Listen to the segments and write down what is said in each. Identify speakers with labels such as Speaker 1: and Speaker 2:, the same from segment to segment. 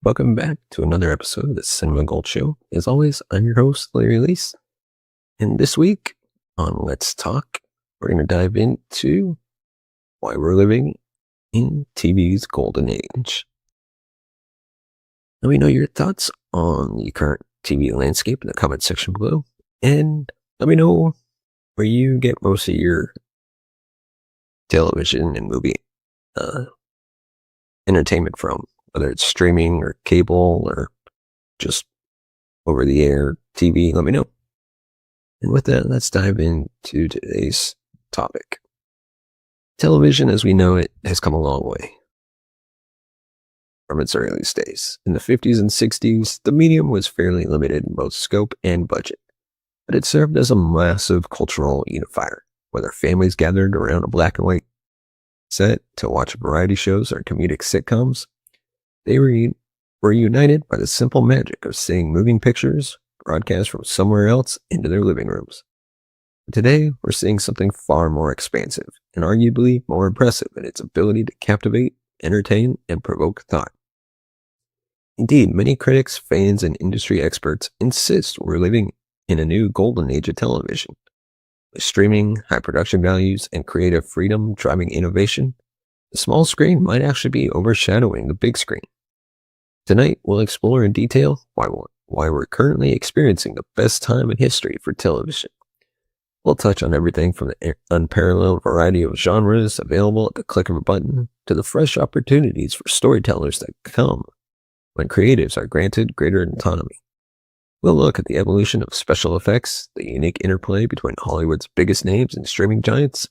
Speaker 1: Welcome back to another episode of the Cinema Gold Show. As always, I'm your host, Larry Lease. And this week on Let's Talk, we're going to dive into why we're living in TV's golden age. Let me know your thoughts on the current TV landscape in the comment section below. And let me know where you get most of your television and movie entertainment from, whether it's streaming or cable or just over the air TV. Let me know. And with that, let's dive into today's topic. Television, as we know it, has come a long way from its earliest days. In the 50s and 60s, the medium was fairly limited in both scope and budget, but it served as a massive cultural unifier. Whether families gathered around a black and white set to watch variety shows or comedic sitcoms, they were united by the simple magic of seeing moving pictures broadcast from somewhere else into their living rooms. Today, we're seeing something far more expansive and arguably more impressive in its ability to captivate, entertain, and provoke thought. Indeed, many critics, fans, and industry experts insist we're living in a new golden age of television. With streaming, high production values, and creative freedom driving innovation, the small screen might actually be overshadowing the big screen. Tonight, we'll explore in detail why we're currently experiencing the best time in history for television. We'll touch on everything from the unparalleled variety of genres available at the click of a button to the fresh opportunities for storytellers that come when creatives are granted greater autonomy. We'll look at the evolution of special effects, the unique interplay between Hollywood's biggest names and streaming giants,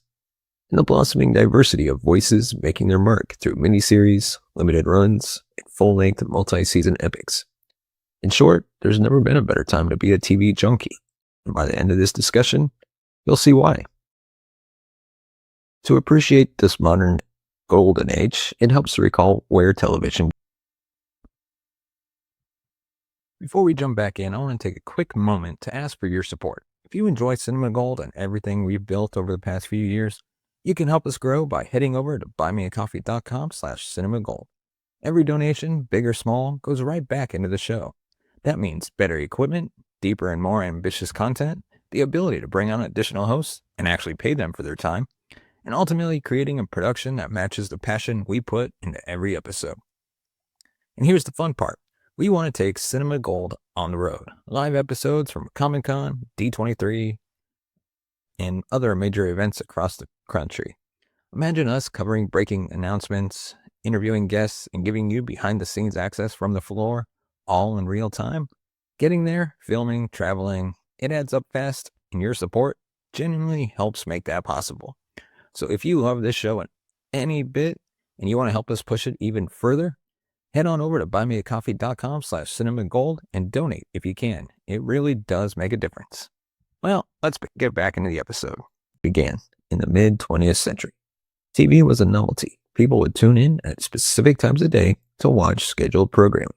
Speaker 1: and the blossoming diversity of voices making their mark through miniseries, limited runs, and full-length multi-season epics. In short, there's never been a better time to be a TV junkie, and by the end of this discussion, you'll see why. To appreciate this modern golden age, it helps to recall where television. Before we jump back in, I want to take a quick moment to ask for your support. If you enjoy Cinema Gold and everything we've built over the past few years, you can help us grow by heading over to buymeacoffee.com/cinemagold. Every donation, big or small, goes right back into the show. That means better equipment, deeper and more ambitious content, the ability to bring on additional hosts and actually pay them for their time, and ultimately creating a production that matches the passion we put into every episode. And here's the fun part. We want to take Cinema Gold on the road. Live episodes from Comic-Con, D23, and other major events across the country. Imagine us covering breaking announcements, interviewing guests, and giving you behind-the-scenes access from the floor, all in real time. Getting there, filming, traveling, it adds up fast, and your support genuinely helps make that possible. So if you love this show any bit, and you want to help us push it even further, head on over to buymeacoffee.com/cinemagold and donate if you can. It really does make a difference. Well, let's get back into the episode. It began in the mid-20th century. TV was a novelty. People would tune in at specific times of day to watch scheduled programming.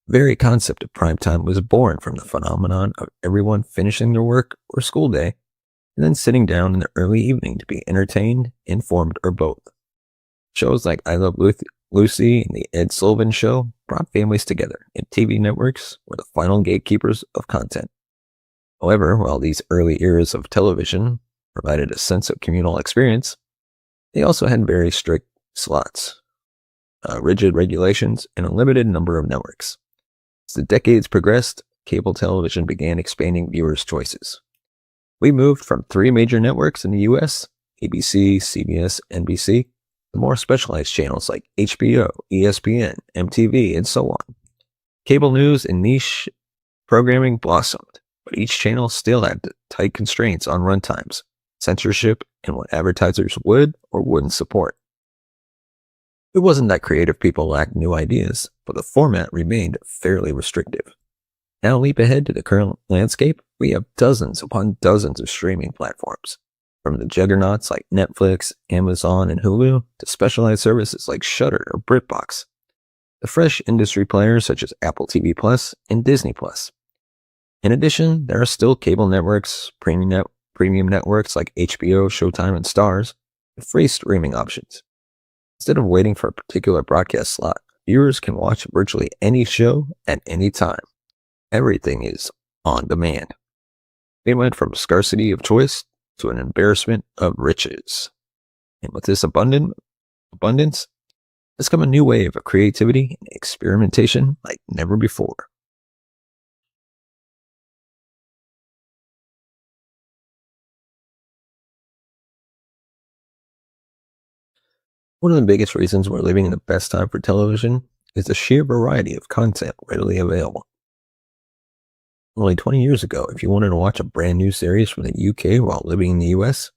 Speaker 1: The very concept of prime time was born from the phenomenon of everyone finishing their work or school day and then sitting down in the early evening to be entertained, informed, or both. Shows like I Love Lucy and The Ed Sullivan Show brought families together, and TV networks were the final gatekeepers of content. However, while these early eras of television provided a sense of communal experience, they also had very strict slots, rigid regulations, and a limited number of networks. As the decades progressed, cable television began expanding viewers' choices. We moved from 3 major networks in the US, ABC, CBS, NBC, to more specialized channels like HBO, ESPN, MTV, and so on. Cable news and niche programming blossomed, but each channel still had tight constraints on runtimes, censorship, and what advertisers would or wouldn't support. It wasn't that creative people lacked new ideas, but the format remained fairly restrictive. Now leap ahead to the current landscape, we have dozens upon dozens of streaming platforms, from the juggernauts like Netflix, Amazon, and Hulu, to specialized services like Shudder or BritBox. The fresh industry players such as Apple TV Plus and Disney Plus. In addition, there are still cable networks, premium networks like HBO, Showtime, and Starz, with free streaming options. Instead of waiting for a particular broadcast slot, viewers can watch virtually any show at any time. Everything is on demand. They went from scarcity of choice to an embarrassment of riches. And with this abundance has come a new wave of creativity and experimentation like never before. One of the biggest reasons we're living in the best time for television is the sheer variety of content readily available. Only 20 years ago, if you wanted to watch a brand new series from the UK while living in the US,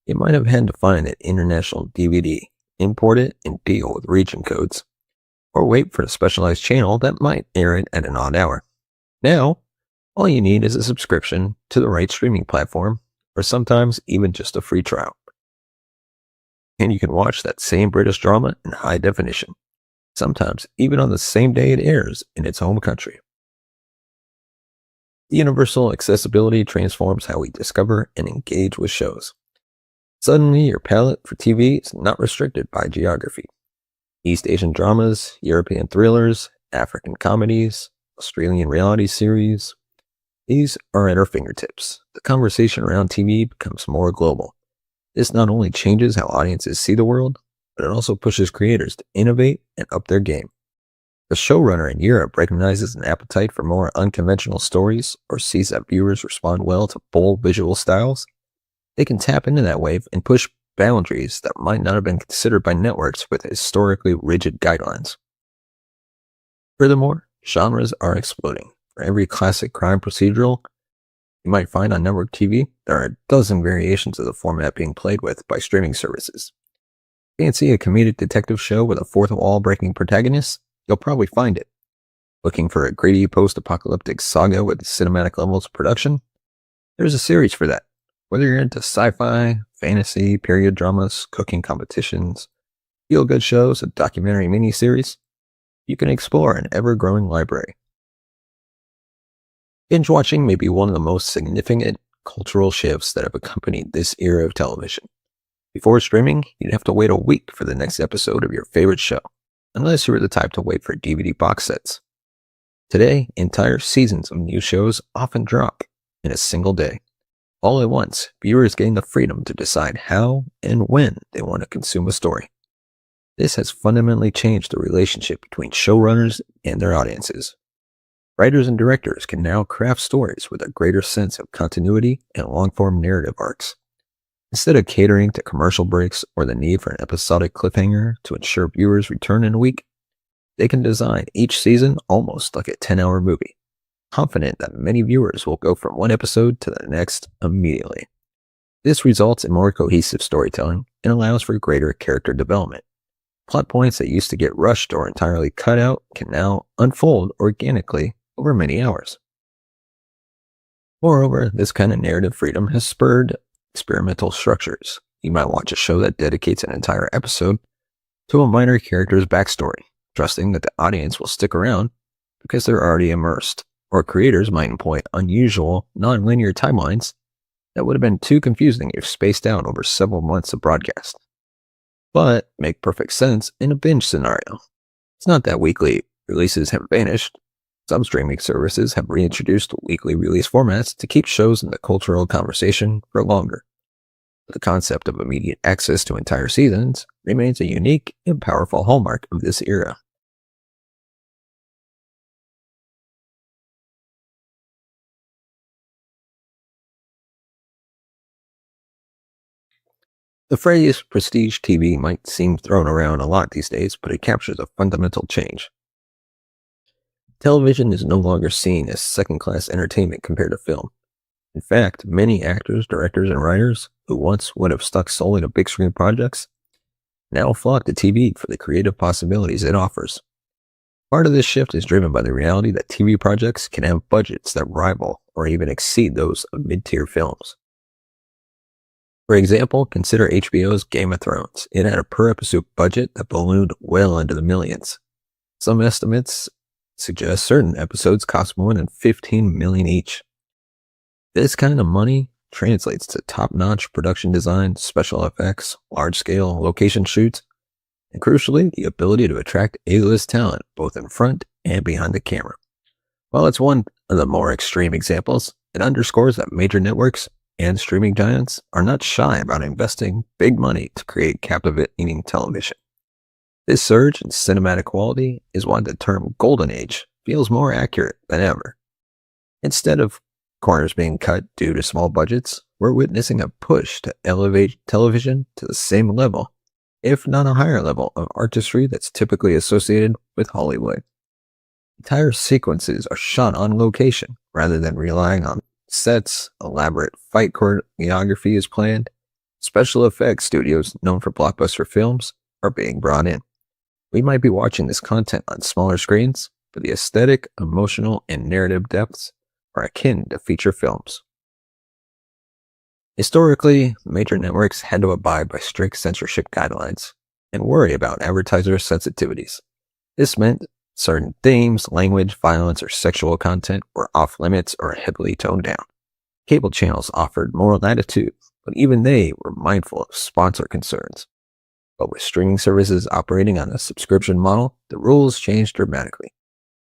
Speaker 1: you might have had to find an international DVD, import it, and deal with region codes, or wait for a specialized channel that might air it at an odd hour. Now, all you need is a subscription to the right streaming platform, or sometimes even just a free trial. And you can watch that same British drama in high definition, sometimes even on the same day it airs in its home country. The universal accessibility transforms how we discover and engage with shows. Suddenly, your palette for TV is not restricted by geography. East Asian dramas, European thrillers, African comedies, Australian reality series, these are at our fingertips. The conversation around TV becomes more global. This not only changes how audiences see the world, but it also pushes creators to innovate and up their game. The showrunner in Europe recognizes an appetite for more unconventional stories or sees that viewers respond well to bold visual styles. They can tap into that wave and push boundaries that might not have been considered by networks with historically rigid guidelines. Furthermore, genres are exploding. For every classic crime procedural you might find on network TV, there are a dozen variations of the format being played with by streaming services. Fancy a comedic detective show with a fourth wall breaking protagonist? You'll probably find it. Looking for a gritty post-apocalyptic saga with cinematic levels of production? There's a series for that. Whether you're into sci-fi, fantasy, period dramas, cooking competitions, feel-good shows, and documentary miniseries, you can explore an ever-growing library. Binge watching may be one of the most significant cultural shifts that have accompanied this era of television. Before streaming, you'd have to wait a week for the next episode of your favorite show, unless you were the type to wait for DVD box sets. Today, entire seasons of new shows often drop in a single day. All at once, viewers gain the freedom to decide how and when they want to consume a story. This has fundamentally changed the relationship between showrunners and their audiences. Writers and directors can now craft stories with a greater sense of continuity and long-form narrative arcs. Instead of catering to commercial breaks or the need for an episodic cliffhanger to ensure viewers return in a week, they can design each season almost like a 10-hour movie, confident that many viewers will go from one episode to the next immediately. This results in more cohesive storytelling and allows for greater character development. Plot points that used to get rushed or entirely cut out can now unfold organically over many hours. Moreover, this kind of narrative freedom has spurred experimental structures. You might watch a show that dedicates an entire episode to a minor character's backstory, trusting that the audience will stick around because they're already immersed, or creators might employ unusual, non-linear timelines that would have been too confusing if spaced out over several months of broadcast, but make perfect sense in a binge scenario. It's not that weekly releases have vanished. Some streaming services have reintroduced weekly release formats to keep shows in the cultural conversation for longer. The concept of immediate access to entire seasons remains a unique and powerful hallmark of this era. The phrase prestige TV might seem thrown around a lot these days, but it captures a fundamental change. Television is no longer seen as second-class entertainment compared to film. In fact, many actors, directors, and writers who once would have stuck solely to big screen projects now flock to TV for the creative possibilities it offers. Part of this shift is driven by the reality that TV projects can have budgets that rival or even exceed those of mid-tier films. For example, consider HBO's Game of Thrones. It had a per-episode budget that ballooned well into the millions. Some estimates suggest certain episodes cost more than $15 million each. This kind of money translates to top-notch production design, special effects, large-scale location shoots, and crucially, the ability to attract A-list talent both in front and behind the camera. While it's one of the more extreme examples, it underscores that major networks and streaming giants are not shy about investing big money to create captivating television. This surge in cinematic quality is why the term golden age feels more accurate than ever. Instead of corners being cut due to small budgets, we're witnessing a push to elevate television to the same level, if not a higher level, of artistry that's typically associated with Hollywood. Entire sequences are shot on location rather than relying on sets. Elaborate fight choreography is planned. Special effects studios known for blockbuster films are being brought in. We might be watching this content on smaller screens, but the aesthetic, emotional, and narrative depths are akin to feature films. Historically, major networks had to abide by strict censorship guidelines and worry about advertiser sensitivities. This meant certain themes, language, violence, or sexual content were off limits or heavily toned down. Cable channels offered more latitude, but even they were mindful of sponsor concerns. But with streaming services operating on a subscription model, the rules changed dramatically.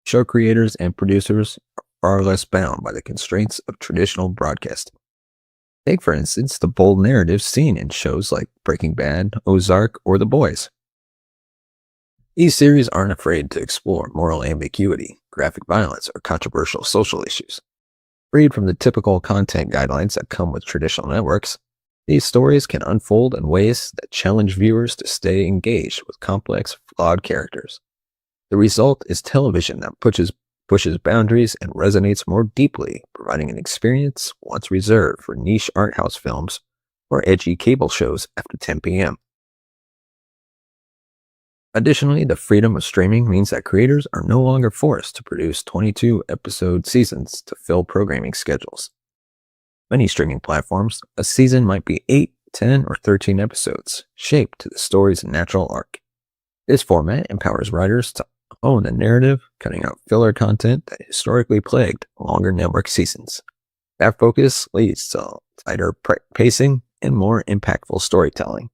Speaker 1: Show creators and producers are far less bound by the constraints of traditional broadcasting. Take, for instance, the bold narratives seen in shows like Breaking Bad, Ozark, or The Boys. These series aren't afraid to explore moral ambiguity, graphic violence, or controversial social issues. Freed from the typical content guidelines that come with traditional networks, these stories can unfold in ways that challenge viewers to stay engaged with complex, flawed characters. The result is television that pushes boundaries and resonates more deeply, providing an experience once reserved for niche art house films or edgy cable shows after 10 p.m. Additionally, the freedom of streaming means that creators are no longer forced to produce 22-episode seasons to fill programming schedules. Many streaming platforms, a season might be 8, 10, or 13 episodes, shaped to the story's natural arc. This format empowers writers to own the narrative, cutting out filler content that historically plagued longer network seasons. That focus leads to tighter pacing and more impactful storytelling.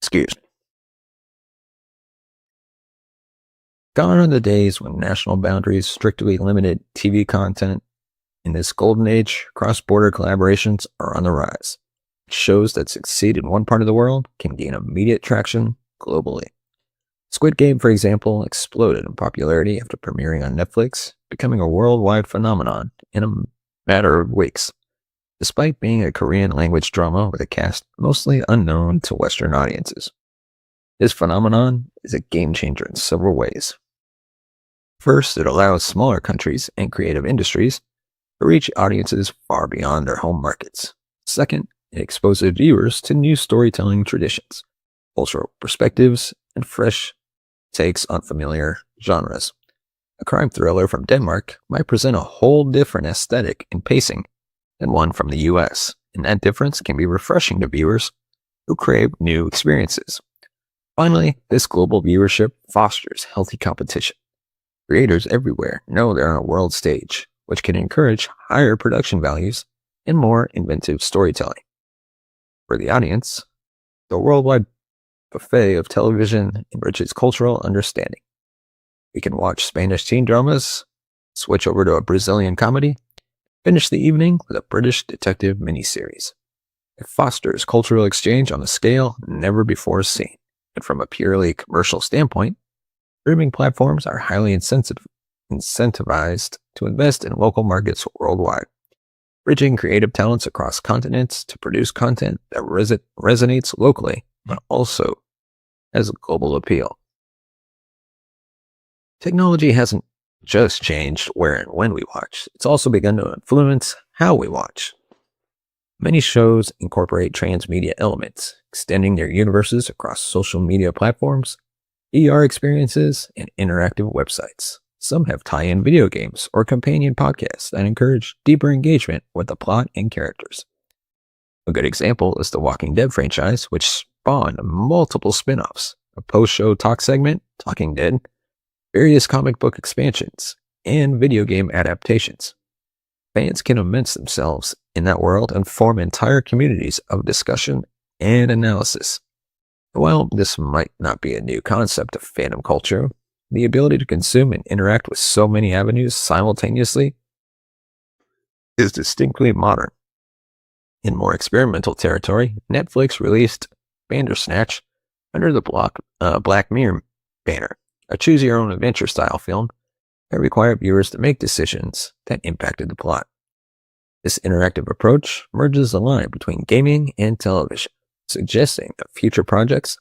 Speaker 1: Excuse me. Gone are the days when national boundaries strictly limited TV content. In this golden age, cross-border collaborations are on the rise. Shows that succeed in one part of the world can gain immediate traction globally. Squid Game, for example, exploded in popularity after premiering on Netflix, becoming a worldwide phenomenon in a matter of weeks. Despite being a Korean language drama with a cast mostly unknown to Western audiences. This phenomenon is a game changer in several ways. First, it allows smaller countries and creative industries to reach audiences far beyond their home markets. Second, it exposes viewers to new storytelling traditions, cultural perspectives, and fresh takes on familiar genres. A crime thriller from Denmark might present a whole different aesthetic and pacing than one from the US, and that difference can be refreshing to viewers who crave new experiences. Finally, this global viewership fosters healthy competition. Creators everywhere know they're on a world stage, which can encourage higher production values and more inventive storytelling. For the audience, the worldwide buffet of television enriches cultural understanding. We can watch Spanish teen dramas, switch over to a Brazilian comedy, finish the evening with a British detective miniseries. It fosters cultural exchange on a scale never before seen. And from a purely commercial standpoint, streaming platforms are highly incentivized to invest in local markets worldwide, bridging creative talents across continents to produce content that resonates locally, but also has a global appeal. Technology hasn't just changed where and when we watch, it's also begun to influence how we watch. Many shows incorporate transmedia elements, extending their universes across social media platforms, VR experiences, and interactive websites. Some have tie-in video games or companion podcasts that encourage deeper engagement with the plot and characters. A good example is the Walking Dead franchise, which spawned multiple spin-offs, a post-show talk segment, Talking Dead, various comic book expansions, and video game adaptations. Fans can immerse themselves in that world and form entire communities of discussion and analysis. While this might not be a new concept of fandom culture, the ability to consume and interact with so many avenues simultaneously is distinctly modern. In more experimental territory, Netflix released Bandersnatch under the Black Mirror banner, a choose-your-own adventure style film that required viewers to make decisions that impacted the plot. This interactive approach merges the line between gaming and television, suggesting that future projects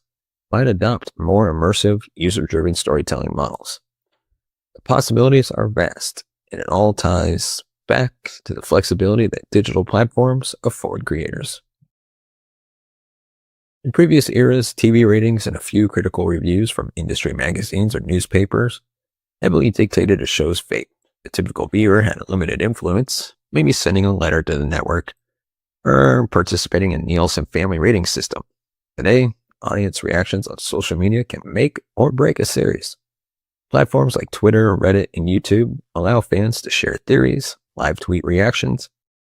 Speaker 1: might adopt more immersive, user-driven storytelling models. The possibilities are vast, and it all ties back to the flexibility that digital platforms afford creators. In previous eras, TV ratings and a few critical reviews from industry magazines or newspapers heavily dictated a show's fate. The typical viewer had a limited influence, maybe sending a letter to the network or participating in Nielsen family rating system. Today, audience reactions on social media can make or break a series. Platforms like Twitter, Reddit, and YouTube allow fans to share theories, live tweet reactions,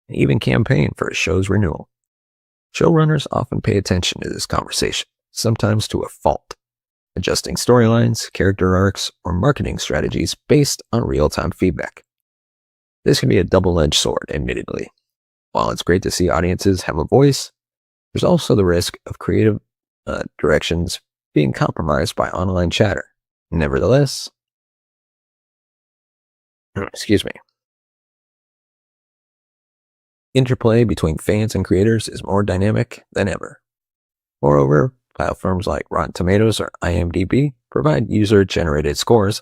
Speaker 1: and even campaign for a show's renewal. Showrunners often pay attention to this conversation, sometimes to a fault, adjusting storylines, character arcs, or marketing strategies based on real-time feedback. This can be a double-edged sword, admittedly. While it's great to see audiences have a voice, there's also the risk of creative directions being compromised by online chatter. Nevertheless, interplay between fans and creators is more dynamic than ever. Moreover, platforms like Rotten Tomatoes or IMDb provide user-generated scores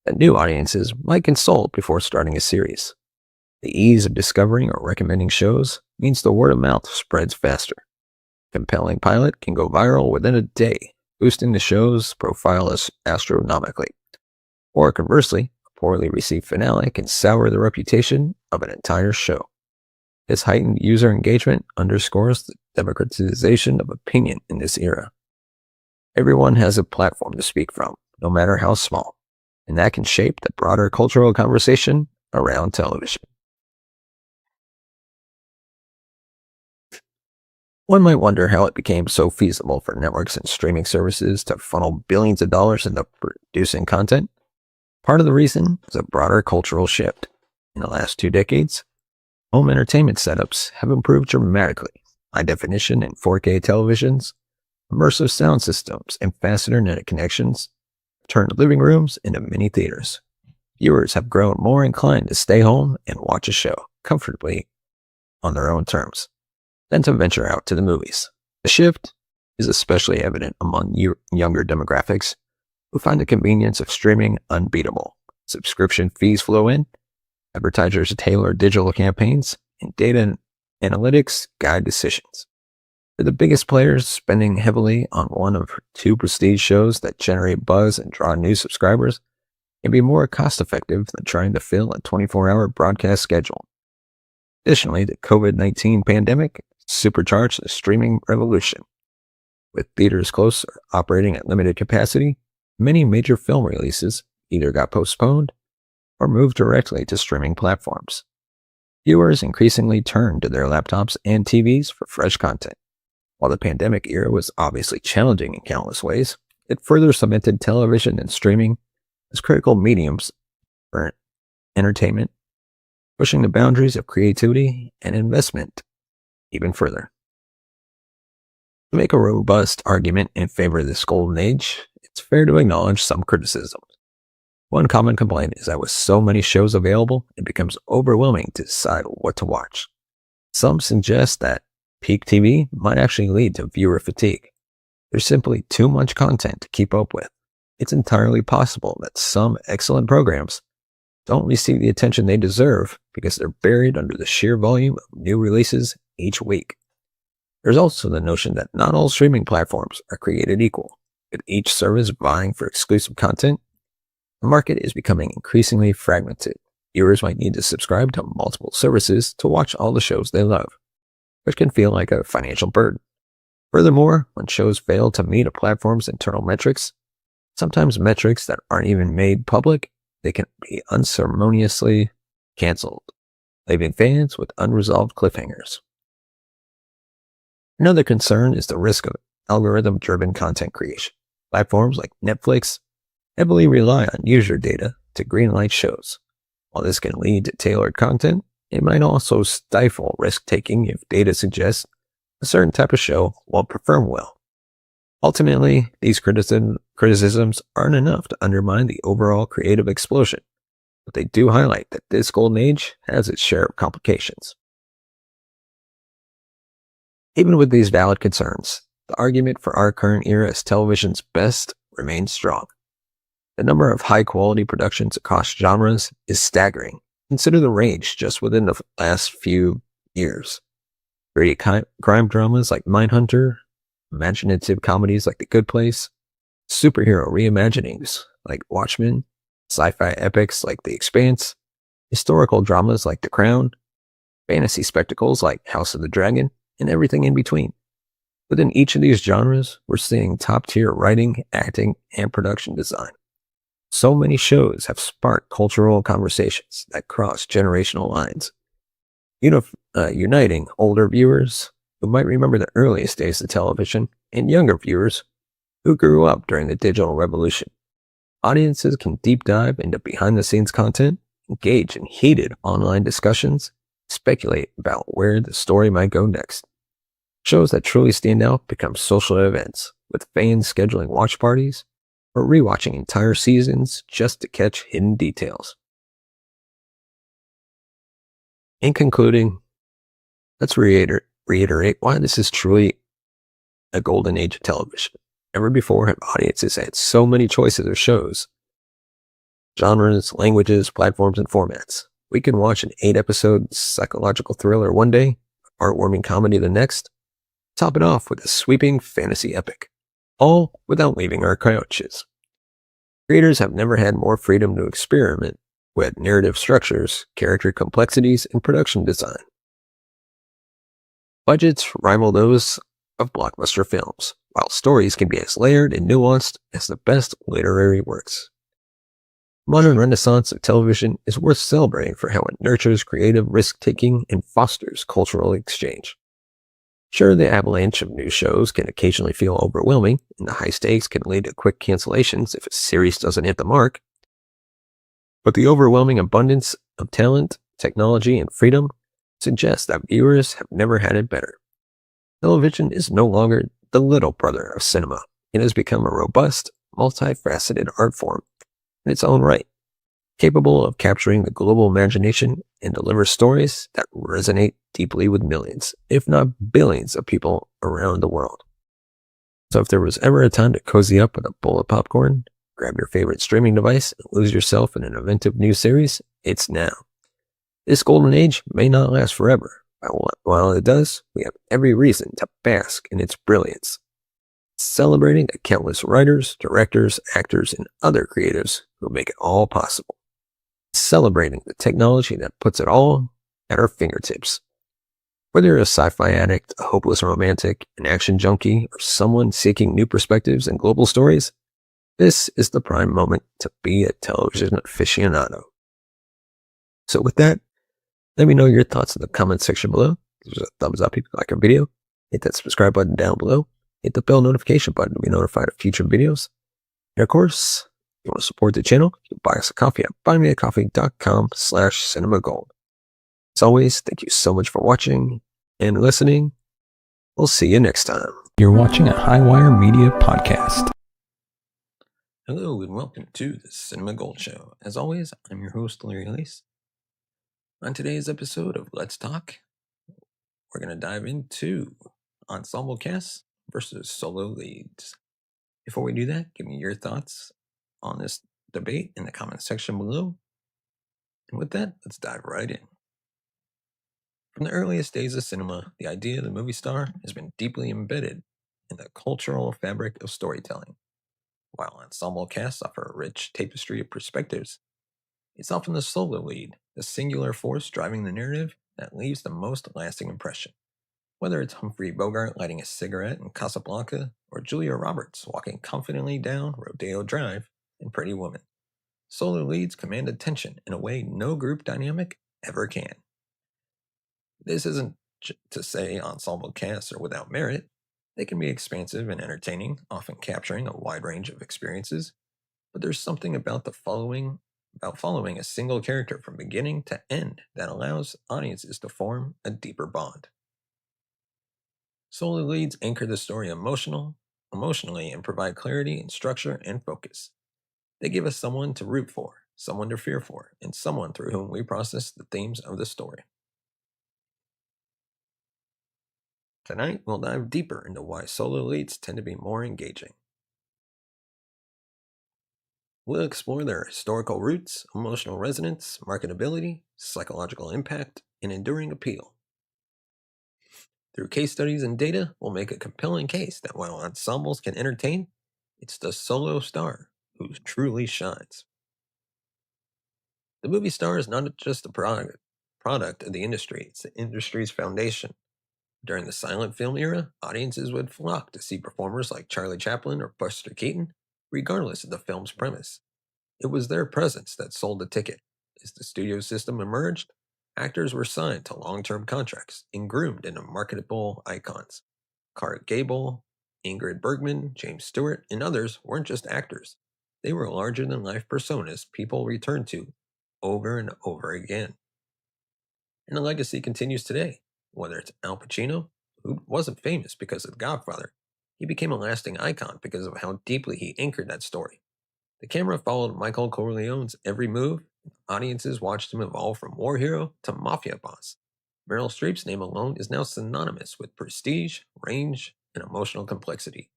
Speaker 1: that new audiences might consult before starting a series. The ease of discovering or recommending shows means the word of mouth spreads faster. A compelling pilot can go viral within a day, boosting the show's profile astronomically. Or conversely, a poorly received finale can sour the reputation of an entire show. This heightened user engagement underscores the democratization of opinion in this era. Everyone has a platform to speak from, no matter how small, and that can shape the broader cultural conversation around television. One might wonder how it became so feasible for networks and streaming services to funnel billions of dollars into producing content. Part of the reason is a broader cultural shift. In the last 2 decades, home entertainment setups have improved dramatically. High definition and 4K televisions, immersive sound systems, and fast internet connections turned living rooms into mini theaters. Viewers have grown more inclined to stay home and watch a show comfortably on their own terms than to venture out to the movies. The shift is especially evident among younger demographics who find the convenience of streaming unbeatable. Subscription fees flow in, advertisers tailor digital campaigns, and data analytics guide decisions. For the biggest players, spending heavily on one of 2 prestige shows that generate buzz and draw new subscribers can be more cost-effective than trying to fill a 24-hour broadcast schedule. Additionally, the COVID-19 pandemic supercharged the streaming revolution. With theaters close or operating at limited capacity, many major film releases either got postponed or moved directly to streaming platforms. Viewers increasingly turned to their laptops and TVs for fresh content. While the pandemic era was obviously challenging in countless ways, it further cemented television and streaming as critical mediums for entertainment, pushing the boundaries of creativity and investment even further. To make a robust argument in favor of this golden age, it's fair to acknowledge some criticisms. One common complaint is that with so many shows available, it becomes overwhelming to decide what to watch. Some suggest that peak TV might actually lead to viewer fatigue. There's simply too much content to keep up with. It's entirely possible that some excellent programs don't receive the attention they deserve because they're buried under the sheer volume of new releases each week. There's also the notion that not all streaming platforms are created equal. With each service vying for exclusive content, the market is becoming increasingly fragmented. Viewers might need to subscribe to multiple services to watch all the shows they love, which can feel like a financial burden. Furthermore, when shows fail to meet a platform's internal metrics, sometimes metrics that aren't even made public, they can be unceremoniously canceled, leaving fans with unresolved cliffhangers. Another concern is the risk of algorithm-driven content creation. Platforms like Netflix heavily rely on user data to greenlight shows. While this can lead to tailored content, it might also stifle risk-taking if data suggests a certain type of show won't perform well. Ultimately, these criticisms aren't enough to undermine the overall creative explosion, but they do highlight that this golden age has its share of complications. Even with these valid concerns, the argument for our current era as television's best remains strong. The number of high-quality productions across genres is staggering. Consider the range just within the last few years. Great crime dramas like Mindhunter, imaginative comedies like The Good Place, superhero reimaginings like Watchmen, sci-fi epics like The Expanse, historical dramas like The Crown, fantasy spectacles like House of the Dragon, and everything in between. Within each of these genres, we're seeing top-tier writing, acting, and production design. So many shows have sparked cultural conversations that cross generational lines, uniting older viewers who might remember the earliest days of television and younger viewers who grew up during the digital revolution. Audiences can deep dive into behind-the-scenes content, engage in heated online discussions, speculate about where the story might go next. Shows that truly stand out become social events, with fans scheduling watch parties or rewatching entire seasons just to catch hidden details. In concluding, let's reiterate why this is truly a golden age of television. Never before have audiences had so many choices of shows, genres, languages, platforms, and formats. We can watch an 8-episode psychological thriller one day, heartwarming comedy the next, top it off with a sweeping fantasy epic, all without leaving our couches. Creators have never had more freedom to experiment with narrative structures, character complexities, and production design. Budgets rival those of blockbuster films, while stories can be as layered and nuanced as the best literary works. Modern renaissance of television is worth celebrating for how it nurtures creative risk-taking and fosters cultural exchange. Sure, the avalanche of new shows can occasionally feel overwhelming, and the high stakes can lead to quick cancellations if a series doesn't hit the mark. But the overwhelming abundance of talent, technology, and freedom suggests that viewers have never had it better. Television is no longer the little brother of cinema. It has become a robust, multifaceted art form in its own right, capable of capturing the global imagination and deliver stories that resonate deeply with millions, if not billions, of people around the world. So if there was ever a time to cozy up with a bowl of popcorn, grab your favorite streaming device, and lose yourself in an inventive new series, it's now. This golden age may not last forever, but while it does, we have every reason to bask in its brilliance, celebrating the countless writers, directors, actors, and other creatives who make it all possible. Celebrating the technology that puts it all at our fingertips. Whether you're a sci-fi addict, a hopeless romantic, an action junkie, or someone seeking new perspectives and global stories, this is the prime moment to be a television aficionado. So with that, let me know your thoughts in the comment section below. Give us a thumbs up if you like our video. Hit that subscribe button down below. Hit the bell notification button to be notified of future videos. And of course, if you want to support the channel, you can buy us a coffee at buymeacoffee.com/cinemagold. As always, thank you so much for watching and listening. We'll see you next time.
Speaker 2: You're watching a Highwire Media podcast.
Speaker 1: Hello and welcome to the Cinema Gold Show. As always, I'm your host, Larry Lease. On today's episode of Let's Talk, we're going to dive into ensemble casts versus solo leads. Before we do that, give me your thoughts on this debate in the comment section below. And with that, let's dive right in. From the earliest days of cinema, the idea of the movie star has been deeply embedded in the cultural fabric of storytelling. While ensemble casts offer a rich tapestry of perspectives, it's often the solo lead, the singular force driving the narrative, that leaves the most lasting impression. Whether it's Humphrey Bogart lighting a cigarette in Casablanca, or Julia Roberts walking confidently down Rodeo Drive in Pretty Woman, solo leads command attention in a way no group dynamic ever can. This isn't to say ensemble casts are without merit. They can be expansive and entertaining, often capturing a wide range of experiences. But there's something about following a single character from beginning to end that allows audiences to form a deeper bond. Solo leads anchor the story emotionally and provide clarity and structure and focus. They give us someone to root for, someone to fear for, and someone through whom we process the themes of the story. Tonight, we'll dive deeper into why solo leads tend to be more engaging. We'll explore their historical roots, emotional resonance, marketability, psychological impact, and enduring appeal. Through case studies and data, we'll make a compelling case that while ensembles can entertain, it's the solo star who truly shines. The movie star is not just a product of the industry, it's the industry's foundation. During the silent film era, audiences would flock to see performers like Charlie Chaplin or Buster Keaton, regardless of the film's premise. It was their presence that sold the ticket. As the studio system emerged, actors were signed to long-term contracts and groomed into marketable icons. Clark Gable, Ingrid Bergman, James Stewart, and others weren't just actors. They were larger-than-life personas people returned to over and over again. And the legacy continues today. Whether it's Al Pacino, who wasn't famous because of The Godfather, he became a lasting icon because of how deeply he anchored that story. The camera followed Michael Corleone's every move. Audiences watched him evolve from war hero to mafia boss. Meryl Streep's name alone is now synonymous with prestige, range, and emotional complexity.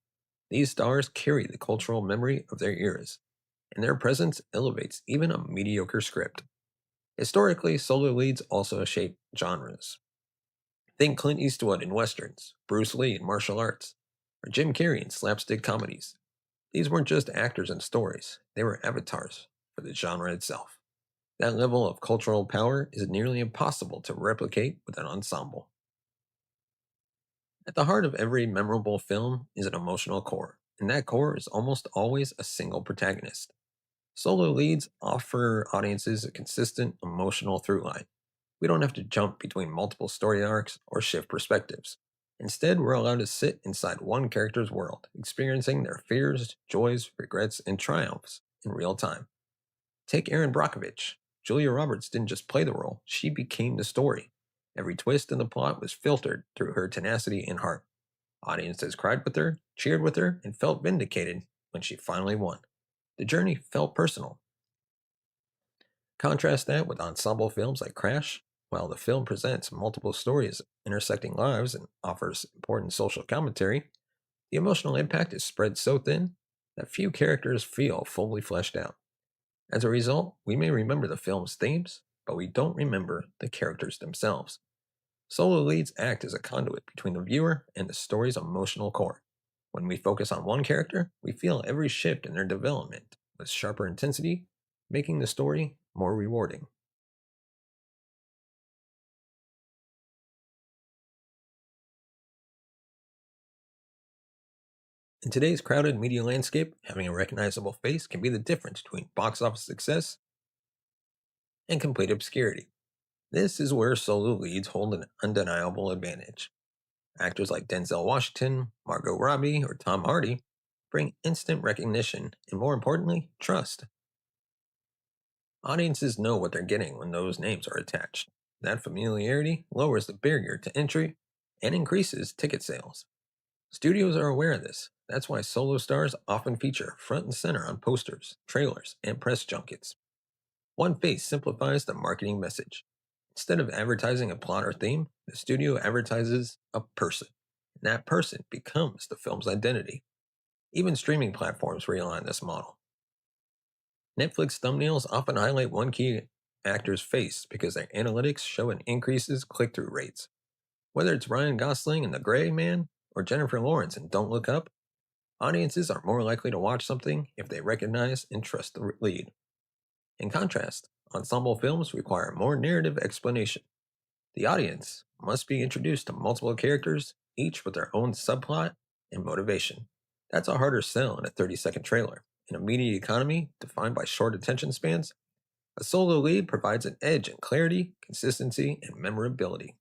Speaker 1: These stars carry the cultural memory of their eras, and their presence elevates even a mediocre script. Historically, solo leads also shape genres. Think Clint Eastwood in westerns, Bruce Lee in martial arts, or Jim Carrey in slapstick comedies. These weren't just actors and stories, they were avatars for the genre itself. That level of cultural power is nearly impossible to replicate with an ensemble. At the heart of every memorable film is an emotional core, and that core is almost always a single protagonist. Solo leads offer audiences a consistent emotional through line. We don't have to jump between multiple story arcs or shift perspectives. Instead, we're allowed to sit inside one character's world, experiencing their fears, joys, regrets, and triumphs in real time. Take Erin Brockovich. Julia Roberts didn't just play the role, she became the story. Every twist in the plot was filtered through her tenacity and heart. Audiences cried with her, cheered with her, and felt vindicated when she finally won. The journey felt personal. Contrast that with ensemble films like Crash. While the film presents multiple stories intersecting lives and offers important social commentary, the emotional impact is spread so thin that few characters feel fully fleshed out. As a result, we may remember the film's themes, but we don't remember the characters themselves. Solo leads act as a conduit between the viewer and the story's emotional core. When we focus on one character, we feel every shift in their development with sharper intensity, making the story more rewarding. In today's crowded media landscape, having a recognizable face can be the difference between box office success and complete obscurity. This is where solo leads hold an undeniable advantage. Actors like Denzel Washington, Margot Robbie, or Tom Hardy bring instant recognition and, more importantly, trust. Audiences know what they're getting when those names are attached. That familiarity lowers the barrier to entry and increases ticket sales. Studios are aware of this. That's why solo stars often feature front and center on posters, trailers, and press junkets. One face simplifies the marketing message. Instead of advertising a plot or theme, the studio advertises a person. And that person becomes the film's identity. Even streaming platforms rely on this model. Netflix thumbnails often highlight one key actor's face because their analytics show an increases click-through rates. Whether it's Ryan Gosling in The Gray Man or Jennifer Lawrence in Don't Look Up, audiences are more likely to watch something if they recognize and trust the lead. In contrast, ensemble films require more narrative explanation. The audience must be introduced to multiple characters, each with their own subplot and motivation. That's a harder sell in a 30-second trailer. In a media economy defined by short attention spans, a solo lead provides an edge in clarity, consistency, and memorability.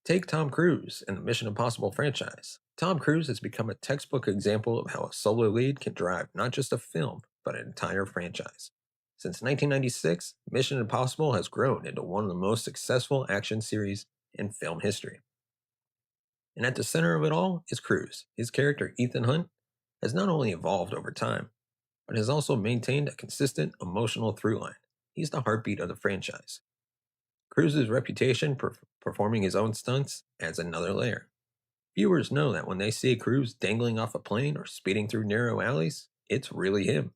Speaker 1: Take Tom Cruise and the Mission Impossible franchise. Tom Cruise has become a textbook example of how a solo lead can drive not just a film, but an entire franchise. Since 1996, Mission Impossible has grown into one of the most successful action series in film history. And at the center of it all is Cruise. His character, Ethan Hunt, has not only evolved over time, but has also maintained a consistent emotional through line. He's the heartbeat of the franchise. Cruise's reputation for performing his own stunts adds another layer. Viewers know that when they see Cruise dangling off a plane or speeding through narrow alleys, it's really him.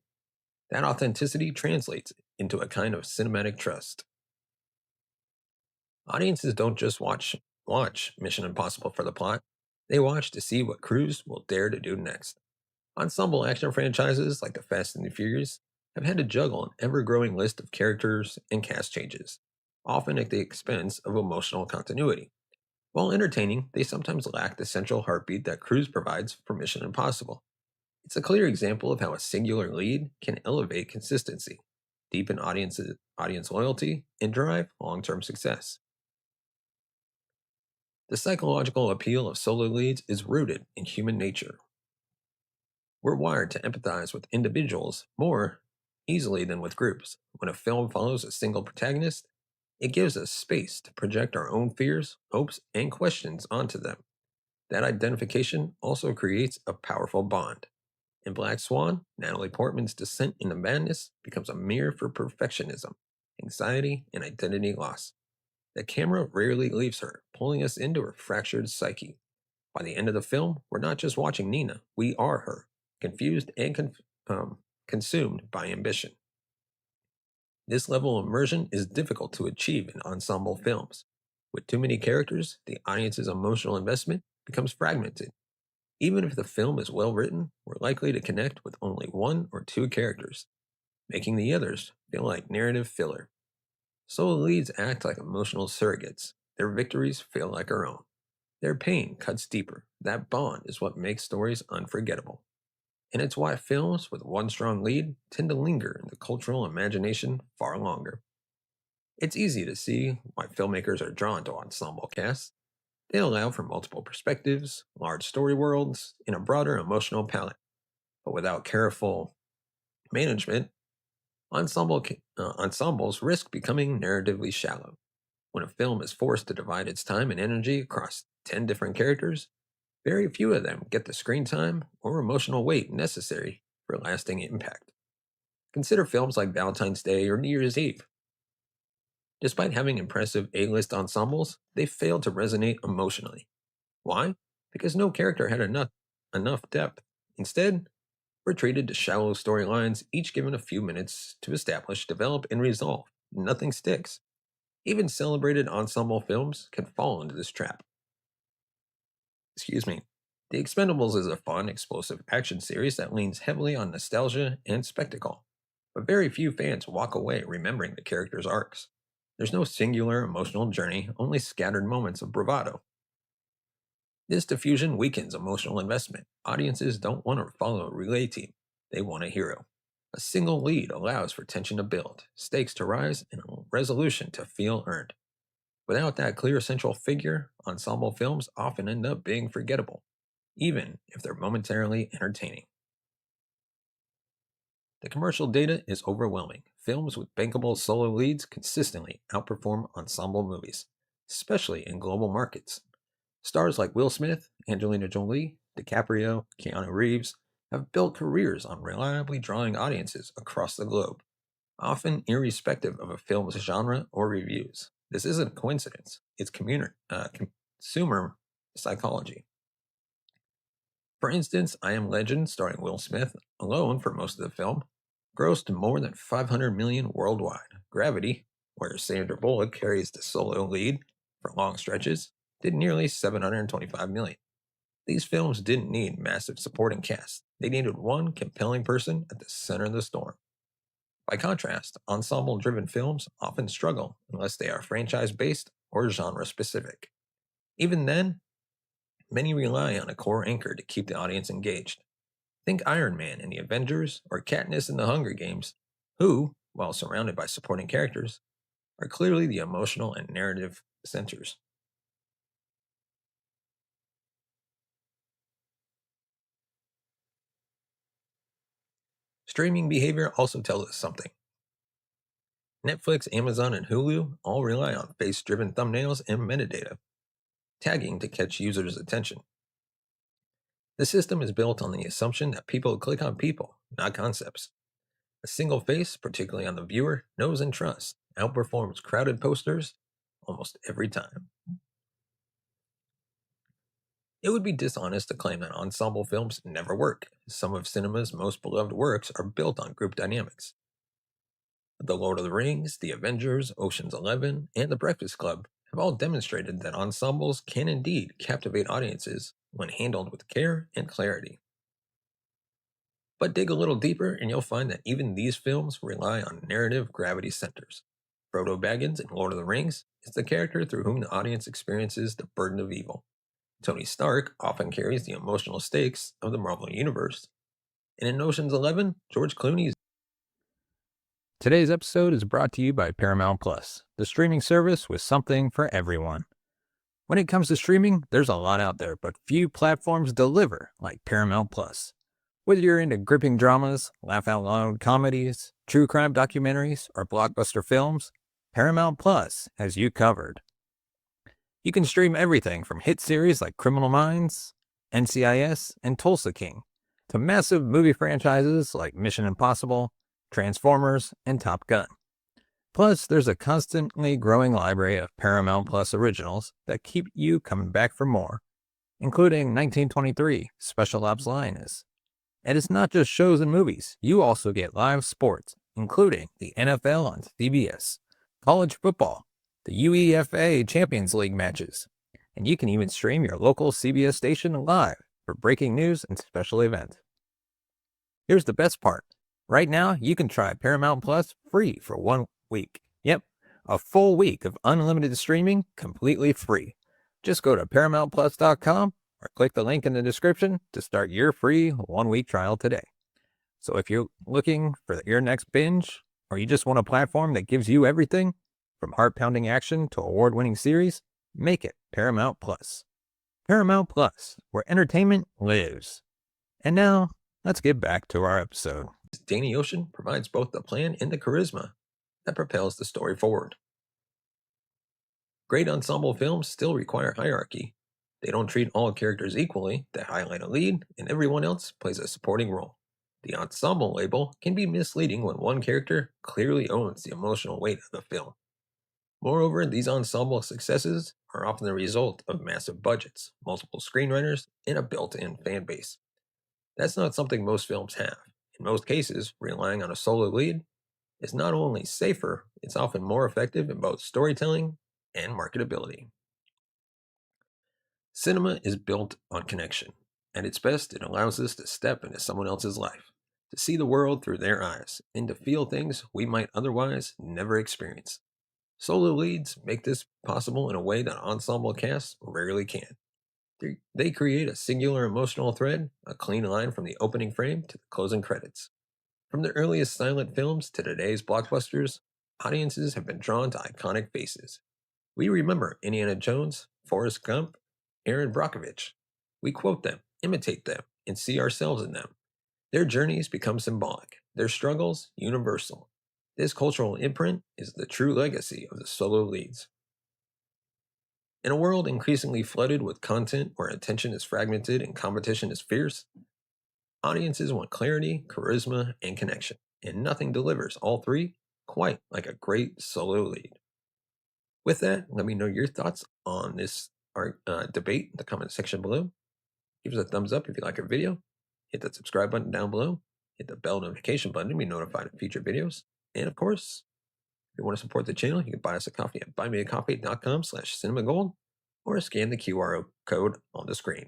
Speaker 1: That authenticity translates into a kind of cinematic trust. Audiences don't just watch Mission Impossible for the plot, they watch to see what Cruise will dare to do next. Ensemble action franchises like the Fast and the Furious have had to juggle an ever-growing list of characters and cast changes, often at the expense of emotional continuity. While entertaining, they sometimes lack the central heartbeat that Cruise provides for Mission Impossible. It's a clear example of how a singular lead can elevate consistency, deepen audience loyalty, and drive long-term success. The psychological appeal of solo leads is rooted in human nature. We're wired to empathize with individuals more easily than with groups. When a film follows a single protagonist, it gives us space to project our own fears, hopes, and questions onto them. That identification also creates a powerful bond. In Black Swan, Natalie Portman's descent into madness becomes a mirror for perfectionism, anxiety, and identity loss. The camera rarely leaves her, pulling us into her fractured psyche. By the end of the film, we're not just watching Nina, we are her, confused and consumed by ambition. This level of immersion is difficult to achieve in ensemble films. With too many characters, the audience's emotional investment becomes fragmented. Even if the film is well written, we're likely to connect with only one or two characters, making the others feel like narrative filler. Solo leads act like emotional surrogates. Their victories feel like our own. Their pain cuts deeper. That bond is what makes stories unforgettable. And it's why films with one strong lead tend to linger in the cultural imagination far longer. It's easy to see why filmmakers are drawn to ensemble casts. They allow for multiple perspectives, large story worlds, and a broader emotional palette. But without careful management, ensembles risk becoming narratively shallow. When a film is forced to divide its time and energy across 10 different characters, very few of them get the screen time or emotional weight necessary for lasting impact. Consider films like Valentine's Day or New Year's Eve. Despite having impressive A-list ensembles, they failed to resonate emotionally. Why? Because no character had enough depth. Instead, we're treated to shallow storylines, each given a few minutes to establish, develop, and resolve. Nothing sticks. Even celebrated ensemble films can fall into this trap. Excuse me. The Expendables is a fun, explosive action series that leans heavily on nostalgia and spectacle. But very few fans walk away remembering the characters' arcs. There's no singular emotional journey, only scattered moments of bravado. This diffusion weakens emotional investment. Audiences don't want to follow a relay team, they want a hero. A single lead allows for tension to build, stakes to rise, and a resolution to feel earned. Without that clear central figure, ensemble films often end up being forgettable, even if they're momentarily entertaining. The commercial data is overwhelming. Films with bankable solo leads consistently outperform ensemble movies, especially in global markets. Stars like Will Smith, Angelina Jolie, DiCaprio, Keanu Reeves have built careers on reliably drawing audiences across the globe, often irrespective of a film's genre or reviews. This isn't a coincidence, it's consumer psychology. For instance, I Am Legend, starring Will Smith, alone for most of the film, grossed more than 500 million worldwide. Gravity, where Sandra Bullock carries the solo lead for long stretches, did nearly 725 million. These films didn't need massive supporting casts. They needed one compelling person at the center of the storm. By contrast, ensemble-driven films often struggle unless they are franchise-based or genre-specific. Even then, many rely on a core anchor to keep the audience engaged. Think Iron Man in the Avengers or Katniss in the Hunger Games, who, while surrounded by supporting characters, are clearly the emotional and narrative centers. Streaming behavior also tells us something. Netflix, Amazon, and Hulu all rely on face-driven thumbnails and metadata, tagging to catch users' attention. The system is built on the assumption that people click on people, not concepts. A single face, particularly on the viewer, knows and trusts, outperforms crowded posters almost every time. It would be dishonest to claim that ensemble films never work. Some of cinema's most beloved works are built on group dynamics. The Lord of the Rings, The Avengers, Ocean's 11, and The Breakfast Club have all demonstrated that ensembles can indeed captivate audiences when handled with care and clarity. But dig a little deeper and you'll find that even these films rely on narrative gravity centers. Frodo Baggins in Lord of the Rings is the character through whom the audience experiences the burden of evil. Tony Stark often carries the emotional stakes of the Marvel Universe. And in Ocean's 11, George Clooney's. Today's episode is brought to you by Paramount Plus, the streaming service with something for everyone. When it comes to streaming, there's a lot out there, but few platforms deliver like Paramount Plus. Whether you're into gripping dramas, laugh-out-loud comedies, true crime documentaries, or blockbuster films, Paramount Plus has you covered. You can stream everything from hit series like Criminal Minds, NCIS, and Tulsa King, to massive movie franchises like Mission Impossible, Transformers, and Top Gun. Plus, there's a constantly growing library of Paramount Plus originals that keep you coming back for more, including 1923, Special Ops Lioness. And it's not just shows and movies, you also get live sports, including the NFL on CBS, college football, the UEFA Champions League matches, and you can even stream your local CBS station live for breaking news and special events. Here's the best part. Right now, you can try Paramount Plus free for 1 week. Yep, a full week of unlimited streaming completely free. Just go to ParamountPlus.com or click the link in the description to start your free 1-week trial today. So if you're looking for your next binge, or you just want a platform that gives you everything, from heart-pounding action to award-winning series, make it Paramount Plus. Paramount Plus, where entertainment lives. And now, let's get back to our episode. Danny Ocean provides both the plan and the charisma that propels the story forward. Great ensemble films still require hierarchy. They don't treat all characters equally, they highlight a lead, and everyone else plays a supporting role. The ensemble label can be misleading when one character clearly owns the emotional weight of the film. Moreover, these ensemble successes are often the result of massive budgets, multiple screenwriters, and a built-in fan base. That's not something most films have. In most cases, relying on a solo lead is not only safer, it's often more effective in both storytelling and marketability. Cinema is built on connection. At its best, it allows us to step into someone else's life, to see the world through their eyes, and to feel things we might otherwise never experience. Solo leads make this possible in a way that ensemble casts rarely can. They create a singular emotional thread, a clean line from the opening frame to the closing credits. From the earliest silent films to today's blockbusters, audiences have been drawn to iconic faces. We remember Indiana Jones, Forrest Gump, Aaron Brockovich. We quote them, imitate them, and see ourselves in them. Their journeys become symbolic, their struggles universal. This cultural imprint is the true legacy of the solo leads. In a world increasingly flooded with content where attention is fragmented and competition is fierce, audiences want clarity, charisma, and connection, and nothing delivers all three quite like a great solo lead. With that, let me know your thoughts on this debate in the comment section below. Give us a thumbs up if you like our video. Hit that subscribe button down below. Hit the bell notification button to be notified of future videos. And of course, if you want to support the channel, you can buy us a coffee at buymeacoffee.com/cinemagold or scan the QR code on the screen.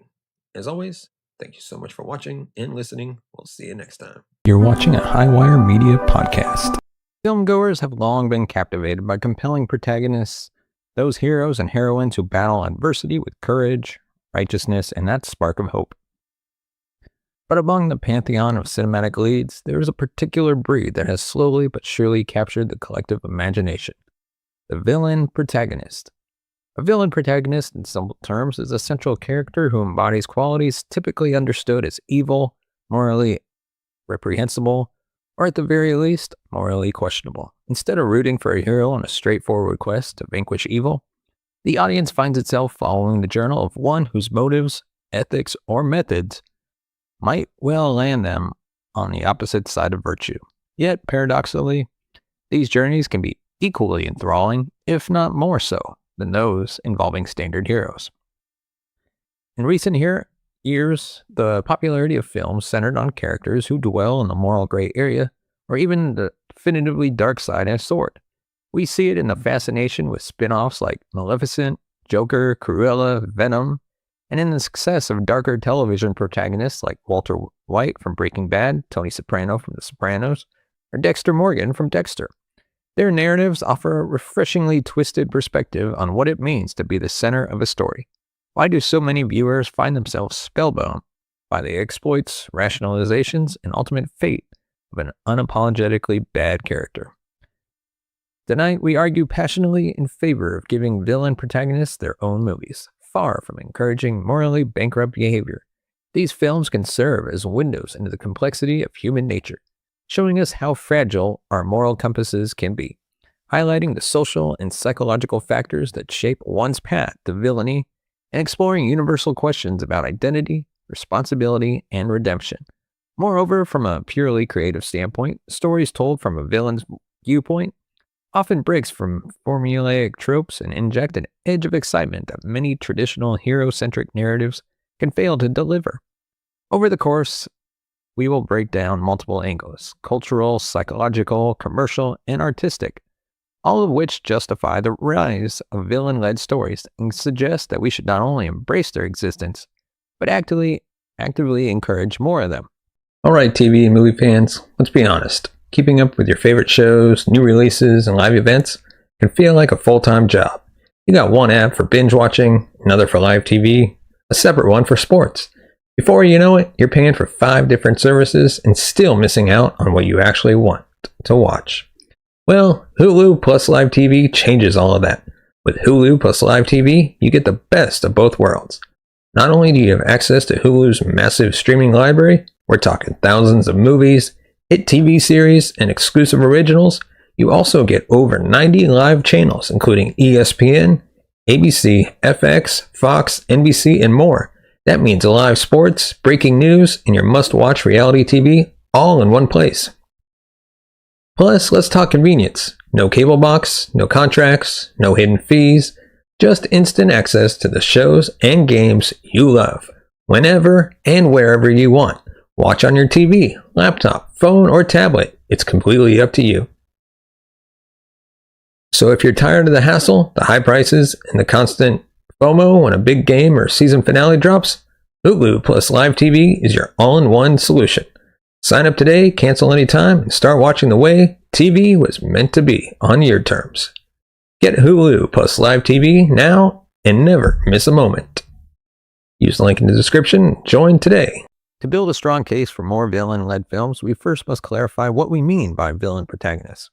Speaker 1: As always, thank you so much for watching and listening. We'll see you next time.
Speaker 2: You're watching a Highwire Media podcast.
Speaker 1: Filmgoers have long been captivated by compelling protagonists, those heroes and heroines who battle adversity with courage, righteousness, and that spark of hope. But among the pantheon of cinematic leads, there is a particular breed that has slowly but surely captured the collective imagination: the villain protagonist. A villain protagonist, in simple terms, is a central character who embodies qualities typically understood as evil, morally reprehensible, or at the very least, morally questionable. Instead of rooting for a hero on a straightforward quest to vanquish evil, the audience finds itself following the journal of one whose motives, ethics, or methods might well land them on the opposite side of virtue. Yet, paradoxically, these journeys can be equally enthralling, if not more so, than those involving standard heroes. In recent years, the popularity of films centered on characters who dwell in the moral gray area, or even the definitively dark side of a sword. We see it in the fascination with spin-offs like Maleficent, Joker, Cruella, Venom, and in the success of darker television protagonists like Walter White from Breaking Bad, Tony Soprano from The Sopranos, or Dexter Morgan from Dexter. Their narratives offer a refreshingly twisted perspective on what it means to be the center of a story. Why do so many viewers find themselves spellbound by the exploits, rationalizations, and ultimate fate of an unapologetically bad character? Tonight, we argue passionately in favor of giving villain protagonists their own movies, far from encouraging morally bankrupt behavior. These films can serve as windows into the complexity of human nature, showing us how fragile our moral compasses can be, highlighting the social and psychological factors that shape one's path to villainy, and exploring universal questions about identity, responsibility, and redemption. Moreover, from a purely creative standpoint, stories told from a villain's viewpoint often breaks from formulaic tropes and inject an edge of excitement that many traditional hero-centric narratives can fail to deliver. Over the course, we will break down multiple angles: cultural, psychological, commercial, and artistic, all of which justify the rise of villain-led stories and suggest that we should not only embrace their existence, but actively encourage more of them.
Speaker 2: Alright, TV and movie fans, let's be honest. Keeping up with your favorite shows, new releases, and live events can feel like a full-time job. You got one app for binge watching, another for live TV, a separate one for sports. Before you know it, you're paying for 5 different services and still missing out on what you actually want to watch. Well, Hulu plus Live TV changes all of that. With Hulu plus Live TV, you get the best of both worlds. Not only do you have access to Hulu's massive streaming library, we're talking thousands of movies, hit TV series, and exclusive originals, you also get over 90 live channels including ESPN, ABC, FX, Fox, NBC, and more. That means live sports, breaking news, and your must-watch reality TV all in one place. Plus, let's talk convenience. No cable box, no contracts, no hidden fees, just instant access to the shows and games you love, whenever and wherever you want. Watch on your TV, laptop, phone, or tablet. It's completely up to you. So if you're tired of the hassle, the high prices, and the constant FOMO when a big game or season finale drops, Hulu plus Live TV is your all-in-one solution. Sign up today, cancel anytime, and start watching the way TV was meant to be on your terms. Get Hulu plus Live TV now and never miss a moment. Use the link in the description and join today.
Speaker 1: To build a strong case for more villain-led films, we first must clarify what we mean by villain protagonists.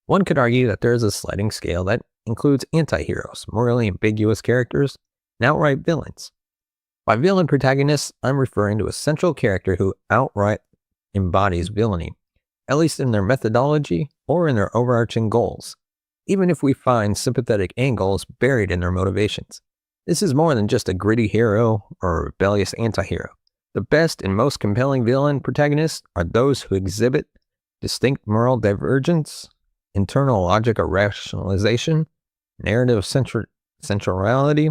Speaker 1: One could argue that there is a sliding scale that includes anti-heroes, morally ambiguous characters, and outright villains. By villain protagonists, I'm referring to a central character who outright embodies villainy, at least in their methodology or in their overarching goals, even if we find sympathetic angles buried in their motivations. This is more than just a gritty hero or a rebellious anti-hero. The best and most compelling villain protagonists are those who exhibit distinct moral divergence, internal logic or rationalization, narrative centrality,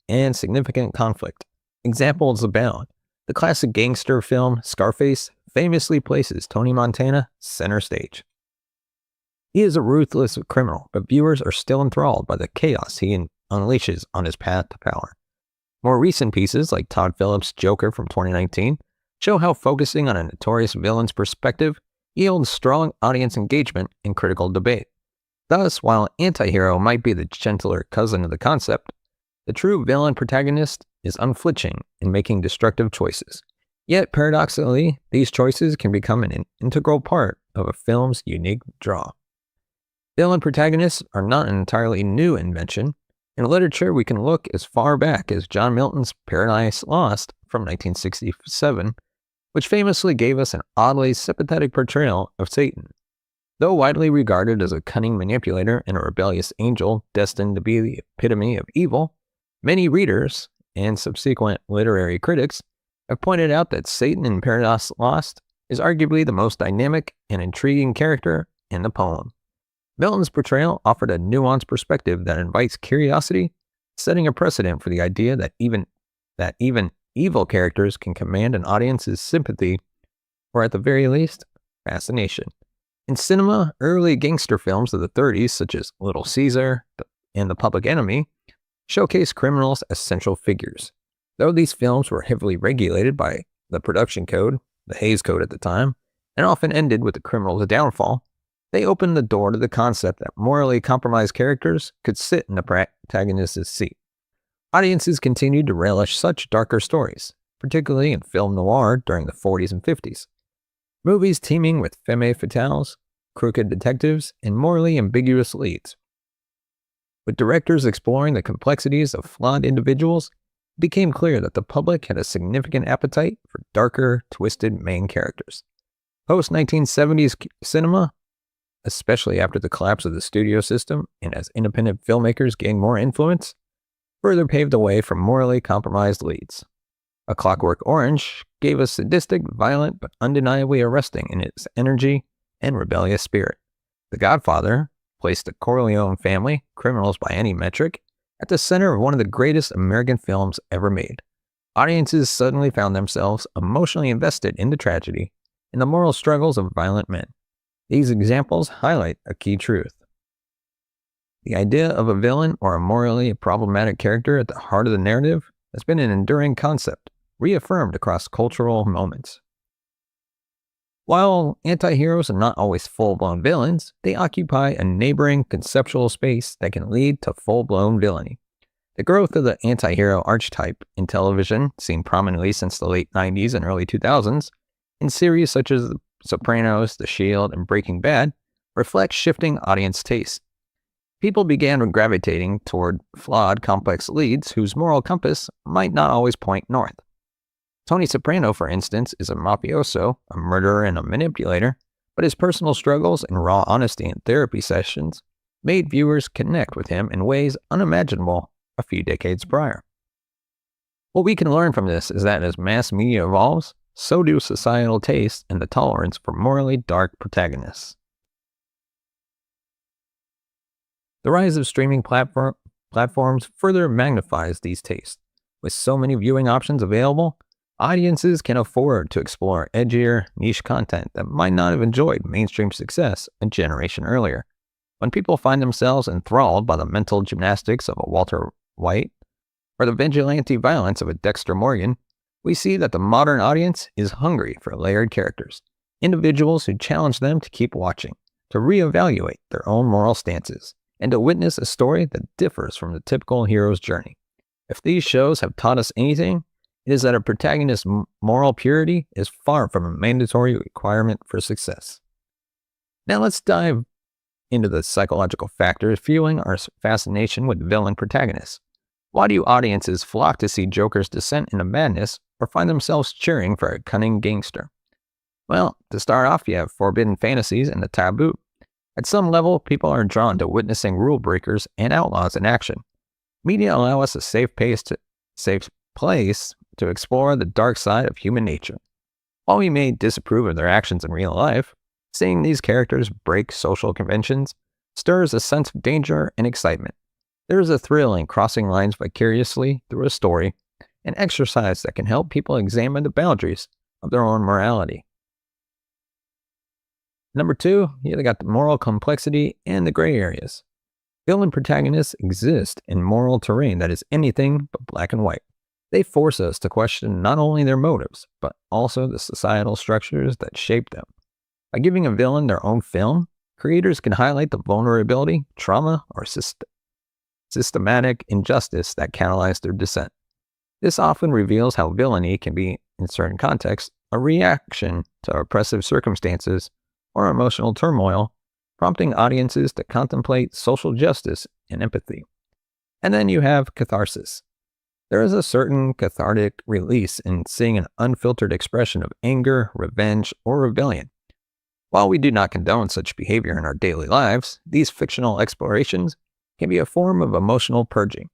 Speaker 1: and significant conflict. Examples abound. The classic gangster film Scarface famously places Tony Montana center stage. He is a ruthless criminal, but viewers are still enthralled by the chaos he unleashes on his path to power. More recent pieces, like Todd Phillips' Joker from 2019, show how focusing on a notorious villain's perspective yields strong audience engagement and critical debate. Thus, while an anti-hero might be the gentler cousin of the concept, the true villain protagonist is unflinching in making destructive choices. Yet, paradoxically, these choices can become an integral part of a film's unique draw. Villain protagonists are not an entirely new invention. In literature, we can look as far back as John Milton's Paradise Lost from 1967, which famously gave us an oddly sympathetic portrayal of Satan. Though widely regarded as a cunning manipulator and a rebellious angel destined to be the epitome of evil, many readers and subsequent literary critics have pointed out that Satan in Paradise Lost is arguably the most dynamic and intriguing character in the poem. Milton's portrayal offered a nuanced perspective that invites curiosity, setting a precedent for the idea that even evil characters can command an audience's sympathy, or at the very least, fascination. In cinema, early gangster films of the 30s, such as Little Caesar and The Public Enemy, showcased criminals as central figures. Though these films were heavily regulated by the production code, the Hays Code at the time, and often ended with the criminal's downfall, they opened the door to the concept that morally compromised characters could sit in the protagonist's seat. Audiences continued to relish such darker stories, particularly in film noir during the 40s and 50s. Movies teeming with femme fatales, crooked detectives, and morally ambiguous leads. With directors exploring the complexities of flawed individuals, it became clear that the public had a significant appetite for darker, twisted main characters. Post-1970s cinema, especially after the collapse of the studio system and as independent filmmakers gained more influence, further paved the way for morally compromised leads. A Clockwork Orange gave us sadistic, violent, but undeniably arresting in its energy and rebellious spirit. The Godfather placed the Corleone family, criminals by any metric, at the center of one of the greatest American films ever made. Audiences suddenly found themselves emotionally invested in the tragedy and the moral struggles of violent men. These examples highlight a key truth. The idea of a villain or a morally problematic character at the heart of the narrative has been an enduring concept, reaffirmed across cultural moments. While anti-heroes are not always full-blown villains, they occupy a neighboring conceptual space that can lead to full-blown villainy. The growth of the anti-hero archetype in television, seen prominently since the late 90s and early 2000s, in series such as The Sopranos, The Shield, and Breaking Bad, reflects shifting audience tastes. People began gravitating toward flawed, complex leads whose moral compass might not always point north. Tony Soprano, for instance, is a mafioso, a murderer, and a manipulator, but his personal struggles and raw honesty in therapy sessions made viewers connect with him in ways unimaginable a few decades prior. What we can learn from this is that as mass media evolves, so do societal tastes and the tolerance for morally dark protagonists. The rise of streaming platforms further magnifies these tastes. With so many viewing options available, audiences can afford to explore edgier, niche content that might not have enjoyed mainstream success a generation earlier. When people find themselves enthralled by the mental gymnastics of a Walter White or the vigilante violence of a Dexter Morgan, we see that the modern audience is hungry for layered characters, individuals who challenge them to keep watching, to reevaluate their own moral stances, and to witness a story that differs from the typical hero's journey. If these shows have taught us anything, it is that a protagonist's moral purity is far from a mandatory requirement for success. Now let's dive into the psychological factors fueling our fascination with villain protagonists. Why do audiences flock to see Joker's descent into madness or find themselves cheering for a cunning gangster? Well, to start off, you have forbidden fantasies and the taboo. At some level, people are drawn to witnessing rule breakers and outlaws in action. Media allow us a safe place to explore the dark side of human nature. While we may disapprove of their actions in real life, seeing these characters break social conventions stirs a sense of danger and excitement. There is a thrill in crossing lines vicariously through a story, an exercise that can help people examine the boundaries of their own morality. Number 2, you got the moral complexity and the gray areas. Villain protagonists exist in moral terrain that is anything but black and white. They force us to question not only their motives, but also the societal structures that shape them. By giving a villain their own film, creators can highlight the vulnerability, trauma, or systematic injustice that catalyze their descent. This often reveals how villainy can be, in certain contexts, a reaction to oppressive circumstances or emotional turmoil, prompting audiences to contemplate social justice and empathy. And then you have catharsis. There is a certain cathartic release in seeing an unfiltered expression of anger, revenge, or rebellion. While we do not condone such behavior in our daily lives, these fictional explorations can be a form of emotional purging.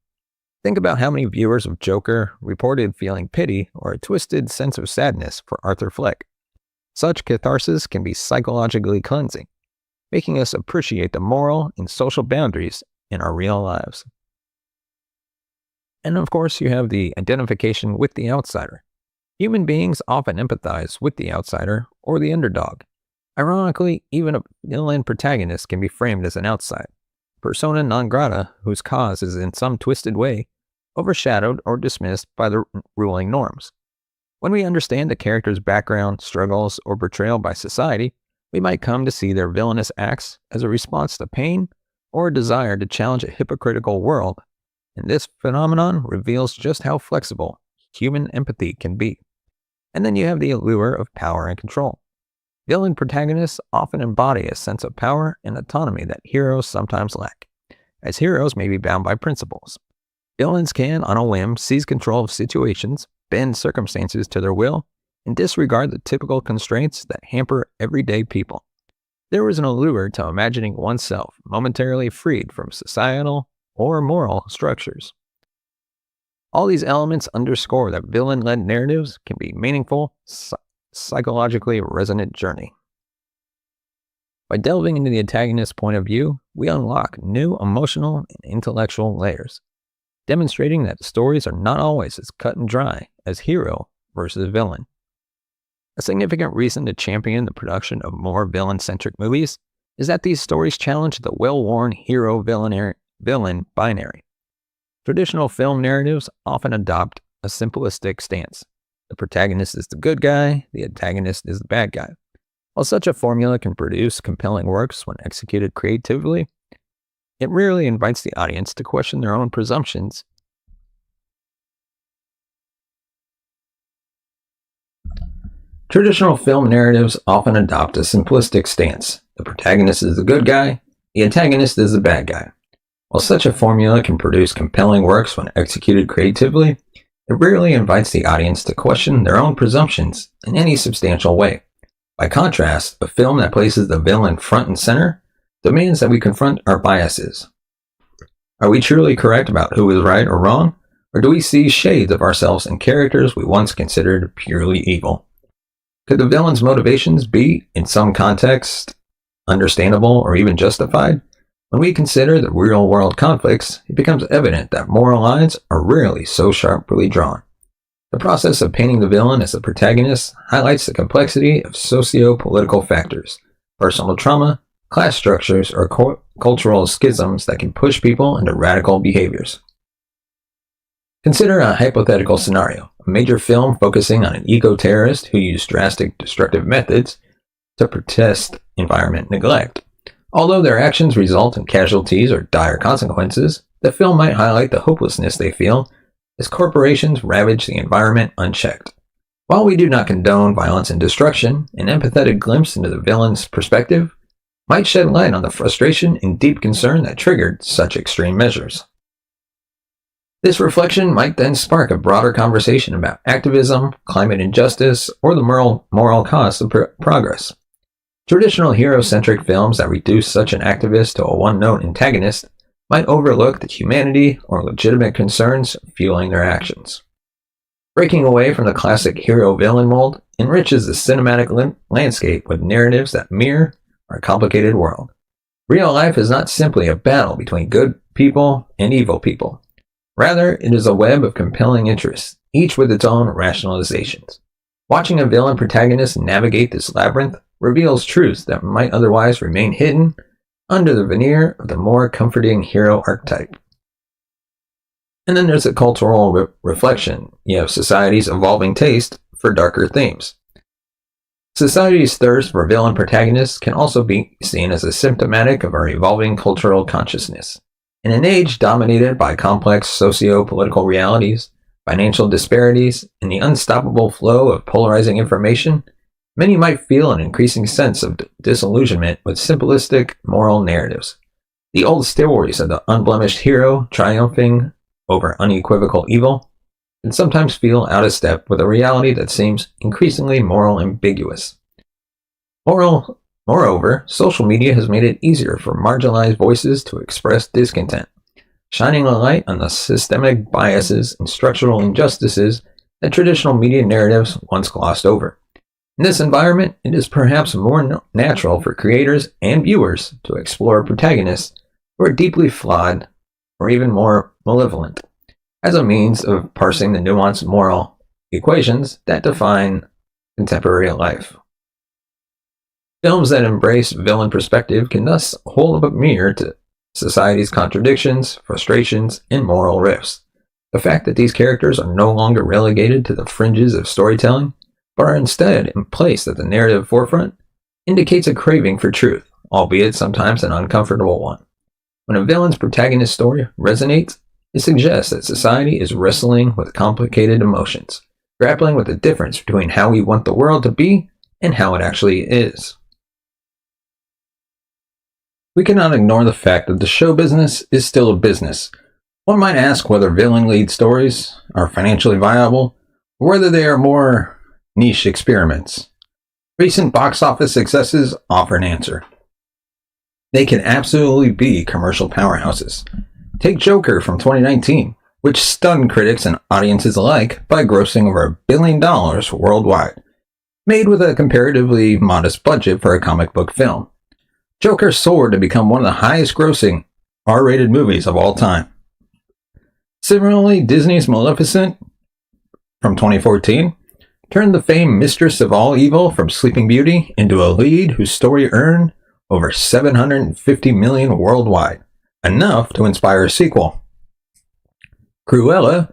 Speaker 1: Think about how many viewers of Joker reported feeling pity or a twisted sense of sadness for Arthur Fleck. Such catharsis can be psychologically cleansing, making us appreciate the moral and social boundaries in our real lives. And of course, you have the identification with the outsider. Human beings often empathize with the outsider or the underdog. Ironically, even a villain protagonist can be framed as an outside, persona non grata whose cause is in some twisted way overshadowed or dismissed by the ruling norms. When we understand the character's background, struggles, or betrayal by society, we might come to see their villainous acts as a response to pain or a desire to challenge a hypocritical world, and this phenomenon reveals just how flexible human empathy can be. And then you have the allure of power and control. Villain protagonists often embody a sense of power and autonomy that heroes sometimes lack, as heroes may be bound by principles. Villains can, on a whim, seize control of situations, bend circumstances to their will, and disregard the typical constraints that hamper everyday people. There is an allure to imagining oneself momentarily freed from societal or moral structures. All these elements underscore that villain-led narratives can be meaningful, psychologically resonant journey. By delving into the antagonist's point of view, we unlock new emotional and intellectual layers, demonstrating that stories are not always as cut and dry as hero versus villain. A significant reason to champion the production of more villain-centric movies is that these stories challenge the well-worn hero-villain binary. Traditional film narratives often adopt a simplistic stance. The protagonist is the good guy, the antagonist is the bad guy. While such a formula can produce compelling works when executed creatively, it rarely invites the audience to question their own presumptions. Traditional film narratives often adopt a simplistic stance. The protagonist is the good guy, the antagonist is the bad guy. While such a formula can produce compelling works when executed creatively, it rarely invites the audience to question their own presumptions in any substantial way. By contrast, a film that places the villain front and center demands that we confront our biases. Are we truly correct about who is right or wrong, or do we see shades of ourselves in characters we once considered purely evil? Could the villain's motivations be, in some context, understandable or even justified? When we consider the real-world conflicts, it becomes evident that moral lines are rarely so sharply drawn. The process of painting the villain as the protagonist highlights the complexity of socio-political factors, personal trauma, class structures, or cultural schisms that can push people into radical behaviors. Consider a hypothetical scenario, a major film focusing on an eco-terrorist who used drastic destructive methods to protest environment neglect. Although their actions result in casualties or dire consequences, the film might highlight the hopelessness they feel as corporations ravage the environment unchecked. While we do not condone violence and destruction, an empathetic glimpse into the villain's perspective might shed light on the frustration and deep concern that triggered such extreme measures. This reflection might then spark a broader conversation about activism, climate injustice, or the moral cost of progress. Traditional hero-centric films that reduce such an activist to a one-note antagonist might overlook the humanity or legitimate concerns fueling their actions. Breaking away from the classic hero-villain mold enriches the cinematic landscape with narratives that mirror our complicated world. Real life is not simply a battle between good people and evil people. Rather, it is a web of compelling interests, each with its own rationalizations. Watching a villain protagonist navigate this labyrinth reveals truths that might otherwise remain hidden under the veneer of the more comforting hero archetype. And then there's a cultural reflection. You have society's evolving taste for darker themes. Society's thirst for villain protagonists can also be seen as a symptomatic of our evolving cultural consciousness. In an age dominated by complex socio-political realities, financial disparities, and the unstoppable flow of polarizing information, many might feel an increasing sense of disillusionment with simplistic moral narratives. The old stories of the unblemished hero triumphing over unequivocal evil can sometimes feel out of step with a reality that seems increasingly moral ambiguous. Moreover, social media has made it easier for marginalized voices to express discontent, shining a light on the systemic biases and structural injustices that traditional media narratives once glossed over. In this environment, it is perhaps more natural for creators and viewers to explore protagonists who are deeply flawed or even more malevolent, as a means of parsing the nuanced moral equations that define contemporary life. Films that embrace villain perspective can thus hold up a mirror to society's contradictions, frustrations, and moral rifts. The fact that these characters are no longer relegated to the fringes of storytelling, but are instead placed at the narrative forefront, indicates a craving for truth, albeit sometimes an uncomfortable one. When a villain's protagonist story resonates, it suggests that society is wrestling with complicated emotions, grappling with the difference between how we want the world to be and how it actually is. We cannot ignore the fact that the show business is still a business. One might ask whether villain lead stories are financially viable, or whether they are more niche experiments. Recent box office successes offer an answer. They can absolutely be commercial powerhouses. Take Joker from 2019, which stunned critics and audiences alike by grossing over $1 billion worldwide, made with a comparatively modest budget for a comic book film. Joker soared to become one of the highest grossing R-rated movies of all time. Similarly, Disney's Maleficent from 2014 turned the famed Mistress of All Evil from Sleeping Beauty into a lead whose story earned over $750 million worldwide, enough to inspire a sequel. Cruella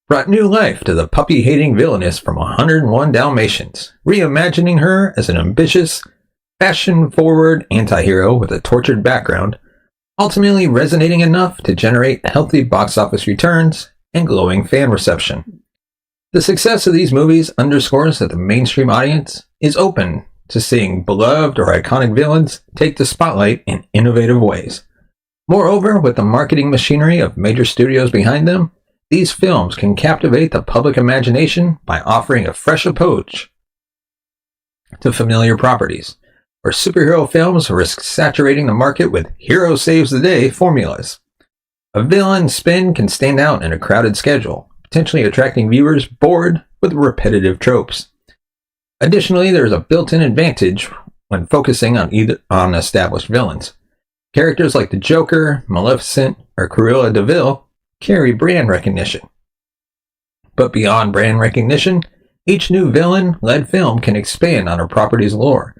Speaker 1: brought new life to the puppy-hating villainess from 101 Dalmatians, reimagining her as an ambitious, fashion-forward anti-hero with a tortured background, ultimately resonating enough to generate healthy box office returns and glowing fan reception. The success of these movies underscores that the mainstream audience is open to seeing beloved or iconic villains take the spotlight in innovative ways. Moreover, with the marketing machinery of major studios behind them, these films can captivate the public imagination by offering a fresh approach to familiar properties, where superhero films risk saturating the market with hero saves the day formulas. A villain spin can stand out in a crowded schedule, potentially attracting viewers bored with repetitive tropes. Additionally, there is a built-in advantage when focusing on established villains. Characters like the Joker, Maleficent, or Cruella de Vil carry brand recognition. But beyond brand recognition, each new villain-led film can expand on a property's lore,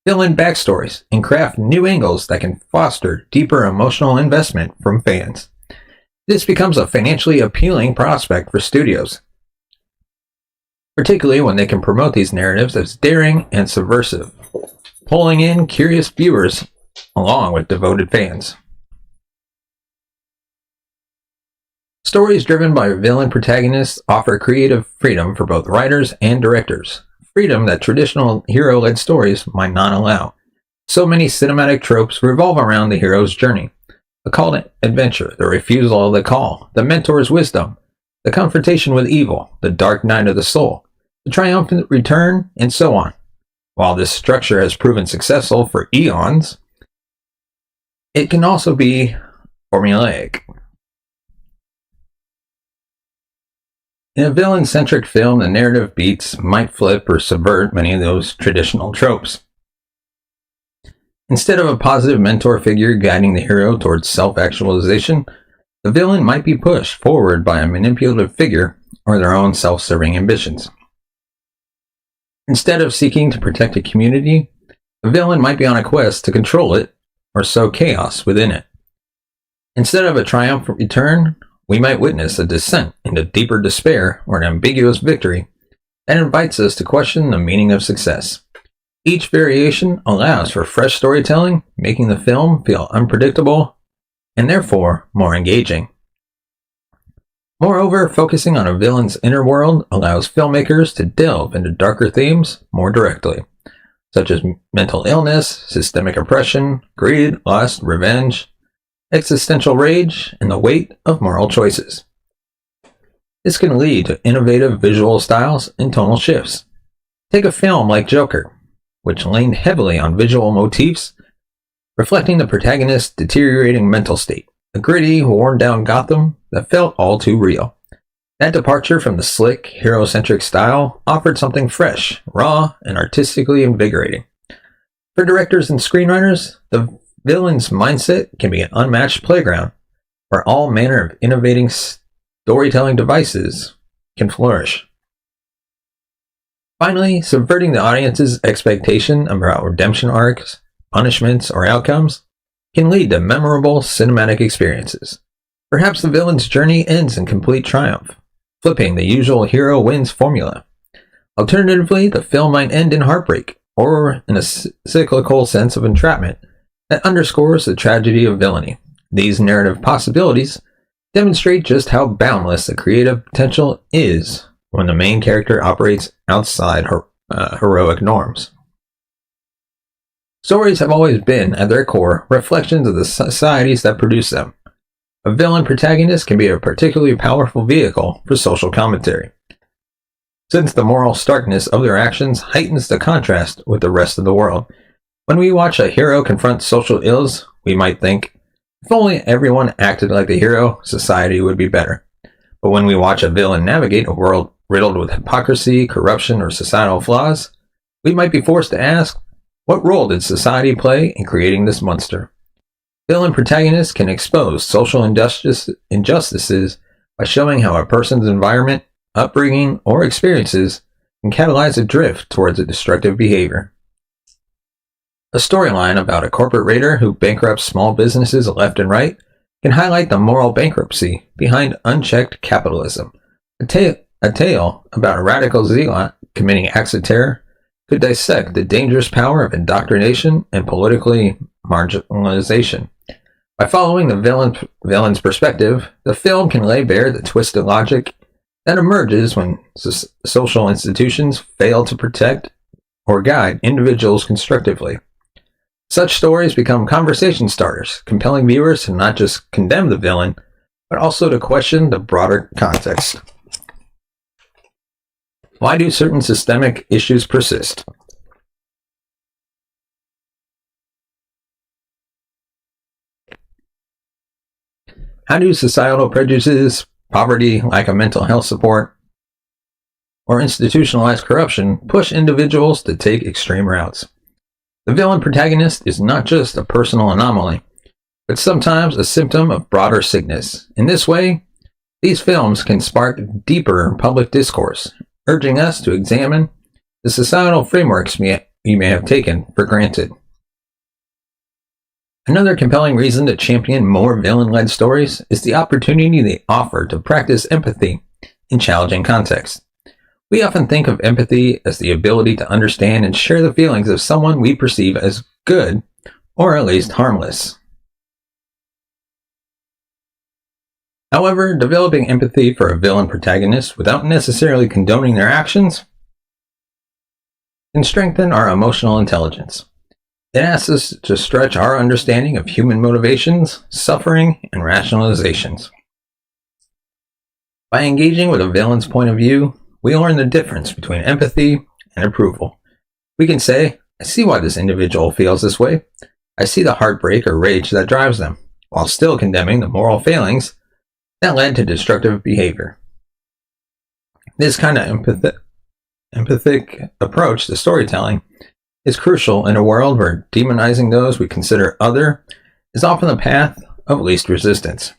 Speaker 1: villain backstories, and craft new angles that can foster deeper emotional investment from fans. This becomes a financially appealing prospect for studios, particularly when they can promote these narratives as daring and subversive, pulling in curious viewers along with devoted fans. Stories driven by villain protagonists offer creative freedom for both writers and directors, freedom that traditional hero-led stories might not allow. So many cinematic tropes revolve around the hero's journey: the call to adventure, the refusal of the call, the mentor's wisdom, the confrontation with evil, the dark night of the soul, the triumphant return, and so on. While this structure has proven successful for eons, it can also be formulaic. In a villain-centric film, the narrative beats might flip or subvert many of those traditional tropes. Instead of a positive mentor figure guiding the hero towards self-actualization, the villain might be pushed forward by a manipulative figure or their own self-serving ambitions. Instead of seeking to protect a community, the villain might be on a quest to control it or sow chaos within it. Instead of a triumphant return, we might witness a descent into deeper despair or an ambiguous victory that invites us to question the meaning of success. Each variation allows for fresh storytelling, making the film feel unpredictable and therefore more engaging. Moreover, focusing on a villain's inner world allows filmmakers to delve into darker themes more directly, such as mental illness, systemic oppression, greed, lust, revenge, existential rage, and the weight of moral choices.
Speaker 2: This can lead to innovative visual styles and tonal shifts. Take a film like Joker, which leaned heavily on visual motifs, reflecting the protagonist's deteriorating mental state, a gritty, worn-down Gotham that felt all too real. That departure from the slick, hero-centric style offered something fresh, raw, and artistically invigorating. For directors and screenwriters, the villain's mindset can be an unmatched playground where all manner of innovating storytelling devices can flourish. Finally, subverting the audience's expectation about redemption arcs, punishments, or outcomes can lead to memorable cinematic experiences. Perhaps the villain's journey ends in complete triumph, flipping the usual hero wins formula. Alternatively, the film might end in heartbreak, or in a cyclical sense of entrapment that underscores the tragedy of villainy. These narrative possibilities demonstrate just how boundless the creative potential is when the main character operates outside heroic norms. Stories have always been, at their core, reflections of the societies that produce them. A villain protagonist can be a particularly powerful vehicle for social commentary, since the moral starkness of their actions heightens the contrast with the rest of the world. When we watch a hero confront social ills, we might think, if only everyone acted like the hero, society would be better. But when we watch a villain navigate a world riddled with hypocrisy, corruption, or societal flaws, we might be forced to ask, what role did society play in creating this monster? Villain protagonists can expose social injustices by showing how a person's environment, upbringing, or experiences can catalyze a drift towards a destructive behavior. A storyline about a corporate raider who bankrupts small businesses left and right can highlight the moral bankruptcy behind unchecked capitalism. A tale about a radical zealot committing acts of terror could dissect the dangerous power of indoctrination and politically marginalization. By following the villain's perspective, the film can lay bare the twisted logic that emerges when social institutions fail to protect or guide individuals constructively. Such stories become conversation starters, compelling viewers to not just condemn the villain, but also to question the broader context. Why do certain systemic issues persist? How do societal prejudices, poverty, lack of mental health support, or institutionalized corruption push individuals to take extreme routes? The villain protagonist is not just a personal anomaly, but sometimes a symptom of broader sickness. In this way, these films can spark deeper public discourse, urging us to examine the societal frameworks you may have taken for granted. Another compelling reason to champion more villain-led stories is the opportunity they offer to practice empathy in challenging contexts. We often think of empathy as the ability to understand and share the feelings of someone we perceive as good, or at least harmless. However, developing empathy for a villain protagonist without necessarily condoning their actions can strengthen our emotional intelligence. It asks us to stretch our understanding of human motivations, suffering, and rationalizations. By engaging with a villain's point of view, we learn the difference between empathy and approval. We can say, I see why this individual feels this way. I see the heartbreak or rage that drives them, while still condemning the moral failings that led to destructive behavior. This kind of empathic approach to storytelling is crucial in a world where demonizing those we consider other is often the path of least resistance.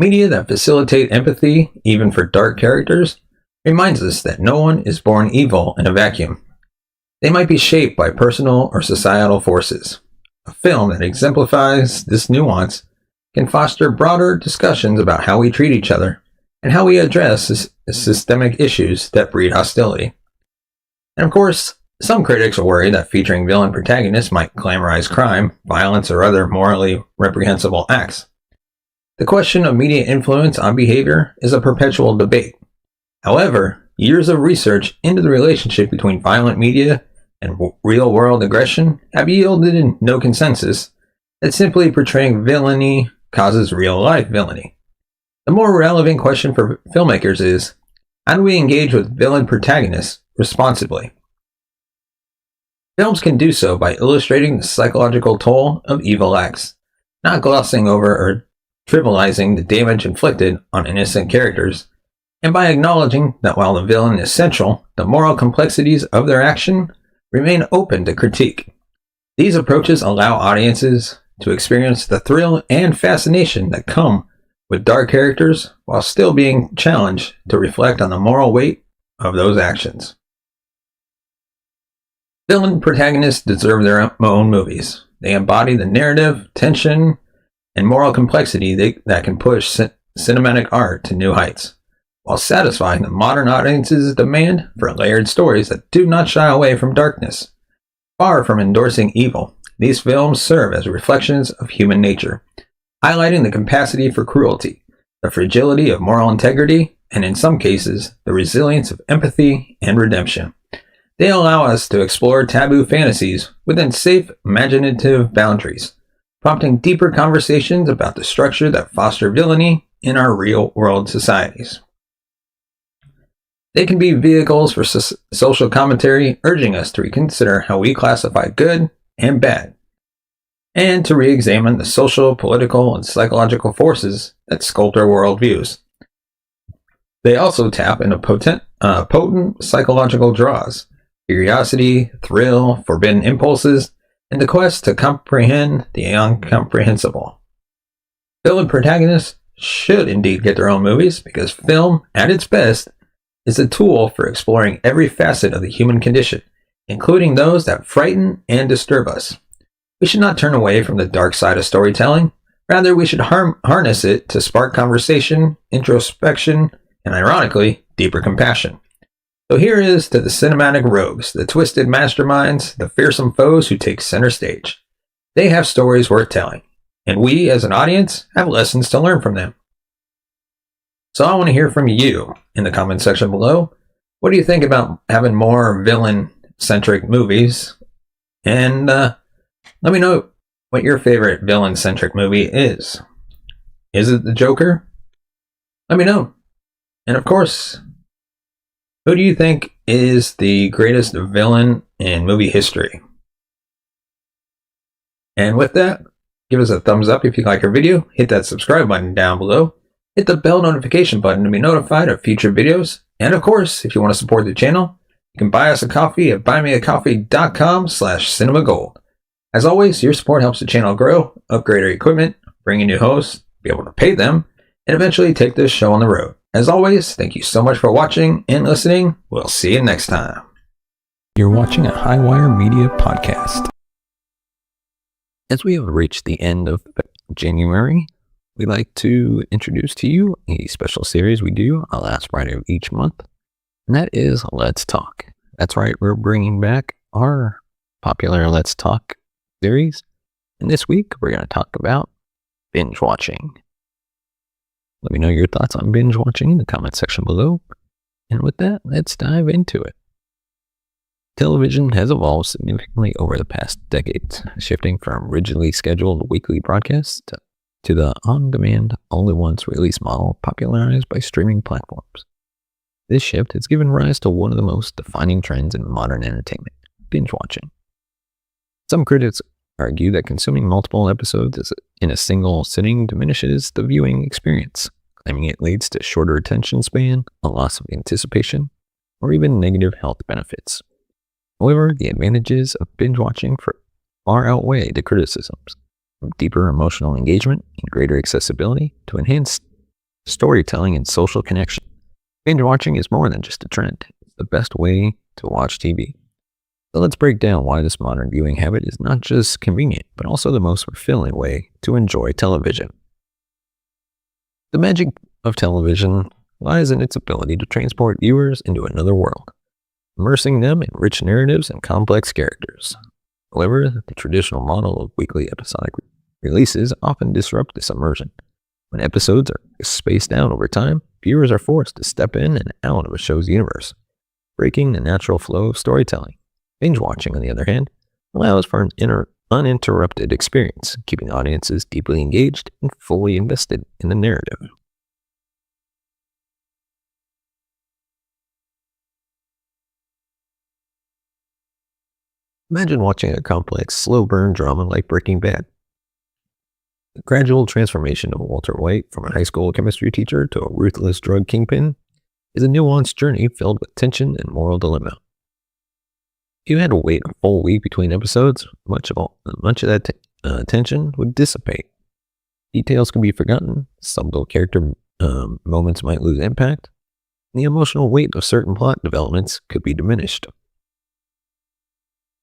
Speaker 2: Media that facilitate empathy, even for dark characters, reminds us that no one is born evil in a vacuum. They might be shaped by personal or societal forces. A film that exemplifies this nuance can foster broader discussions about how we treat each other and how we address systemic issues that breed hostility. And of course, some critics are worried that featuring villain protagonists might glamorize crime, violence, or other morally reprehensible acts. The question of media influence on behavior is a perpetual debate. However, years of research into the relationship between violent media and real-world aggression have yielded no consensus that simply portraying villainy causes real-life villainy. The more relevant question for filmmakers is, how do we engage with villain protagonists responsibly? Films can do so by illustrating the psychological toll of evil acts, not glossing over or trivializing the damage inflicted on innocent characters, and by acknowledging that while the villain is central, the moral complexities of their action remain open to critique. These approaches allow audiences to experience the thrill and fascination that come with dark characters while still being challenged to reflect on the moral weight of those actions. Villain protagonists deserve their own movies. They embody the narrative, tension, and moral complexity that can push cinematic art to new heights, while satisfying the modern audience's demand for layered stories that do not shy away from darkness. Far from endorsing evil, these films serve as reflections of human nature, highlighting the capacity for cruelty, the fragility of moral integrity, and in some cases, the resilience of empathy and redemption. They allow us to explore taboo fantasies within safe, imaginative boundaries, prompting deeper conversations about the structure that foster villainy in our real-world societies. They can be vehicles for social commentary, urging us to reconsider how we classify good and bad, and to re-examine the social, political, and psychological forces that sculpt our worldviews. They also tap into potent psychological draws, curiosity, thrill, forbidden impulses, and the quest to comprehend the incomprehensible. Villain protagonists should indeed get their own movies because film, at its best, is a tool for exploring every facet of the human condition, including those that frighten and disturb us. We should not turn away from the dark side of storytelling. Rather, we should harness it to spark conversation, introspection, and ironically, deeper compassion. So here is to the cinematic rogues, the twisted masterminds, the fearsome foes who take center stage. They have stories worth telling, and we, as an audience, have lessons to learn from them. So I want to hear from you in the comment section below. What do you think about having more villain-centric movies? And let me know what your favorite villain-centric movie is. Is it the Joker? Let me know. And of course, who do you think is the greatest villain in movie history? And with that, give us a thumbs up if you like our video. Hit that subscribe button down below. Hit the bell notification button to be notified of future videos. And of course, if you want to support the channel, you can buy us a coffee at buymeacoffee.com/cinemagold. As always, your support helps the channel grow, upgrade our equipment, bring in new hosts, be able to pay them, and eventually take this show on the road. As always, thank you so much for watching and listening. We'll see you next time.
Speaker 1: You're watching a Highwire Media podcast. As we have reached the end of January, we'd like to introduce to you a special series we do on the last Friday of each month, and that is Let's Talk. That's right, we're bringing back our popular Let's Talk series, and this week we're going to talk about binge watching. Let me know your thoughts on binge watching in the comment section below, and with that, let's dive into it. Television has evolved significantly over the past decades, shifting from rigidly scheduled weekly broadcasts to the on-demand, only-once-release model popularized by streaming platforms. This shift has given rise to one of the most defining trends in modern entertainment, binge watching. Some critics argue that consuming multiple episodes in a single sitting diminishes the viewing experience, claiming it leads to shorter attention span, a loss of anticipation, or even negative health benefits. However, the advantages of binge watching far outweigh the criticisms. From deeper emotional engagement and greater accessibility to enhanced storytelling and social connection, binge watching is more than just a trend. It's the best way to watch TV. So let's break down why this modern viewing habit is not just convenient, but also the most fulfilling way to enjoy television. The magic of television lies in its ability to transport viewers into another world, immersing them in rich narratives and complex characters. However, the traditional model of weekly episodic releases often disrupt this immersion. When episodes are spaced out over time, viewers are forced to step in and out of a show's universe, breaking the natural flow of storytelling. Binge watching, on the other hand, allows for an uninterrupted experience, keeping audiences deeply engaged and fully invested in the narrative. Imagine watching a complex, slow burn drama like Breaking Bad. The gradual transformation of Walter White from a high school chemistry teacher to a ruthless drug kingpin is a nuanced journey filled with tension and moral dilemma. If you had to wait a full week between episodes, much of that tension would dissipate. Details can be forgotten, subtle character moments might lose impact, and the emotional weight of certain plot developments could be diminished.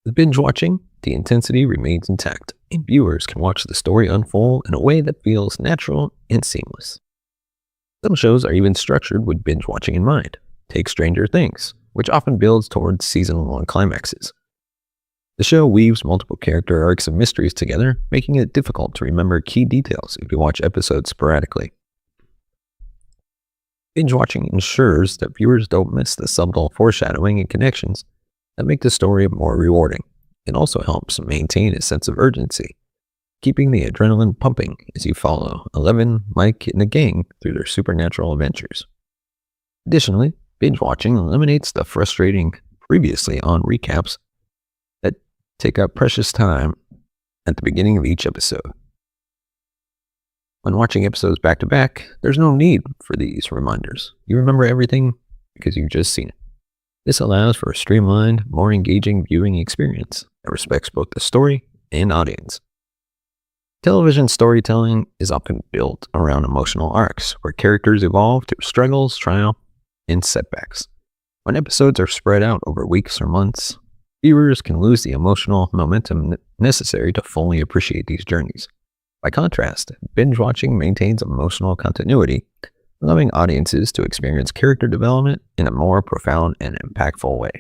Speaker 1: With binge watching, the intensity remains intact, and viewers can watch the story unfold in a way that feels natural and seamless. Some shows are even structured with binge watching in mind. Take Stranger Things, which often builds towards season-long climaxes. The show weaves multiple character arcs and mysteries together, making it difficult to remember key details if you watch episodes sporadically. Binge watching ensures that viewers don't miss the subtle foreshadowing and connections that make the story more rewarding. It also helps maintain a sense of urgency, keeping the adrenaline pumping as you follow Eleven, Mike, and the gang through their supernatural adventures. Additionally, binge watching eliminates the frustrating previously on recaps that take up precious time at the beginning of each episode. When watching episodes back to back, there's no need for these reminders. You remember everything because you've just seen it. This allows for a streamlined, more engaging viewing experience that respects both the story and audience. Television storytelling is often built around emotional arcs where characters evolve through struggles, triumph, and setbacks. When episodes are spread out over weeks or months, viewers can lose the emotional momentum necessary to fully appreciate these journeys. By contrast, binge watching maintains emotional continuity, allowing audiences to experience character development in a more profound and impactful way.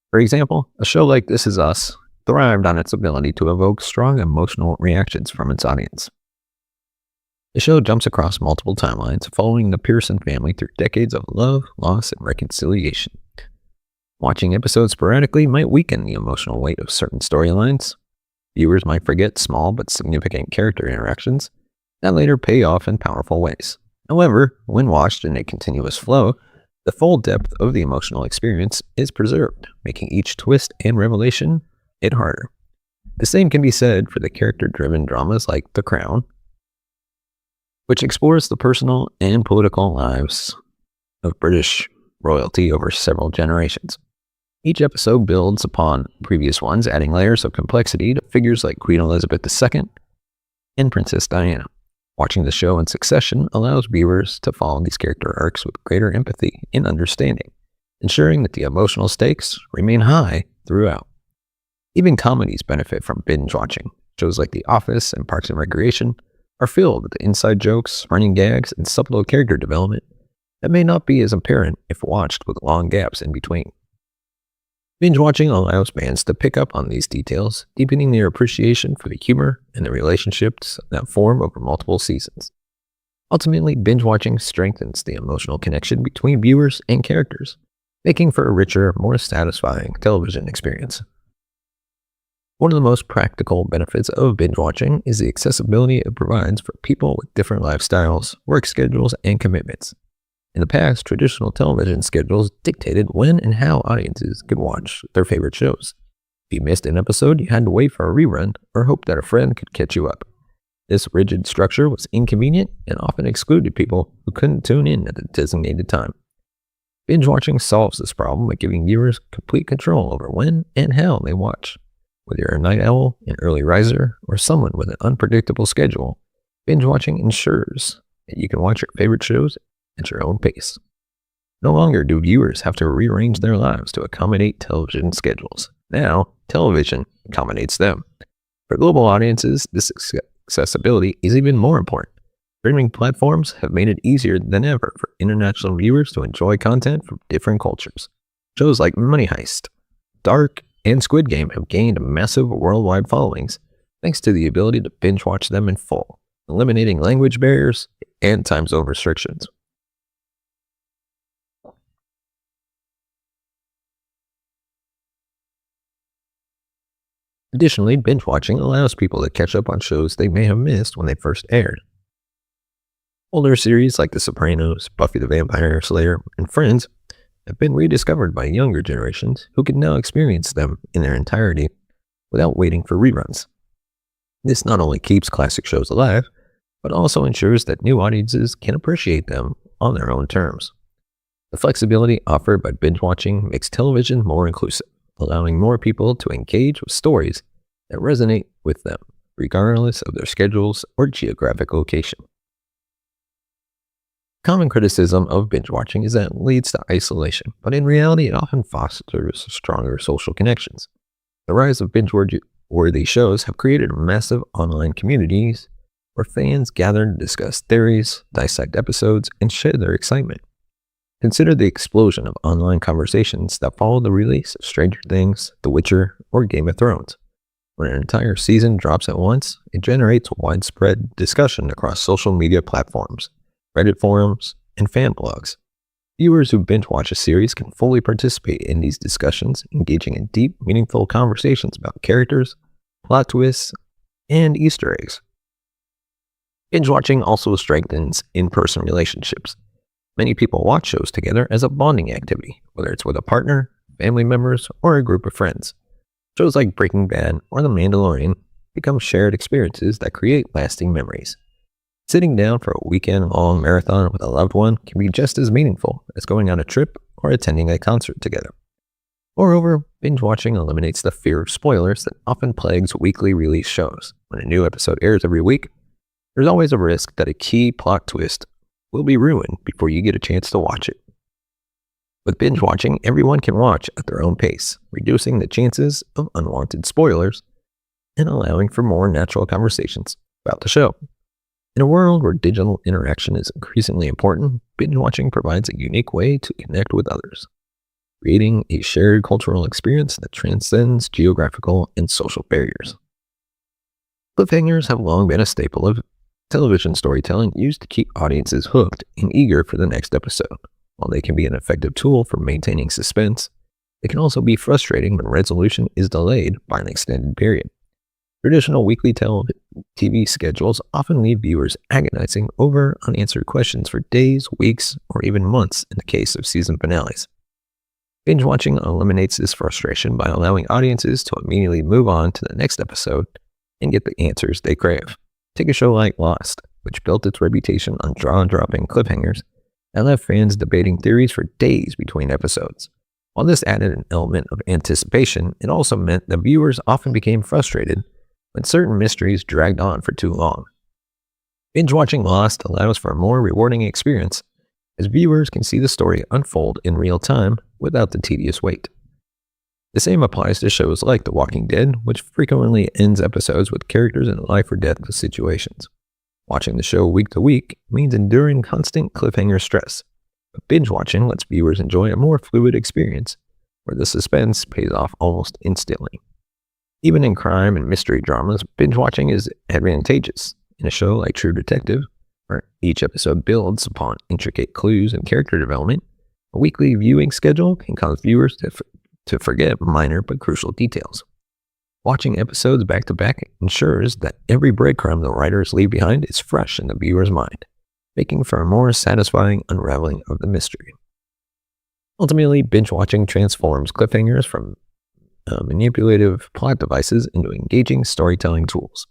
Speaker 1: For example, a show like This Is Us thrived on its ability to evoke strong emotional reactions from its audience. The show jumps across multiple timelines, following the Pearson family through decades of love, loss, and reconciliation. Watching episodes sporadically might weaken the emotional weight of certain storylines. Viewers might forget small but significant character interactions that later pay off in powerful ways. However, when watched in a continuous flow, the full depth of the emotional experience is preserved, making each twist and revelation hit harder. The same can be said for the character-driven dramas like The Crown, which explores the personal and political lives of British royalty over several generations. Each episode builds upon previous ones, adding layers of complexity to figures like Queen Elizabeth II and Princess Diana. Watching the show in succession allows viewers to follow these character arcs with greater empathy and understanding, ensuring that the emotional stakes remain high throughout. Even comedies benefit from binge watching. Shows like The Office and Parks and Recreation are filled with inside jokes, running gags, and subtle character development that may not be as apparent if watched with long gaps in between. Binge watching allows fans to pick up on these details, deepening their appreciation for the humor and the relationships that form over multiple seasons. Ultimately, binge watching strengthens the emotional connection between viewers and characters, making for a richer, more satisfying television experience. One of the most practical benefits of binge watching is the accessibility it provides for people with different lifestyles, work schedules, and commitments. In the past, traditional television schedules dictated when and how audiences could watch their favorite shows. If you missed an episode, you had to wait for a rerun or hope that a friend could catch you up. This rigid structure was inconvenient and often excluded people who couldn't tune in at a designated time. Binge watching solves this problem by giving viewers complete control over when and how they watch. Whether you're a night owl, an early riser, or someone with an unpredictable schedule, binge watching ensures that you can watch your favorite shows at your own pace. No longer do viewers have to rearrange their lives to accommodate television schedules. Now, television accommodates them. For global audiences, this accessibility is even more important. Streaming platforms have made it easier than ever for international viewers to enjoy content from different cultures. Shows like Money Heist, Dark, and Squid Game have gained massive worldwide followings thanks to the ability to binge watch them in full, eliminating language barriers and time zone restrictions. Additionally, binge watching allows people to catch up on shows they may have missed when they first aired. Older series like The Sopranos, Buffy the Vampire Slayer, and Friends have been rediscovered by younger generations who can now experience them in their entirety without waiting for reruns. This not only keeps classic shows alive, but also ensures that new audiences can appreciate them on their own terms. The flexibility offered by binge watching makes television more inclusive, allowing more people to engage with stories that resonate with them, regardless of their schedules or geographic location. Common criticism of binge watching is that it leads to isolation, but in reality, it often fosters stronger social connections. The rise of binge-worthy shows have created massive online communities where fans gather to discuss theories, dissect episodes, and share their excitement. Consider the explosion of online conversations that followed the release of Stranger Things, The Witcher, or Game of Thrones. When an entire season drops at once, it generates widespread discussion across social media platforms, Reddit forums, and fan blogs. Viewers who binge watch a series can fully participate in these discussions, engaging in deep, meaningful conversations about characters, plot twists, and Easter eggs. Binge watching also strengthens in-person relationships. Many people watch shows together as a bonding activity, whether it's with a partner, family members, or a group of friends. Shows like Breaking Bad or The Mandalorian become shared experiences that create lasting memories. Sitting down for a weekend-long marathon with a loved one can be just as meaningful as going on a trip or attending a concert together. Moreover, binge watching eliminates the fear of spoilers that often plagues weekly release shows. When a new episode airs every week, there's always a risk that a key plot twist will be ruined before you get a chance to watch it. With binge watching, everyone can watch at their own pace, reducing the chances of unwanted spoilers and allowing for more natural conversations about the show. In a world where digital interaction is increasingly important, binge watching provides a unique way to connect with others, creating a shared cultural experience that transcends geographical and social barriers. Cliffhangers have long been a staple of television storytelling used to keep audiences hooked and eager for the next episode. While they can be an effective tool for maintaining suspense, they can also be frustrating when resolution is delayed by an extended period. Traditional weekly TV schedules often leave viewers agonizing over unanswered questions for days, weeks, or even months in the case of season finales. Binge watching eliminates this frustration by allowing audiences to immediately move on to the next episode and get the answers they crave. Take a show like Lost, which built its reputation on jaw-dropping cliffhangers and left fans debating theories for days between episodes. While this added an element of anticipation, it also meant that viewers often became frustrated when certain mysteries dragged on for too long. Binge-watching Lost allows for a more rewarding experience, as viewers can see the story unfold in real time without the tedious wait. The same applies to shows like The Walking Dead, which frequently ends episodes with characters in life or death situations. Watching the show week to week means enduring constant cliffhanger stress, but binge-watching lets viewers enjoy a more fluid experience, where the suspense pays off almost instantly. Even in crime and mystery dramas, binge-watching is advantageous. In a show like True Detective, where each episode builds upon intricate clues and character development, a weekly viewing schedule can cause viewers to forget minor but crucial details. Watching episodes back-to-back ensures that every breadcrumb the writers leave behind is fresh in the viewer's mind, making for a more satisfying unraveling of the mystery. Ultimately, binge-watching transforms cliffhangers from manipulative plot devices into engaging storytelling tools,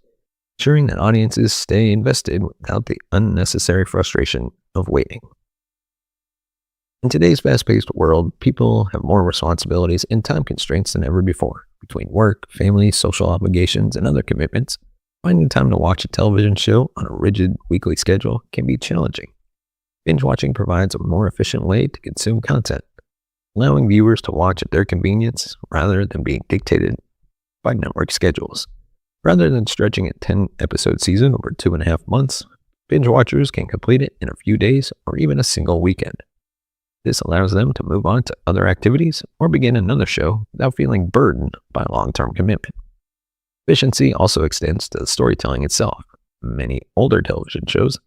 Speaker 1: ensuring that audiences stay invested without the unnecessary frustration of waiting. In today's fast-paced world, people have more responsibilities and time constraints than ever before. Between work, family, social obligations, and other commitments, finding time to watch a television show on a rigid weekly schedule can be challenging. Binge watching provides a more efficient way to consume content, allowing viewers to watch at their convenience rather than being dictated by network schedules. Rather than stretching a 10-episode season over 2.5 months, binge watchers can complete it in a few days or even a single weekend. This allows them to move on to other activities or begin another show without feeling burdened by long-term commitment. Efficiency also extends to the storytelling itself. Many older television shows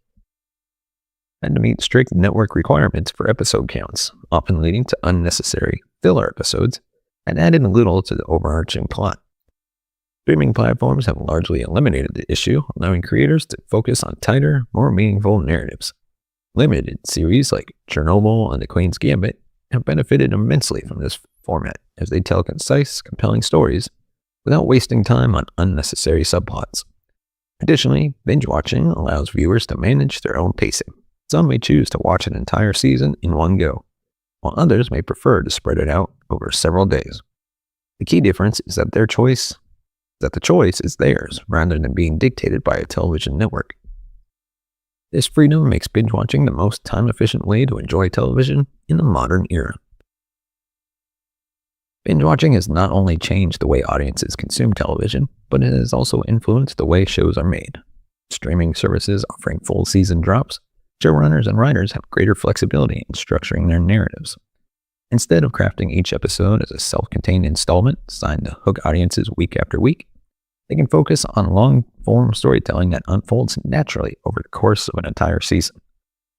Speaker 1: had to meet strict network requirements for episode counts, often leading to unnecessary filler episodes and added little to the overarching plot. Streaming platforms have largely eliminated the issue, allowing creators to focus on tighter, more meaningful narratives. Limited series like Chernobyl and The Queen's Gambit have benefited immensely from this format as they tell concise, compelling stories without wasting time on unnecessary subplots. Additionally, binge watching allows viewers to manage their own pacing. Some may choose to watch an entire season in one go, while others may prefer to spread it out over several days. The key difference is that the choice is theirs rather than being dictated by a television network. This freedom makes binge watching the most time-efficient way to enjoy television in the modern era. Binge watching has not only changed the way audiences consume television, but it has also influenced the way shows are made. Streaming services offering full season drops, showrunners and writers have greater flexibility in structuring their narratives. Instead of crafting each episode as a self-contained installment designed to hook audiences week after week, they can focus on long-form storytelling that unfolds naturally over the course of an entire season.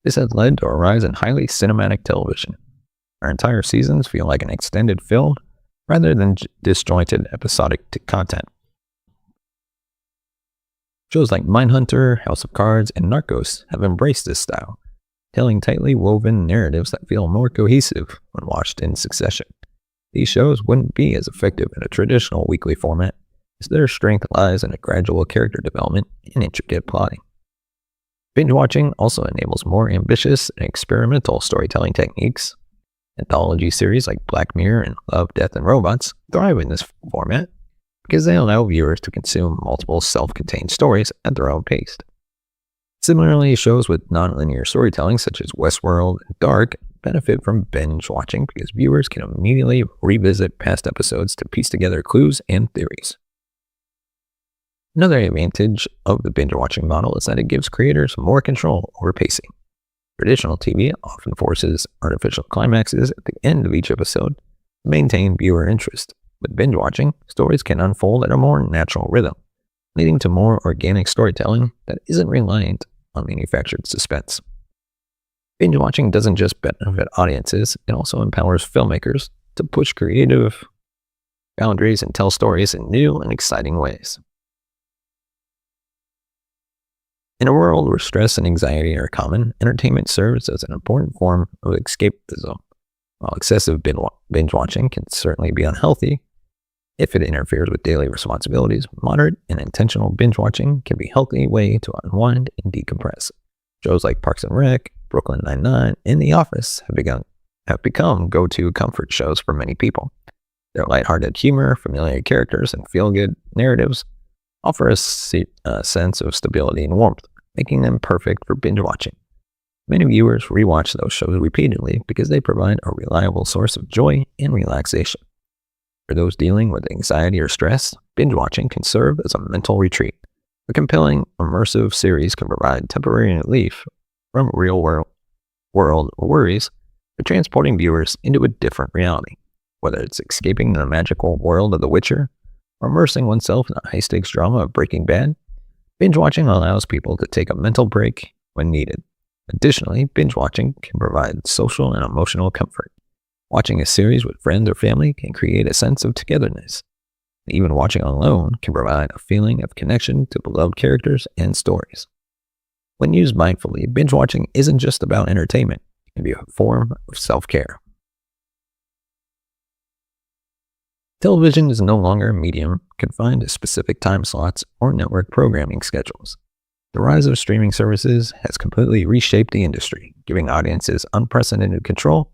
Speaker 1: This has led to a rise in highly cinematic television. Our entire seasons feel like an extended film rather than disjointed episodic content. Shows like Mindhunter, House of Cards, and Narcos have embraced this style, telling tightly woven narratives that feel more cohesive when watched in succession. These shows wouldn't be as effective in a traditional weekly format, as their strength lies in a gradual character development and intricate plotting. Binge watching also enables more ambitious and experimental storytelling techniques. Anthology series like Black Mirror and Love, Death, and Robots thrive in this format because they allow viewers to consume multiple self-contained stories at their own pace. Similarly, shows with non-linear storytelling such as Westworld and Dark benefit from binge watching because viewers can immediately revisit past episodes to piece together clues and theories. Another advantage of the binge watching model is that it gives creators more control over pacing. Traditional TV often forces artificial climaxes at the end of each episode to maintain viewer interest. With binge watching, stories can unfold at a more natural rhythm, leading to more organic storytelling that isn't reliant on manufactured suspense. Binge watching doesn't just benefit audiences, it also empowers filmmakers to push creative boundaries and tell stories in new and exciting ways. In a world where stress and anxiety are common, entertainment serves as an important form of escapism. While excessive binge watching can certainly be unhealthy, if it interferes with daily responsibilities, moderate and intentional binge watching can be a healthy way to unwind and decompress. Shows like Parks and Rec, Brooklyn Nine-Nine, and The Office have become go-to comfort shows for many people. Their lighthearted humor, familiar characters, and feel-good narratives offer a sense of stability and warmth, making them perfect for binge watching. Many viewers rewatch those shows repeatedly because they provide a reliable source of joy and relaxation. For those dealing with anxiety or stress, binge watching can serve as a mental retreat. A compelling, immersive series can provide temporary relief from real-world worries by transporting viewers into a different reality, whether it's escaping the magical world of The Witcher or immersing oneself in the high-stakes drama of Breaking Bad. Binge watching allows people to take a mental break when needed. Additionally, binge watching can provide social and emotional comfort. Watching a series with friends or family can create a sense of togetherness. Even watching alone can provide a feeling of connection to beloved characters and stories. When used mindfully, binge watching isn't just about entertainment, it can be a form of self-care. Television is no longer a medium confined to specific time slots or network programming schedules. The rise of streaming services has completely reshaped the industry, giving audiences unprecedented control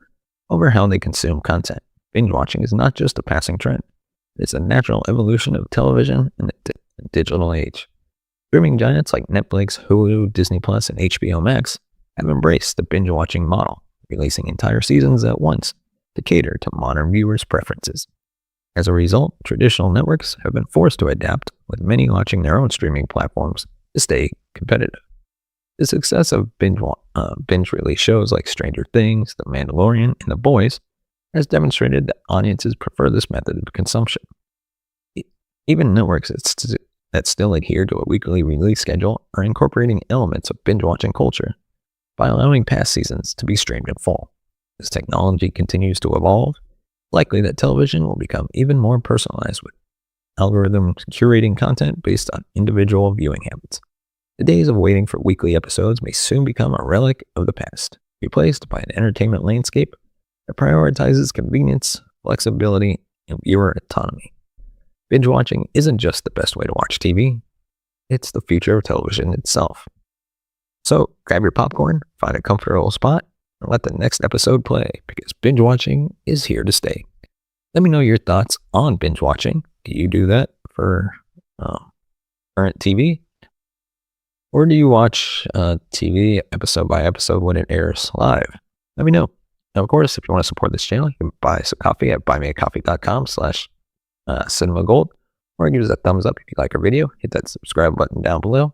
Speaker 1: over how they consume content. Binge watching is not just a passing trend. It's a natural evolution of television in the digital age. Streaming giants like Netflix, Hulu, Disney+, and HBO Max have embraced the binge watching model, releasing entire seasons at once to cater to modern viewers' preferences. As a result, traditional networks have been forced to adapt, with many launching their own streaming platforms to stay competitive. The success of binge release shows like Stranger Things, The Mandalorian, and The Boys has demonstrated that audiences prefer this method of consumption. Even networks that still adhere to a weekly release schedule are incorporating elements of binge-watching culture by allowing past seasons to be streamed in full. As technology continues to evolve, likely that television will become even more personalized, with algorithms curating content based on individual viewing habits. The days of waiting for weekly episodes may soon become a relic of the past, replaced by an entertainment landscape that prioritizes convenience, flexibility, and viewer autonomy. Binge watching isn't just the best way to watch TV, it's the future of television itself. So grab your popcorn, find a comfortable spot, and let the next episode play because binge watching is here to stay. Let me know your thoughts on binge watching. Do you do that for current TV? Or do you watch TV episode by episode when it airs live? Let me know. And of course, if you want to support this channel, you can buy some coffee at buymeacoffee.com/cinemagold, or give us a thumbs up if you like our video. Hit that subscribe button down below.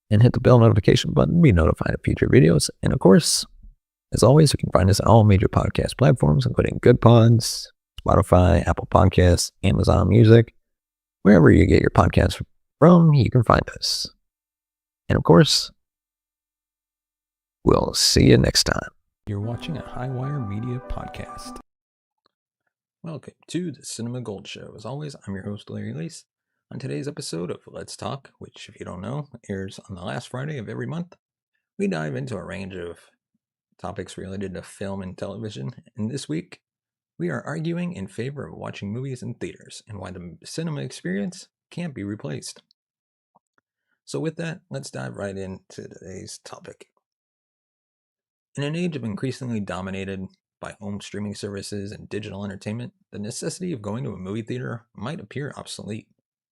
Speaker 1: And hit the bell notification button to be notified of future videos. And of course, as always, you can find us on all major podcast platforms, including Good Pods, Spotify, Apple Podcasts, Amazon Music. Wherever you get your podcasts from, you can find us. And of course, we'll see you next time. You're watching a Highwire Media podcast. Welcome to the Cinema Gold Show. As always, I'm your host, Larry Lease. On today's episode of Let's Talk, which, if you don't know, airs on the last Friday of every month, we dive into a range of topics related to film and television. And this week, we are arguing in favor of watching movies in theaters and why the cinema experience can't be replaced. So with that, let's dive right into today's topic. In an age of increasingly dominated by home streaming services and digital entertainment, the necessity of going to a movie theater might appear obsolete.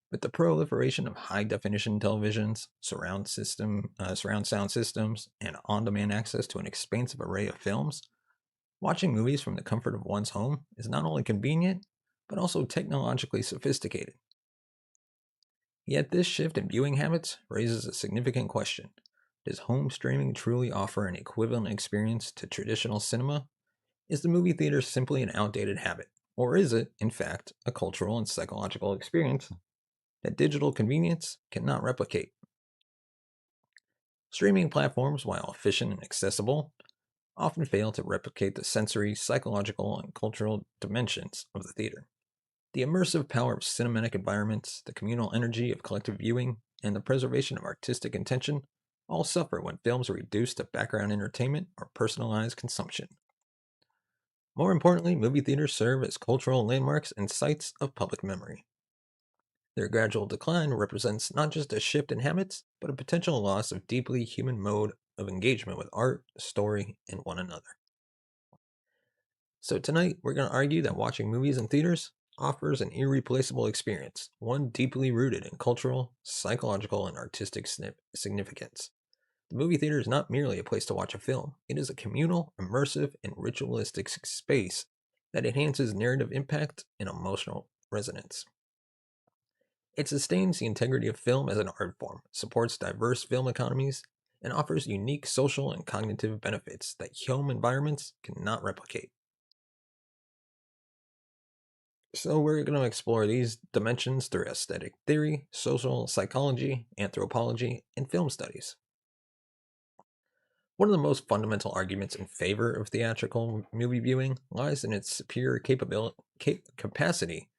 Speaker 1: With the proliferation of high-definition televisions, surround sound systems, and on-demand access to an expansive array of films, watching movies from the comfort of one's home is not only convenient, but also technologically sophisticated. Yet this shift in viewing habits raises a significant question. Does home streaming truly offer an equivalent experience to traditional cinema? Is the movie theater simply an outdated habit, or is it, in fact, a cultural and psychological experience that digital convenience cannot replicate? Streaming platforms, while efficient and accessible, often fail to replicate the sensory, psychological, and cultural dimensions of the theater. The immersive power of cinematic environments, the communal energy of collective viewing, and the preservation of artistic intention all suffer when films are reduced to background entertainment or personalized consumption. More importantly, movie theaters serve as cultural landmarks and sites of public memory. Their gradual decline represents not just a shift in habits, but a potential loss of deeply human mode of engagement with art, story, and one another. So tonight, we're going to argue that watching movies in theaters offers an irreplaceable experience, one deeply rooted in cultural, psychological, and artistic significance. The movie theater is not merely a place to watch a film, it is a communal, immersive, and ritualistic space that enhances narrative impact and emotional resonance. It sustains the integrity of film as an art form, supports diverse film economies, and offers unique social and cognitive benefits that home environments cannot replicate. So we're going to explore these dimensions through aesthetic theory, social psychology, anthropology, and film studies. One of the most fundamental arguments in favor of theatrical movie viewing lies in its superior capacity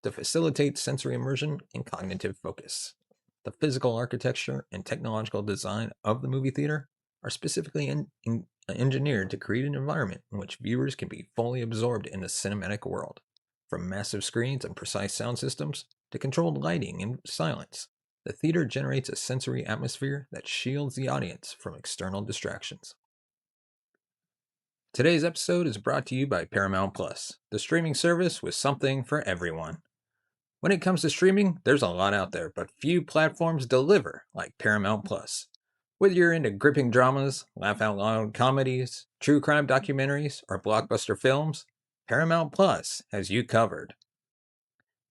Speaker 1: to facilitate sensory immersion and cognitive focus. The physical architecture and technological design of the movie theater are specifically engineered to create an environment in which viewers can be fully absorbed in the cinematic world. From massive screens and precise sound systems to controlled lighting and silence, the theater generates a sensory atmosphere that shields the audience from external distractions. Today's episode is brought to you by Paramount Plus, the streaming service with something for everyone. When it comes to streaming, there's a lot out there, but few platforms deliver like Paramount Plus. Whether you're into gripping dramas, laugh-out-loud comedies, true crime documentaries, or blockbuster films, Paramount Plus has you covered.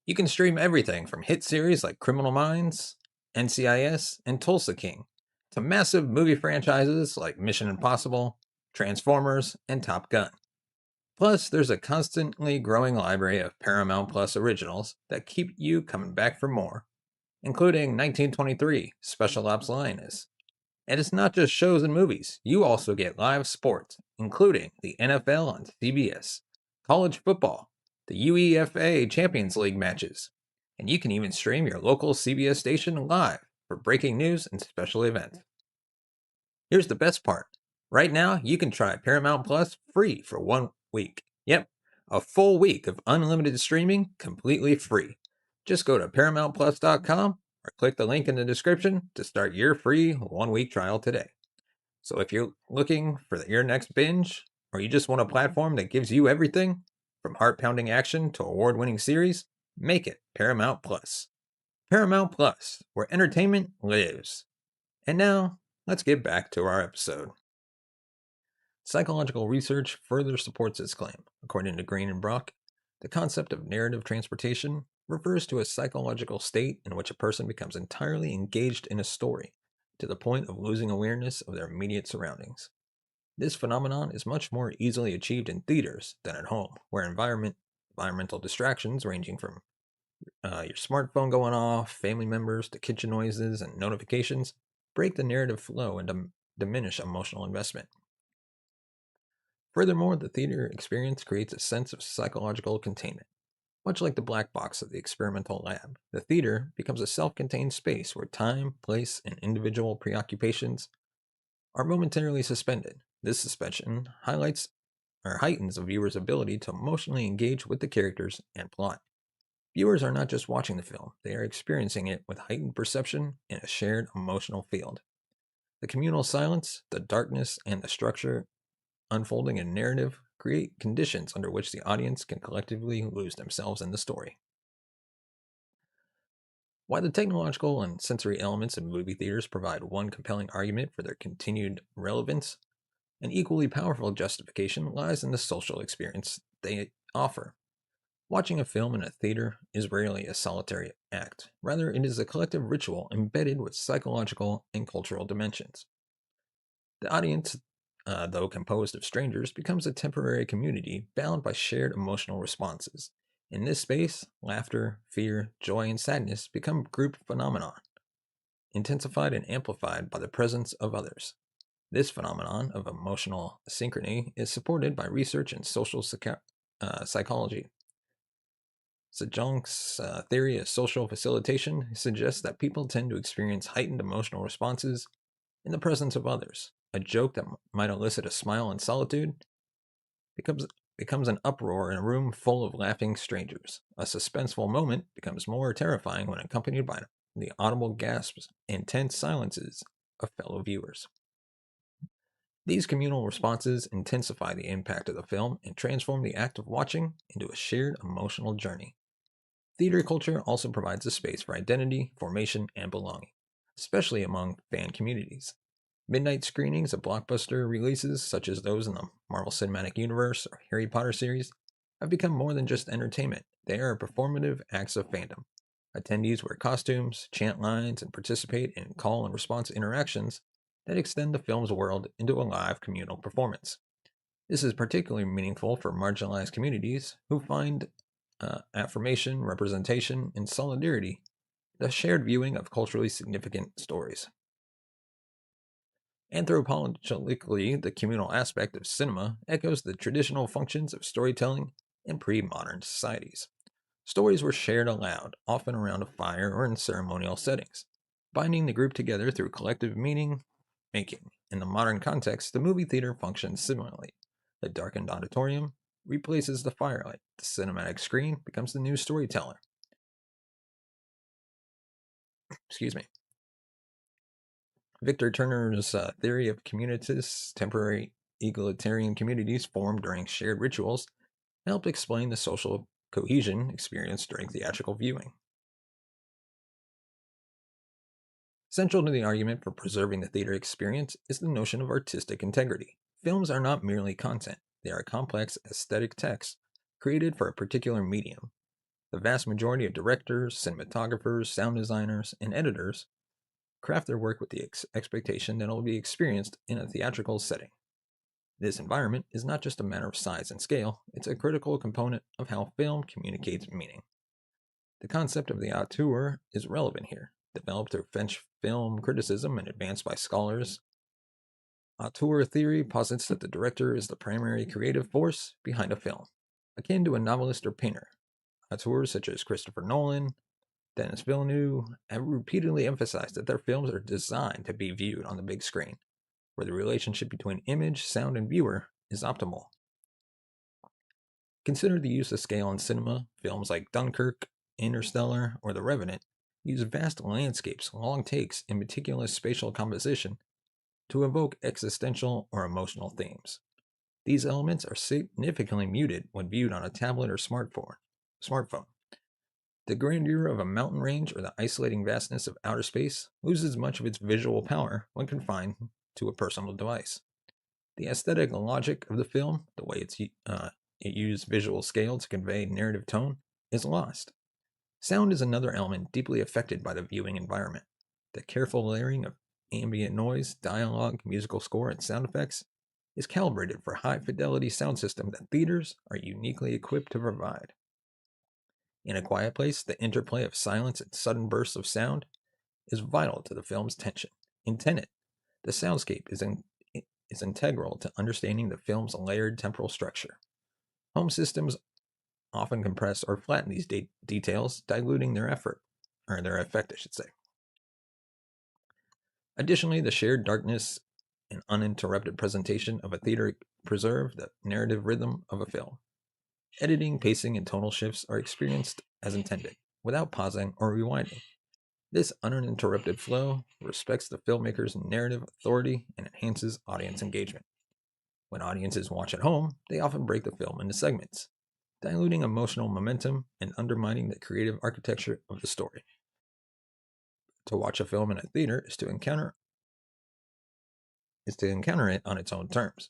Speaker 1: You can stream everything from hit series like Criminal Minds, NCIS, and Tulsa King, to massive movie franchises like Mission Impossible, Transformers, and Top Gun. Plus, there's a constantly growing library of Paramount Plus originals that keep you coming back for more, including 1923, Special Ops Lioness. And it's not just shows and movies, you also get live sports, including the NFL on CBS, college football, the UEFA Champions League matches, and you can even stream your local CBS station live for breaking news and special events. Here's the best part. Right now, you can try Paramount Plus free for 1 week. Yep, a full week of unlimited streaming completely free. Just go to ParamountPlus.com or click the link in the description to start your free 1 week trial today. So if you're looking for your next binge, or you just want a platform that gives you everything from heart pounding action to award winning series, make it Paramount Plus. Paramount Plus, where entertainment lives. And now, let's get back to our episode. Psychological research further supports this claim. According to Green and Brock, the concept of narrative transportation refers to a psychological state in which a person becomes entirely engaged in a story, to the point of losing awareness of their immediate surroundings. This phenomenon is much more easily achieved in theaters than at home, where environmental distractions ranging from your smartphone going off, family members, to kitchen noises and notifications break the narrative flow and diminish emotional investment. Furthermore, the theater experience creates a sense of psychological containment. Much like the black box of the experimental lab, the theater becomes a self contained space where time, place, and individual preoccupations are momentarily suspended. This suspension highlights or heightens a viewer's ability to emotionally engage with the characters and plot. Viewers are not just watching the film, they are experiencing it with heightened perception in a shared emotional field. The communal silence, the darkness, and the structure unfolding a narrative create conditions under which the audience can collectively lose themselves in the story. While the technological and sensory elements of movie theaters provide one compelling argument for their continued relevance, an equally powerful justification lies in the social experience they offer. Watching a film in a theater is rarely a solitary act. Rather, it is a collective ritual embedded with psychological and cultural dimensions. The audience, though composed of strangers, becomes a temporary community bound by shared emotional responses. In this space, laughter, fear, joy, and sadness become group phenomena, intensified and amplified by the presence of others. This phenomenon of emotional synchrony is supported by research in social psychology. Sejong's theory of social facilitation suggests that people tend to experience heightened emotional responses in the presence of others. A joke that might elicit a smile in solitude becomes, becomes an uproar in a room full of laughing strangers. A suspenseful moment becomes more terrifying when accompanied by the audible gasps and tense silences of fellow viewers. These communal responses intensify the impact of the film and transform the act of watching into a shared emotional journey. Theater culture also provides a space for identity, formation, and belonging, especially among fan communities. Midnight screenings of blockbuster releases, such as those in the Marvel Cinematic Universe or Harry Potter series, have become more than just entertainment. They are performative acts of fandom. Attendees wear costumes, chant lines, and participate in call and response interactions that extend the film's world into a live communal performance. This is particularly meaningful for marginalized communities who find affirmation, representation, and solidarity the shared viewing of culturally significant stories. Anthropologically, the communal aspect of cinema echoes the traditional functions of storytelling in pre modern societies. Stories were shared aloud, often around a fire or in ceremonial settings, binding the group together through collective meaning making. In the modern context, the movie theater functions similarly. The darkened auditorium replaces the firelight. The cinematic screen becomes the new storyteller. Excuse me. Victor Turner's theory of communitas, temporary egalitarian communities formed during shared rituals, helped explain the social cohesion experienced during theatrical viewing. Central to the argument for preserving the theater experience is the notion of artistic integrity. Films are not merely content, they are complex aesthetic texts created for a particular medium. The vast majority of directors, cinematographers, sound designers, and editors craft their work with the expectation that it will be experienced in a theatrical setting. This environment is not just a matter of size and scale, it's a critical component of how film communicates meaning. The concept of the auteur is relevant here. Developed through French film criticism and advanced by scholars, auteur theory posits that the director is the primary creative force behind a film. Akin to a novelist or painter, auteurs such as Christopher Nolan, Denis Villeneuve have repeatedly emphasized that their films are designed to be viewed on the big screen. where the relationship between image, sound, and viewer is optimal. Consider the use of scale in cinema. Films like Dunkirk, Interstellar, or The Revenant use vast landscapes, long takes, and meticulous spatial composition to evoke existential or emotional themes. These elements are significantly muted when viewed on a tablet or smartphone. The grandeur of a mountain range or the isolating vastness of outer space loses much of its visual power when confined to a personal device. The aesthetic logic of the film, the way it used visual scale to convey narrative tone, is lost. Sound is another element deeply affected by the viewing environment. The careful layering of ambient noise, dialogue, musical score, and sound effects is calibrated for high-fidelity sound system that theaters are uniquely equipped to provide. In A Quiet Place, the interplay of silence and sudden bursts of sound is vital to the film's tension. In Tenet, the soundscape is integral to understanding the film's layered temporal structure. Home systems often compress or flatten these details, diluting their effect, I should say. Additionally, the shared darkness and uninterrupted presentation of a theater preserve the narrative rhythm of a film. Editing, pacing, and tonal shifts are experienced as intended, without pausing or rewinding. This uninterrupted flow respects the filmmaker's narrative authority and enhances audience engagement. When audiences watch at home, they often break the film into segments, diluting emotional momentum and undermining the creative architecture of the story. To watch a film in a theater is to encounter it on its own terms,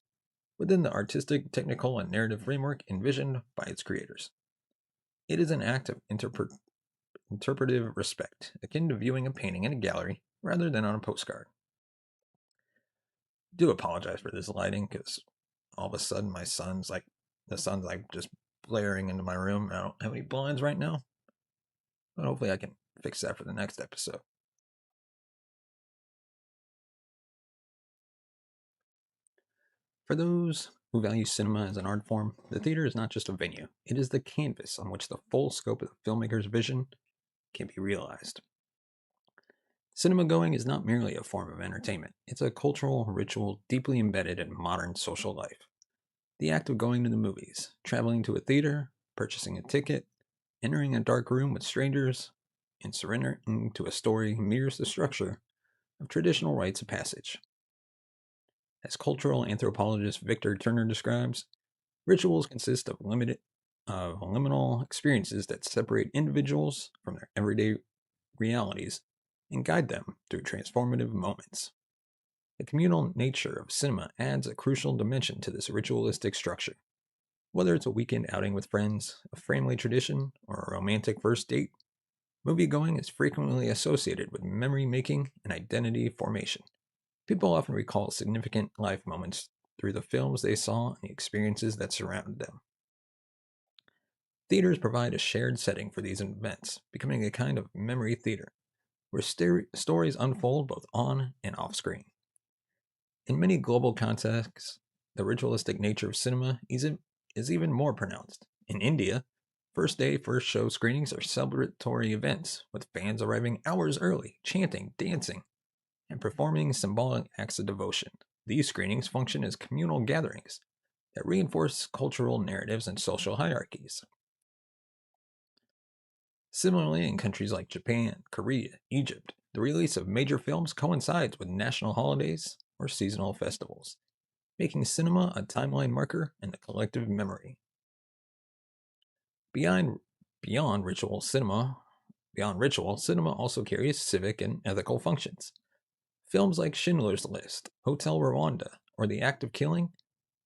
Speaker 1: within the artistic, technical, and narrative framework envisioned by its creators. It is an act of interpretive respect, akin to viewing a painting in a gallery rather than on a postcard. Do apologize for this lighting, because all of a sudden the sun's like just blaring into my room. I don't have any blinds right now, but hopefully I can fix that for the next episode. For those who value cinema as an art form, the theater is not just a venue. It is the canvas on which the full scope of the filmmaker's vision can be realized. Cinema going is not merely a form of entertainment. It's a cultural ritual deeply embedded in modern social life. The act of going to the movies, traveling to a theater, purchasing a ticket, entering a dark room with strangers, and surrendering to a story mirrors the structure of traditional rites of passage. As cultural anthropologist Victor Turner describes, rituals consist of liminal experiences that separate individuals from their everyday realities and guide them through transformative moments. The communal nature of cinema adds a crucial dimension to this ritualistic structure. Whether it's a weekend outing with friends, a family tradition, or a romantic first date, movie-going is frequently associated with memory making and identity formation. People often recall significant life moments through the films they saw and the experiences that surrounded them. Theaters provide a shared setting for these events, becoming a kind of memory theater, where stories unfold both on and off screen. In many global contexts, the ritualistic nature of cinema is even more pronounced. In India, first day, first show screenings are celebratory events, with fans arriving hours early, chanting, dancing, and performing symbolic acts of devotion. These screenings function as communal gatherings that reinforce cultural narratives and social hierarchies. Similarly, in countries like Japan, Korea, Egypt, the release of major films coincides with national holidays or seasonal festivals, making cinema a timeline marker in the collective memory. Beyond ritual, cinema also carries civic and ethical functions. Films like Schindler's List, Hotel Rwanda, or The Act of Killing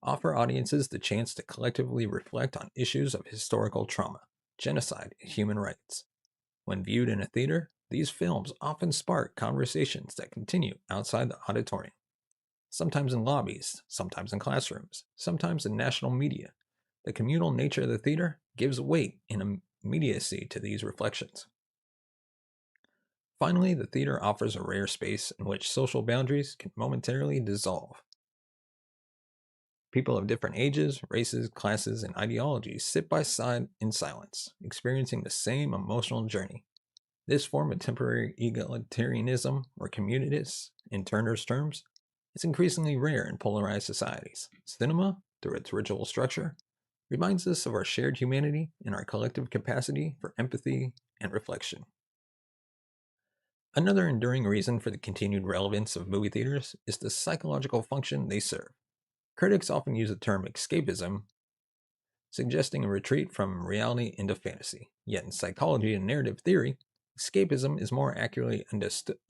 Speaker 1: offer audiences the chance to collectively reflect on issues of historical trauma, genocide, and human rights. When viewed in a theater, these films often spark conversations that continue outside the auditorium, sometimes in lobbies, sometimes in classrooms, sometimes in national media. The communal nature of the theater gives weight and immediacy to these reflections. Finally, the theater offers a rare space in which social boundaries can momentarily dissolve. People of different ages, races, classes, and ideologies sit by side in silence, experiencing the same emotional journey. This form of temporary egalitarianism, or communitas, in Turner's terms, is increasingly rare in polarized societies. Cinema, through its ritual structure, reminds us of our shared humanity and our collective capacity for empathy and reflection. Another enduring reason for the continued relevance of movie theaters is the psychological function they serve. Critics often use the term escapism, suggesting a retreat from reality into fantasy. Yet in psychology and narrative theory, escapism is more accurately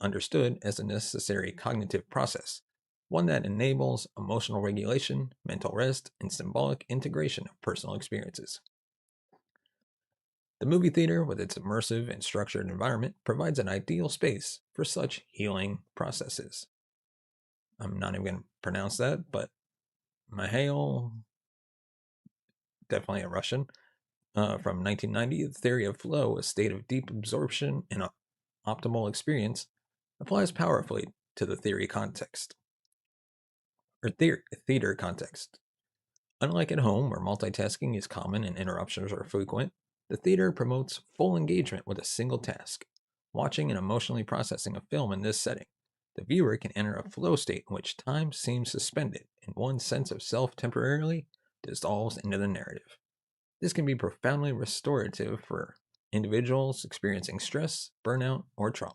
Speaker 1: understood as a necessary cognitive process, one that enables emotional regulation, mental rest, and symbolic integration of personal experiences. The movie theater, with its immersive and structured environment, provides an ideal space for such healing processes. I'm not even going to pronounce that, but Mihail, definitely a Russian, from 1990, the theory of flow, a state of deep absorption and optimal experience, applies powerfully to the theory context, or theater context. Unlike at home, where multitasking is common and interruptions are frequent, the theater promotes full engagement with a single task. Watching and emotionally processing a film in this setting, the viewer can enter a flow state in which time seems suspended and one's sense of self temporarily dissolves into the narrative. This can be profoundly restorative for individuals experiencing stress, burnout, or trauma.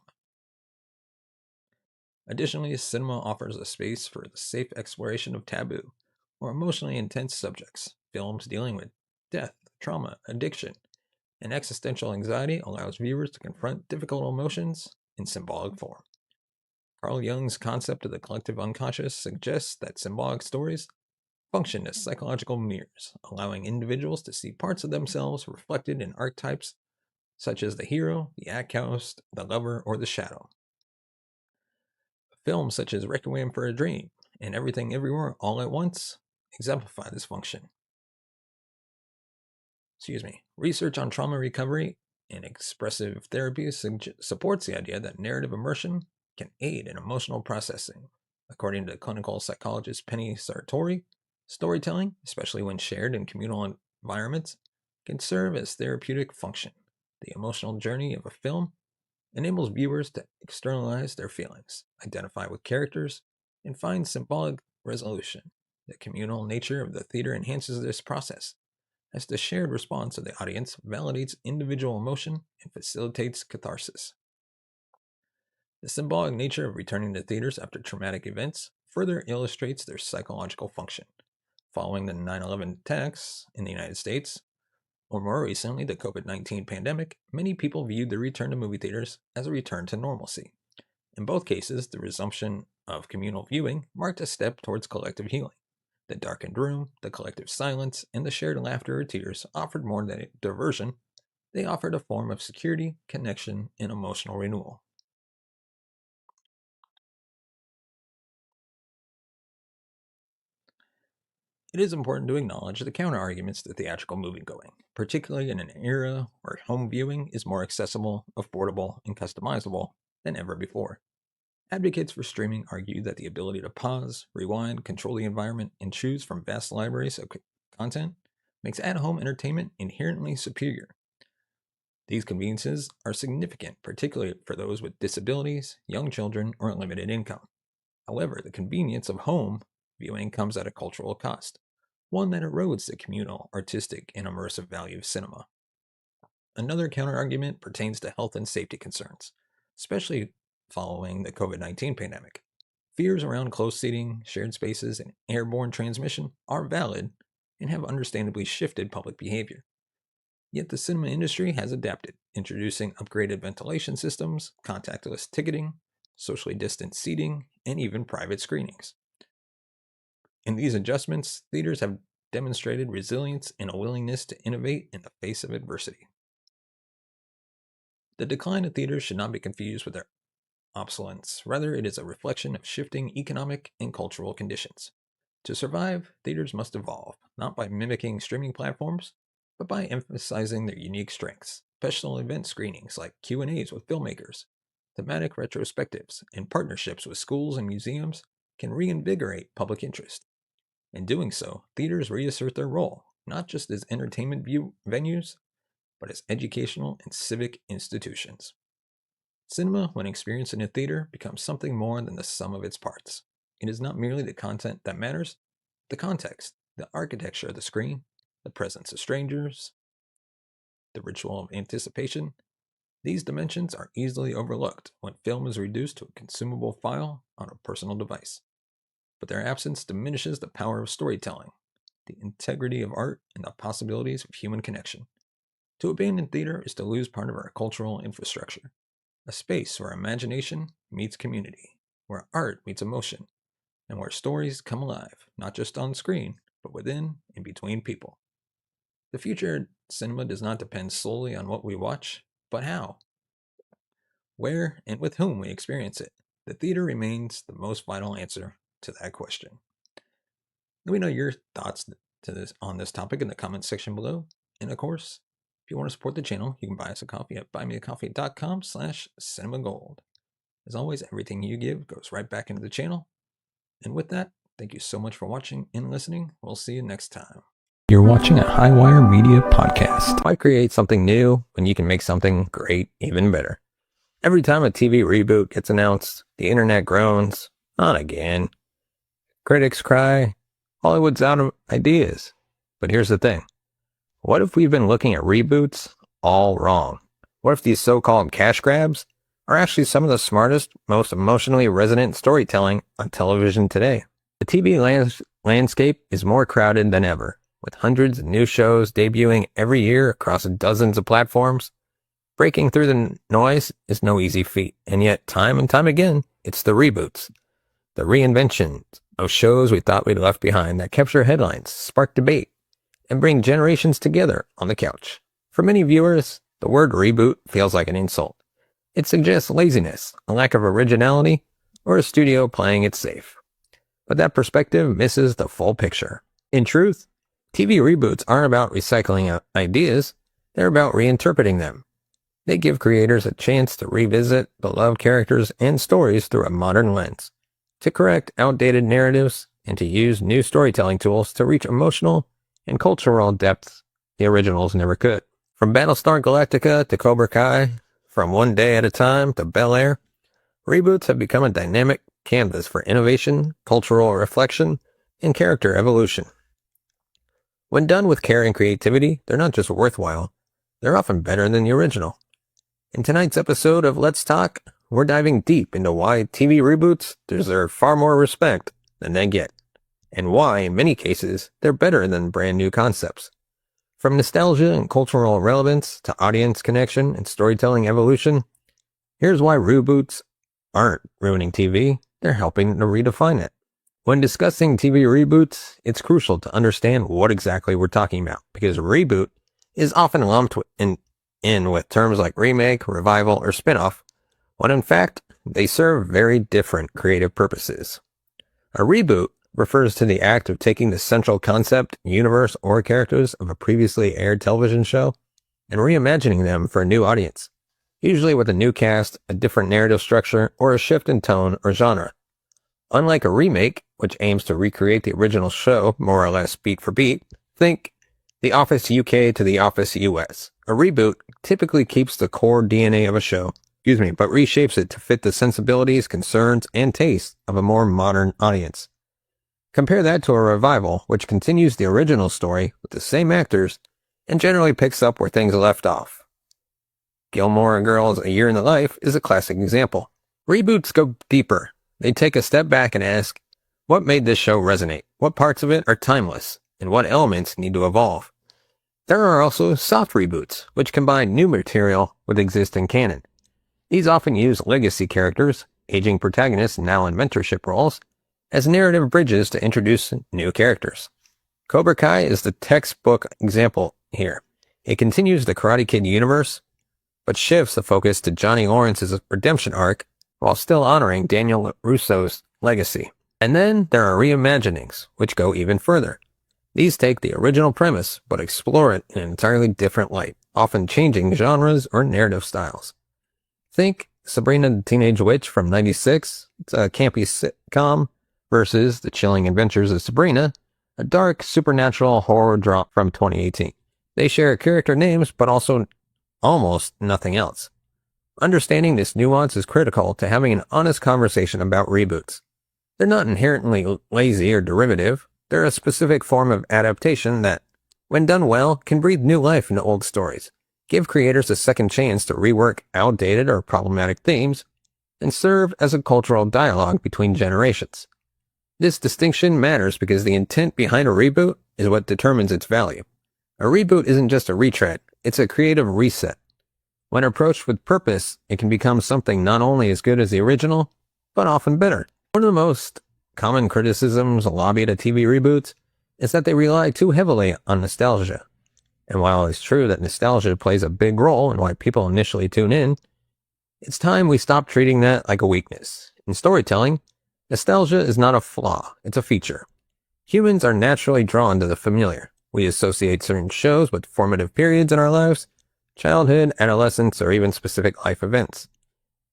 Speaker 1: Additionally, cinema offers a space for the safe exploration of taboo or emotionally intense subjects. Films dealing with death, trauma, addiction, and existential anxiety allows viewers to confront difficult emotions in symbolic form. Carl Jung's concept of the collective unconscious suggests that symbolic stories function as psychological mirrors, allowing individuals to see parts of themselves reflected in archetypes such as the hero, the outcast, the lover, or the shadow. Films such as Requiem for a Dream and Everything Everywhere All at Once exemplify this function. Research on trauma recovery and expressive therapy supports the idea that narrative immersion can aid in emotional processing. According to clinical psychologist Penny Sartori, storytelling, especially when shared in communal environments, can serve as therapeutic function. The emotional journey of a film enables viewers to externalize their feelings, identify with characters, and find symbolic resolution. The communal nature of the theater enhances this process, as the shared response of the audience validates individual emotion and facilitates catharsis. The symbolic nature of returning to theaters after traumatic events further illustrates their psychological function. Following the 9/11 attacks in the United States, or more recently, the COVID-19 pandemic, many people viewed the return to movie theaters as a return to normalcy. In both cases, the resumption of communal viewing marked a step towards collective healing. The darkened room, the collective silence, and the shared laughter or tears offered more than a diversion. They offered a form of security, connection, and emotional renewal. It is important to acknowledge the counterarguments to theatrical moviegoing, particularly in an era where home viewing is more accessible, affordable, and customizable than ever before. Advocates for streaming argue that the ability to pause, rewind, control the environment, and choose from vast libraries of content makes at-home entertainment inherently superior. These conveniences are significant, particularly for those with disabilities, young children, or limited income. However, the convenience of home viewing comes at a cultural cost, one that erodes the communal, artistic, and immersive value of cinema. Another counterargument pertains to health and safety concerns, especially following the COVID-19 pandemic. Fears around close seating, shared spaces, and airborne transmission are valid and have understandably shifted public behavior. Yet the cinema industry has adapted, introducing upgraded ventilation systems, contactless ticketing, socially distanced seating, and even private screenings. In these adjustments, theaters have demonstrated resilience and a willingness to innovate in the face of adversity. The decline of theaters should not be confused with their obsolescence. Rather, it is a reflection of shifting economic and cultural conditions. To survive, theaters must evolve, not by mimicking streaming platforms, but by emphasizing their unique strengths. Special event screenings like Q&As with filmmakers, thematic retrospectives, and partnerships with schools and museums can reinvigorate public interest. In doing so, theaters reassert their role, not just as entertainment venues, but as educational and civic institutions. Cinema, when experienced in a theater, becomes something more than the sum of its parts. It is not merely the content that matters, the context, the architecture of the screen, the presence of strangers, the ritual of anticipation. These dimensions are easily overlooked when film is reduced to a consumable file on a personal device. But their absence diminishes the power of storytelling, the integrity of art, and the possibilities of human connection. To abandon theater is to lose part of our cultural infrastructure, a space where imagination meets community, where art meets emotion, and where stories come alive, not just on screen, but within and between people. The future of cinema does not depend solely on what we watch, but how, where, and with whom we experience it. The theater remains the most vital answer to that question. Let me know your thoughts on this topic in the comments section below. And of course, if you want to support the channel, you can buy us a coffee at buymeacoffee.com/cinemagold. As always, everything you give goes right back into the channel. And with that, thank you so much for watching and listening. We'll see you next time. You're watching a Highwire Media podcast. Why create something new when you can make something great even better? Every time a TV reboot gets announced, the internet groans, not again. Critics cry, Hollywood's out of ideas. But here's the thing. What if we've been looking at reboots all wrong? What if these so-called cash grabs are actually some of the smartest, most emotionally resonant storytelling on television today? The TV landscape is more crowded than ever, with hundreds of new shows debuting every year across dozens of platforms. Breaking through the noise is no easy feat, and yet time and time again, it's the reboots, the reinventions of shows we thought we'd left behind that capture headlines, spark debate, and bring generations together on the couch. For many viewers, the word reboot feels like an insult. It suggests laziness, a lack of originality, or a studio playing it safe. But that perspective misses the full picture. In truth, TV reboots aren't about recycling ideas, they're about reinterpreting them. They give creators a chance to revisit beloved characters and stories through a modern lens, to correct outdated narratives, and to use new storytelling tools to reach emotional and cultural depths the originals never could. From Battlestar Galactica to Cobra Kai, from One Day at a Time to Bel Air, reboots have become a dynamic canvas for innovation, cultural reflection, and character evolution. When done with care and creativity, they're not just worthwhile, they're often better than the original. In tonight's episode of Let's Talk, we're diving deep into why TV reboots deserve far more respect than they get, and why, in many cases, they're better than brand new concepts. From nostalgia and cultural relevance to audience connection and storytelling evolution, here's why reboots aren't ruining TV, they're helping to redefine it. When discussing TV reboots, it's crucial to understand what exactly we're talking about, because reboot is often lumped in with terms like remake, revival, or spin-off, when in fact, they serve very different creative purposes. A reboot refers to the act of taking the central concept, universe, or characters of a previously aired television show and reimagining them for a new audience, usually with a new cast, a different narrative structure, or a shift in tone or genre. Unlike a remake, which aims to recreate the original show more or less beat for beat, think The Office UK to The Office US. A reboot typically keeps the core DNA of a show, but reshapes it to fit the sensibilities, concerns, and tastes of a more modern audience. Compare that to a revival, which continues the original story with the same actors and generally picks up where things left off. Gilmore Girls: A Year in the Life is a classic example. Reboots go deeper. They take a step back and ask, what made this show resonate? What parts of it are timeless? And what elements need to evolve? There are also soft reboots, which combine new material with existing canon. These often use legacy characters, aging protagonists now in mentorship roles, as narrative bridges to introduce new characters. Cobra Kai is the textbook example here. It continues the Karate Kid universe, but shifts the focus to Johnny Lawrence's redemption arc while still honoring Daniel Russo's legacy. And then there are reimaginings, which go even further. These take the original premise, but explore it in an entirely different light, often changing genres or narrative styles. Think Sabrina the Teenage Witch from '96, it's a campy sitcom, versus The Chilling Adventures of Sabrina, a dark supernatural horror drama from 2018. They share character names, but also almost nothing else. Understanding this nuance is critical to having an honest conversation about reboots. They're not inherently lazy or derivative. They're a specific form of adaptation that, when done well, can breathe new life into old stories, give creators a second chance to rework outdated or problematic themes, and serve as a cultural dialogue between generations. This distinction matters because the intent behind a reboot is what determines its value. A reboot isn't just a retread, it's a creative reset. When approached with purpose, it can become something not only as good as the original, but often better. One of the most common criticisms lobbied at TV reboots is that they rely too heavily on nostalgia. And while it's true that nostalgia plays a big role in why people initially tune in, it's time we stop treating that like a weakness. In storytelling, nostalgia is not a flaw, it's a feature. Humans are naturally drawn to the familiar. We associate certain shows with formative periods in our lives, childhood, adolescence, or even specific life events.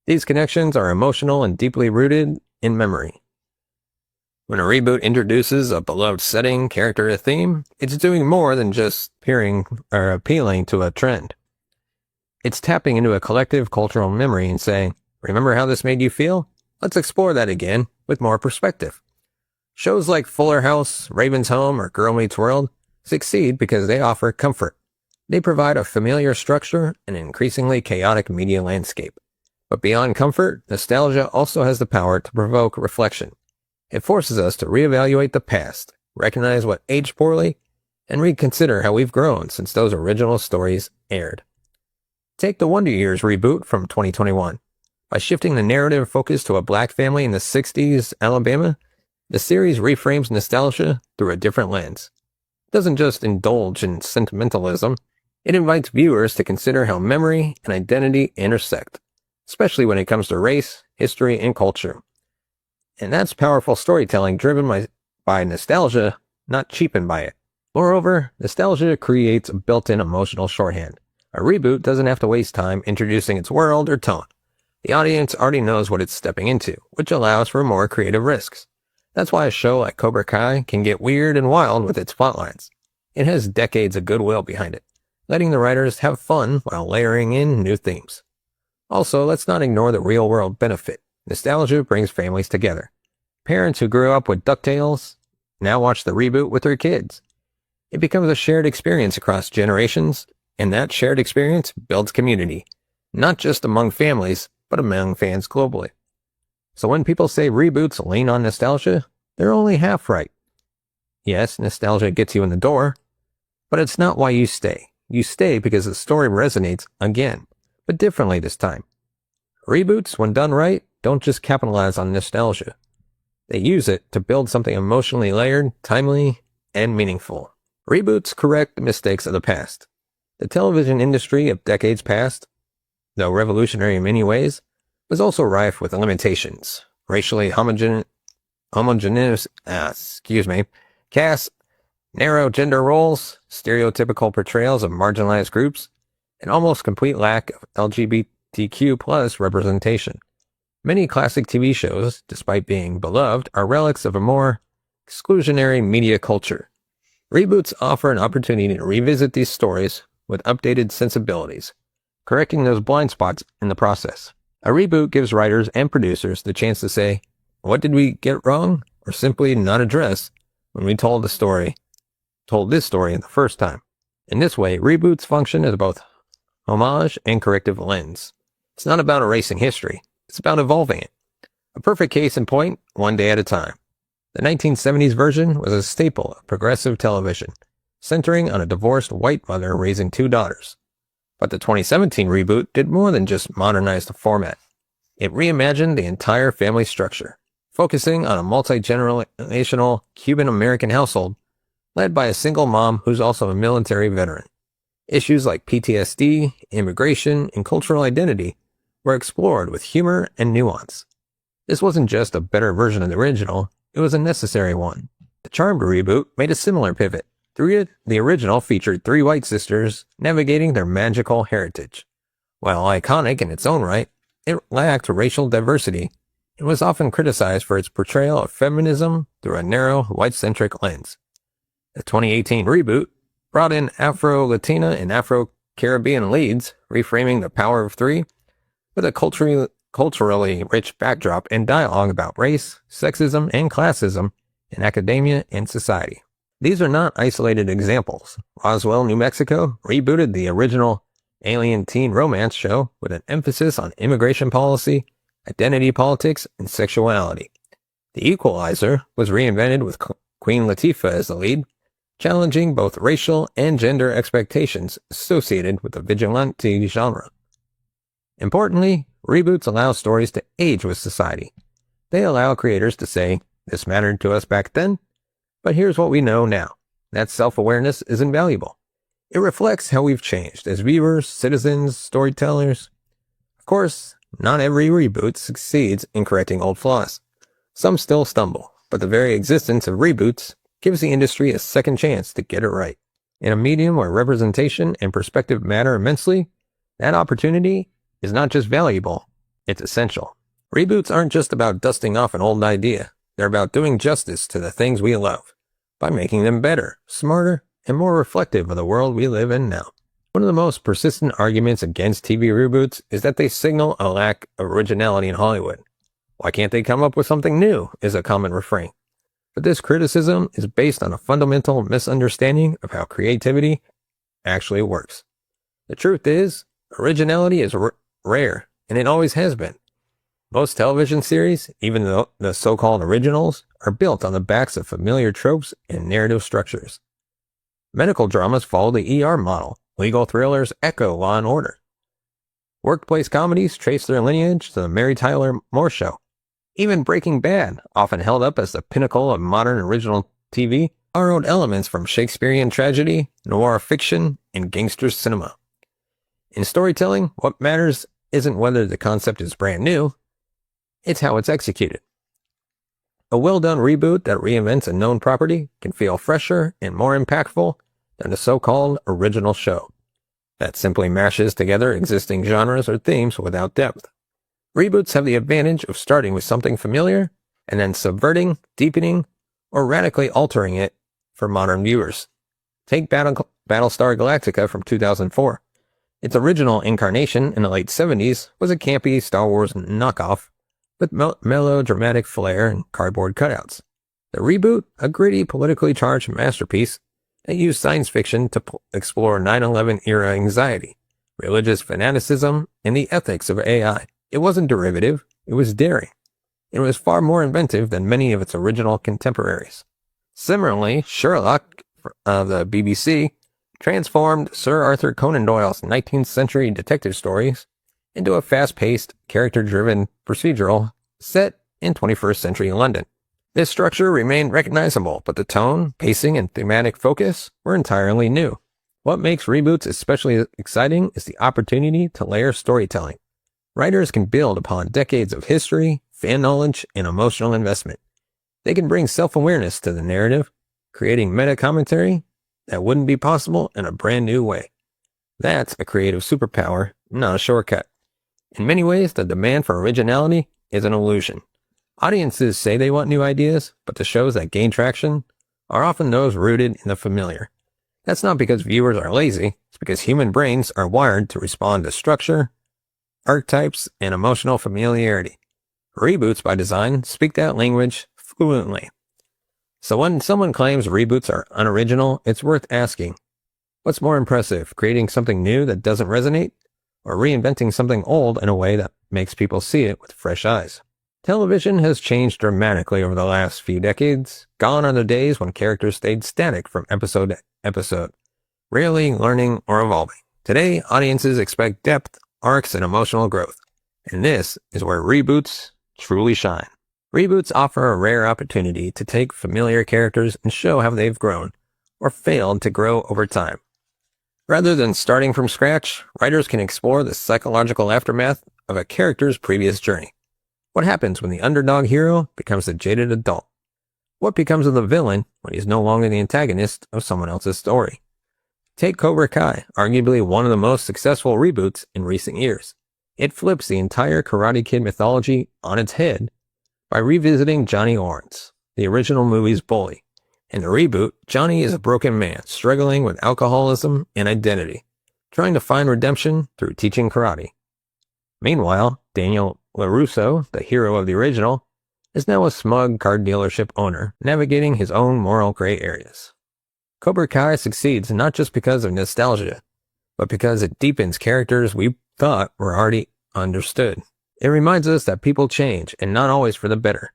Speaker 1: These connections are emotional and deeply rooted in memory. When a reboot introduces a beloved setting, character, or theme, it's doing more than just appealing to a trend. It's tapping into a collective cultural memory and saying, remember how this made you feel? Let's explore that again with more perspective. Shows like Fuller House, Raven's Home, or Girl Meets World succeed because they offer comfort. They provide a familiar structure in an increasingly chaotic media landscape. But beyond comfort, nostalgia also has the power to provoke reflection. It forces us to reevaluate the past, recognize what aged poorly, and reconsider how we've grown since those original stories aired. Take the Wonder Years reboot from 2021. By shifting the narrative focus to a black family in the 60s Alabama, the series reframes nostalgia through a different lens. It doesn't just indulge in sentimentalism, it invites viewers to consider how memory and identity intersect, especially when it comes to race, history, and culture. And that's powerful storytelling driven by nostalgia, not cheapened by it. Moreover, nostalgia creates a built-in emotional shorthand. A reboot doesn't have to waste time introducing its world or tone. The audience already knows what it's stepping into, which allows for more creative risks. That's why a show like Cobra Kai can get weird and wild with its plotlines. It has decades of goodwill behind it, letting the writers have fun while layering in new themes. Also, let's not ignore the real-world benefit. Nostalgia brings families together. Parents who grew up with DuckTales now watch the reboot with their kids. It becomes a shared experience across generations, and that shared experience builds community, not just among families, but among fans globally. So when people say reboots lean on nostalgia, they're only half right. Yes, nostalgia gets you in the door, but it's not why you stay. You stay because the story resonates again, but differently this time. Reboots, when done right, don't just capitalize on nostalgia. They use it to build something emotionally layered, timely, and meaningful. Reboots correct the mistakes of the past. The television industry of decades past, though revolutionary in many ways, was also rife with limitations. Racially homogeneous casts, narrow gender roles, stereotypical portrayals of marginalized groups, and almost complete lack of LGBTQ+ representation. Many classic TV shows, despite being beloved, are relics of a more exclusionary media culture. Reboots offer an opportunity to revisit these stories with updated sensibilities, correcting those blind spots in the process. A reboot gives writers and producers the chance to say, what did we get wrong? Or simply not address when we told this story in the first time. In this way, reboots function as both homage and corrective lens. It's not about erasing history. It's about evolving it. A perfect case in point, One Day at a Time. The 1970s version was a staple of progressive television, centering on a divorced white mother raising two daughters. But the 2017 reboot did more than just modernize the format. It reimagined the entire family structure, focusing on a multi-generational Cuban-American household led by a single mom who's also a military veteran. Issues like PTSD, immigration, and cultural identity were explored with humor and nuance. This wasn't just a better version of the original, it was a necessary one. The Charmed reboot made a similar pivot. The original featured three white sisters navigating their magical heritage. While iconic in its own right, it lacked racial diversity and was often criticized for its portrayal of feminism through a narrow, white-centric lens. The 2018 reboot brought in Afro-Latina and Afro-Caribbean leads, reframing the power of three with a culturally culturally rich backdrop and dialogue about race, sexism, and classism in academia and society. These are not isolated examples. Roswell, New Mexico rebooted the original alien teen romance show with an emphasis on immigration policy, identity politics, and sexuality. The Equalizer was reinvented with Queen Latifah as the lead, challenging both racial and gender expectations associated with the vigilante genre. Importantly, reboots allow stories to age with society. They allow creators to say, "This mattered to us back then, but here's what we know now." That self-awareness is invaluable. It reflects how we've changed as viewers, citizens, storytellers. Of course, not every reboot succeeds in correcting old flaws. Some still stumble, but the very existence of reboots gives the industry a second chance to get it right. In a medium where representation and perspective matter immensely, that opportunity is not just valuable, it's essential. Reboots aren't just about dusting off an old idea. They're about doing justice to the things we love by making them better, smarter, and more reflective of the world we live in now. One of the most persistent arguments against TV reboots is that they signal a lack of originality in Hollywood. Why can't they come up with something new, is a common refrain. But this criticism is based on a fundamental misunderstanding of how creativity actually works. The truth is, originality is rare, and it always has been. Most television series, even though the so-called originals, are built on the backs of familiar tropes and narrative structures. Medical dramas follow the ER model. Legal thrillers echo Law and Order. Workplace comedies trace their lineage to the Mary Tyler Moore Show. Even Breaking Bad, often held up as the pinnacle of modern original TV, borrowed elements from Shakespearean tragedy, noir fiction, and gangster cinema. In storytelling, what matters isn't whether the concept is brand new, it's how it's executed. A well-done reboot that reinvents a known property can feel fresher and more impactful than a so-called original show that simply mashes together existing genres or themes without depth. Reboots have the advantage of starting with something familiar and then subverting, deepening, or radically altering it for modern viewers. Take Battlestar Galactica from 2004. Its original incarnation in the late 70s was a campy Star Wars knockoff with melodramatic flair and cardboard cutouts. The reboot, a gritty, politically charged masterpiece that used science fiction to explore 9/11 era anxiety, religious fanaticism, and the ethics of AI. It wasn't derivative, it was daring. It was far more inventive than many of its original contemporaries. Similarly, Sherlock, the BBC, transformed Sir Arthur Conan Doyle's 19th century detective stories into a fast-paced, character-driven procedural set in 21st century London. This structure remained recognizable, but the tone, pacing, and thematic focus were entirely new. What makes reboots especially exciting is the opportunity to layer storytelling. Writers can build upon decades of history, fan knowledge, and emotional investment. They can bring self-awareness to the narrative, creating meta-commentary that wouldn't be possible in a brand new way. That's a creative superpower, not a shortcut. In many ways, the demand for originality is an illusion. Audiences say they want new ideas, but the shows that gain traction are often those rooted in the familiar. That's not because viewers are lazy, it's because human brains are wired to respond to structure, archetypes, and emotional familiarity. Reboots, by design, speak that language fluently. So when someone claims reboots are unoriginal, it's worth asking, what's more impressive, creating something new that doesn't resonate, or reinventing something old in a way that makes people see it with fresh eyes? Television has changed dramatically over the last few decades. Gone are the days when characters stayed static from episode to episode, rarely learning or evolving. Today, audiences expect depth, arcs, and emotional growth. And this is where reboots truly shine. Reboots offer a rare opportunity to take familiar characters and show how they've grown, or failed to grow over time. Rather than starting from scratch, writers can explore the psychological aftermath of a character's previous journey. What happens when the underdog hero becomes the jaded adult? What becomes of the villain when he's no longer the antagonist of someone else's story? Take Cobra Kai, arguably one of the most successful reboots in recent years. It flips the entire Karate Kid mythology on its head by revisiting Johnny Lawrence, the original movie's bully. In the reboot, Johnny is a broken man struggling with alcoholism and identity, trying to find redemption through teaching karate. Meanwhile, Daniel LaRusso, the hero of the original, is now a smug car dealership owner, navigating his own moral gray areas. Cobra Kai succeeds not just because of nostalgia, but because it deepens characters we thought were already understood. It reminds us that people change, and not always for the better.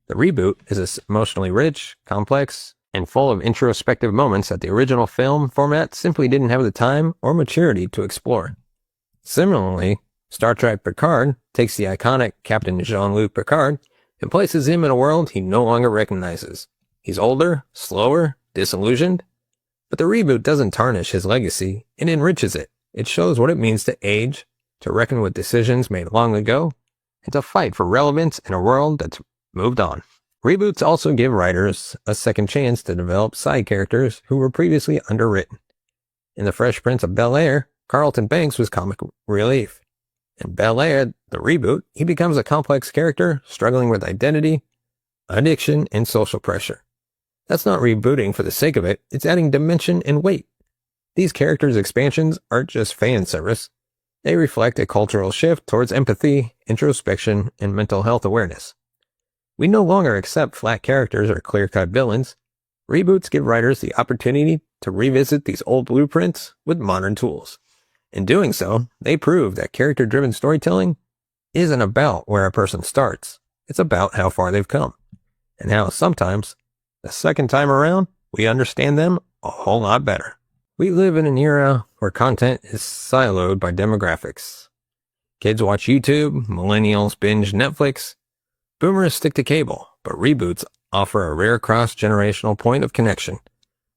Speaker 1: The reboot is emotionally rich, complex, and full of introspective moments that the original film format simply didn't have the time or maturity to explore. Similarly, Star Trek Picard takes the iconic Captain Jean-Luc Picard and places him in a world he no longer recognizes. He's older, slower, disillusioned, but the reboot doesn't tarnish his legacy, it enriches it. It shows what it means to age, to reckon with decisions made long ago, and to fight for relevance in a world that's moved on. Reboots also give writers a second chance to develop side characters who were previously underwritten. In The Fresh Prince of Bel-Air, Carlton Banks was comic relief. In Bel-Air, the reboot, he becomes a complex character struggling with identity, addiction, and social pressure. That's not rebooting for the sake of it, it's adding dimension and weight. These characters' expansions aren't just fan service. They reflect a cultural shift towards empathy, introspection, and mental health awareness. We no longer accept flat characters or clear-cut villains. Reboots give writers the opportunity to revisit these old blueprints with modern tools. In doing so, they prove that character-driven storytelling isn't about where a person starts. It's about how far they've come, and how sometimes, the second time around, we understand them a whole lot better. We live in an era where content is siloed by demographics. Kids watch YouTube, millennials binge Netflix, boomers stick to cable, but reboots offer a rare cross-generational point of connection,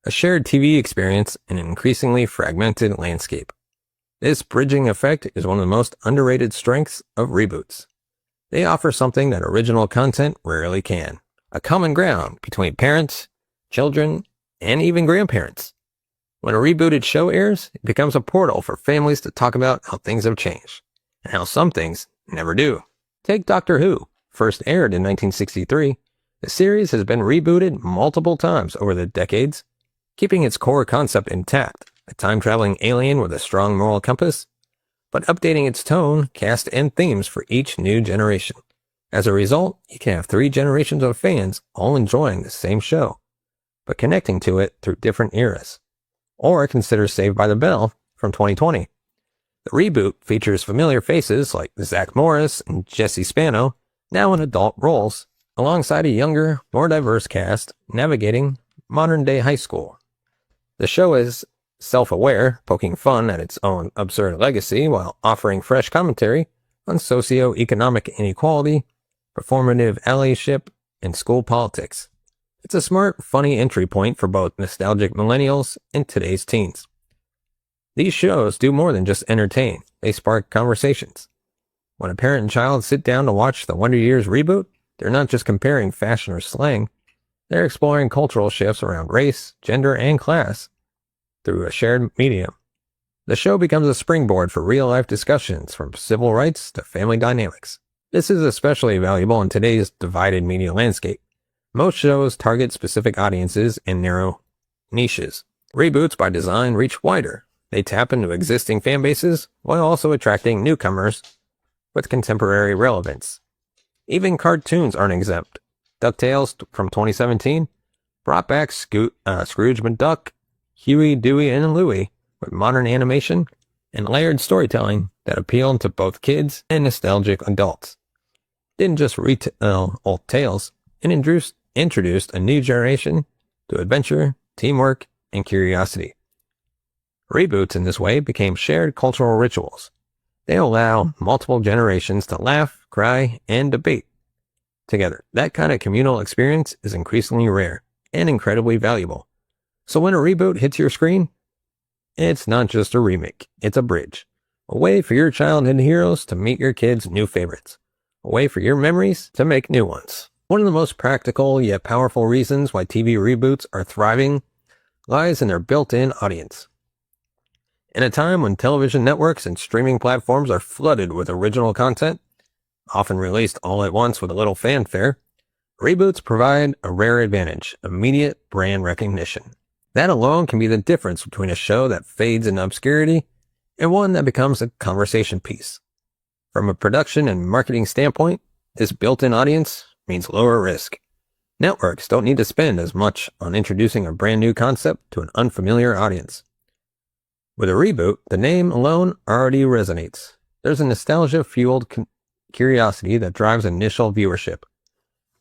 Speaker 1: a shared TV experience in an increasingly fragmented landscape. This bridging effect is one of the most underrated strengths of reboots. They offer something that original content rarely can, a common ground between parents, children, and even grandparents. When a rebooted show airs, it becomes a portal for families to talk about how things have changed, and how some things never do. Take Doctor Who. First aired in 1963, the series has been rebooted multiple times over the decades, keeping its core concept intact, a time-traveling alien with a strong moral compass, but updating its tone, cast, and themes for each new generation. As a result, you can have 3 generations of fans all enjoying the same show, but connecting to it through different eras. Or consider Saved by the Bell from 2020. The reboot features familiar faces like Zach Morris and Jesse Spano, now in adult roles, alongside a younger, more diverse cast navigating modern-day high school. The show is self-aware, poking fun at its own absurd legacy while offering fresh commentary on socio-economic inequality, performative allyship, and school politics. It's a smart, funny entry point for both nostalgic millennials and today's teens. These shows do more than just entertain, they spark conversations. When a parent and child sit down to watch the Wonder Years reboot, they're not just comparing fashion or slang, they're exploring cultural shifts around race, gender, and class through a shared medium. The show becomes a springboard for real-life discussions from civil rights to family dynamics. This is especially valuable in today's divided media landscape. Most shows target specific audiences and narrow niches. Reboots by design reach wider. They tap into existing fan bases while also attracting newcomers with contemporary relevance. Even cartoons aren't exempt. DuckTales from 2017 brought back Scrooge McDuck, Huey, Dewey, and Louie with modern animation and layered storytelling that appealed to both kids and nostalgic adults. Didn't just retell old tales, it introduced a new generation to adventure, teamwork, and curiosity. Reboots in this way became shared cultural rituals. They allow multiple generations to laugh, cry, and debate together. That kind of communal experience is increasingly rare and incredibly valuable. So when a reboot hits your screen, it's not just a remake, it's a bridge. A way for your childhood heroes to meet your kids' new favorites. A way for your memories to make new ones. One of the most practical yet powerful reasons why TV reboots are thriving lies in their built-in audience. In a time when television networks and streaming platforms are flooded with original content, often released all at once with a little fanfare, reboots provide a rare advantage: immediate brand recognition. That alone can be the difference between a show that fades in obscurity and one that becomes a conversation piece. From a production and marketing standpoint, this built-in audience means lower risk. Networks don't need to spend as much on introducing a brand new concept to an unfamiliar audience. With a reboot, the name alone already resonates. There's a nostalgia-fueled curiosity that drives initial viewership,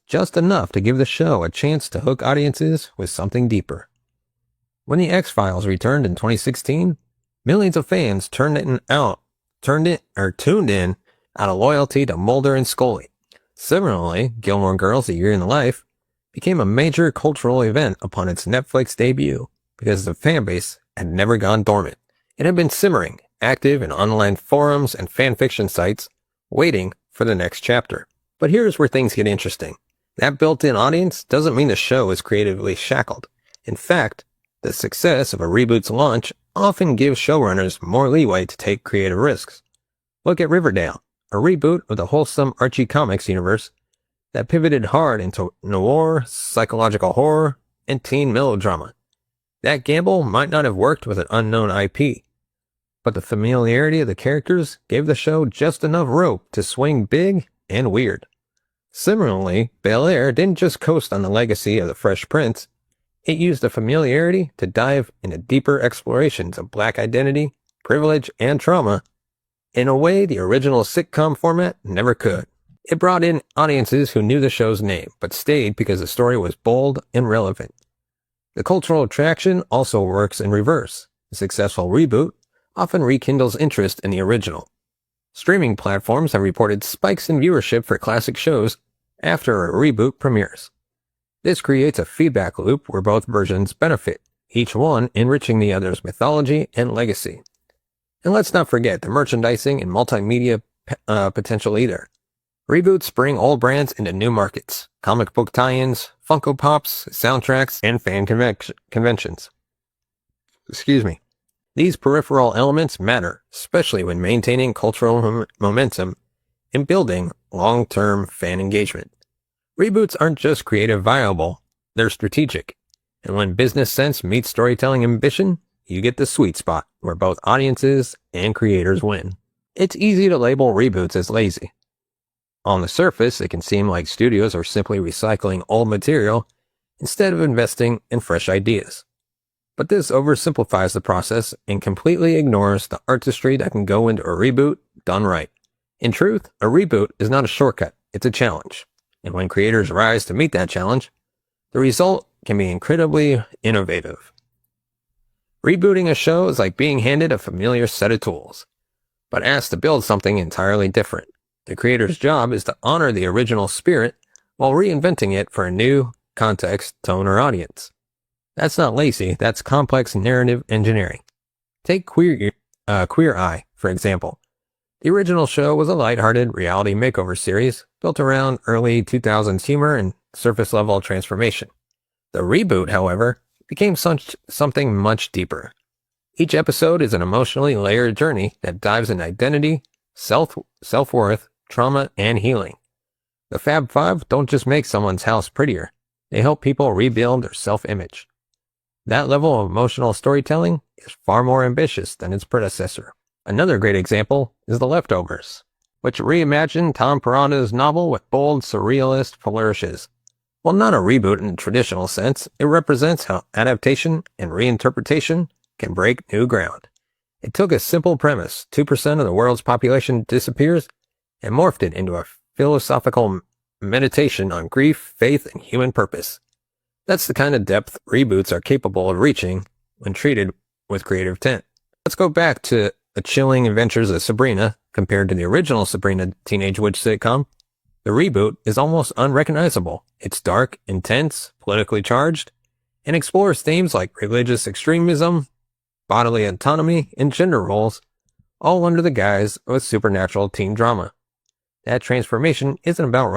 Speaker 1: just enough to give the show a chance to hook audiences with something deeper. When The X-Files returned in 2016, millions of fans tuned in out of loyalty to Mulder and Scully. Similarly, Gilmore Girls: A Year in the Life became a major cultural event upon its Netflix debut because the fan base had never gone dormant. It had been simmering, active in online forums and fanfiction sites, waiting for the next chapter. But here's where things get interesting. That built-in audience doesn't mean the show is creatively shackled. In fact, the success of a reboot's launch often gives showrunners more leeway to take creative risks. Look at Riverdale, a reboot of the wholesome Archie Comics universe that pivoted hard into noir, psychological horror, and teen melodrama. That gamble might not have worked with an unknown IP, but the familiarity of the characters gave the show just enough rope to swing big and weird. Similarly, Bel-Air didn't just coast on the legacy of the Fresh Prince, it used the familiarity to dive into deeper explorations of Black identity, privilege, and trauma in a way the original sitcom format never could. It brought in audiences who knew the show's name, but stayed because the story was bold and relevant. The cultural attraction also works in reverse. A successful reboot often rekindles interest in the original. Streaming platforms have reported spikes in viewership for classic shows after a reboot premieres. This creates a feedback loop where both versions benefit, each one enriching the other's mythology and legacy. And let's not forget the merchandising and multimedia potential either. Reboots bring old brands into new markets, comic book tie-ins, Funko Pops, soundtracks, and fan conventions. These peripheral elements matter, especially when maintaining cultural momentum and building long-term fan engagement. Reboots aren't just creative viable, they're strategic. And when business sense meets storytelling ambition, you get the sweet spot where both audiences and creators win. It's easy to label reboots as lazy. On the surface, it can seem like studios are simply recycling old material instead of investing in fresh ideas. But this oversimplifies the process and completely ignores the artistry that can go into a reboot done right. In truth, a reboot is not a shortcut, it's a challenge. And when creators rise to meet that challenge, the result can be incredibly innovative. Rebooting a show is like being handed a familiar set of tools, but asked to build something entirely different. The creator's job is to honor the original spirit while reinventing it for a new context, tone, or audience. That's not lazy, that's complex narrative engineering. Take Queer Eye, for example. The original show was a lighthearted reality makeover series built around early 2000s humor and surface-level transformation. The reboot, however, became something much deeper. Each episode is an emotionally layered journey that dives into identity, self-worth, trauma, and healing. The Fab Five don't just make someone's house prettier, they help people rebuild their self-image. That level of emotional storytelling is far more ambitious than its predecessor. Another great example is The Leftovers, which reimagined Tom Peranta's novel with bold, surrealist flourishes. While not a reboot in the traditional sense, it represents how adaptation and reinterpretation can break new ground. It took a simple premise, 2% of the world's population disappears, and morphed it into a philosophical meditation on grief, faith, and human purpose. That's the kind of depth reboots are capable of reaching when treated with creative intent. Let's go back to The Chilling Adventures of Sabrina. Compared to the original Sabrina teenage witch sitcom, the reboot is almost unrecognizable. It's dark, intense, politically charged, and explores themes like religious extremism, bodily autonomy, and gender roles, all under the guise of a supernatural teen drama. That transformation isn't about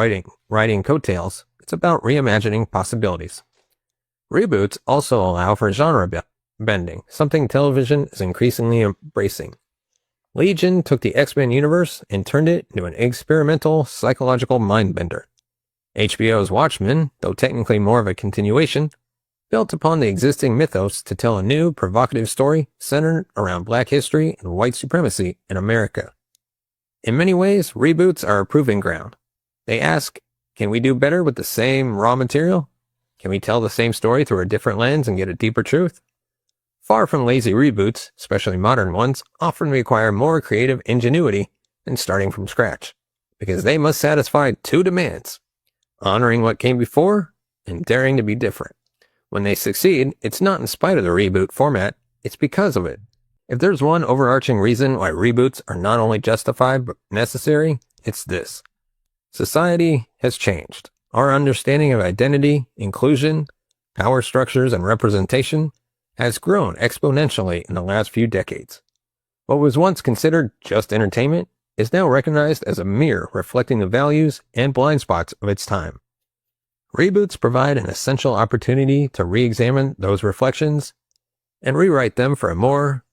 Speaker 1: riding coattails, it's about reimagining possibilities. Reboots also allow for genre bending, something television is increasingly embracing. Legion took the X-Men universe and turned it into an experimental psychological mind-bender. HBO's Watchmen, though technically more of a continuation, built upon the existing mythos to tell a new, provocative story centered around Black history and white supremacy in America. In many ways, reboots are a proving ground. They ask, can we do better with the same raw material? Can we tell the same story through a different lens and get a deeper truth? Far from lazy reboots, especially modern ones, often require more creative ingenuity than starting from scratch, because they must satisfy two demands: honoring what came before and daring to be different. When they succeed, it's not in spite of the reboot format, it's because of it. If there's one overarching reason why reboots are not only justified but necessary, it's this. Society has changed. Our understanding of identity, inclusion, power structures, and representation has grown exponentially in the last few decades. What was once considered just entertainment is now recognized as a mirror reflecting the values and blind spots of its time. Reboots provide an essential opportunity to re-examine those reflections and rewrite them for a more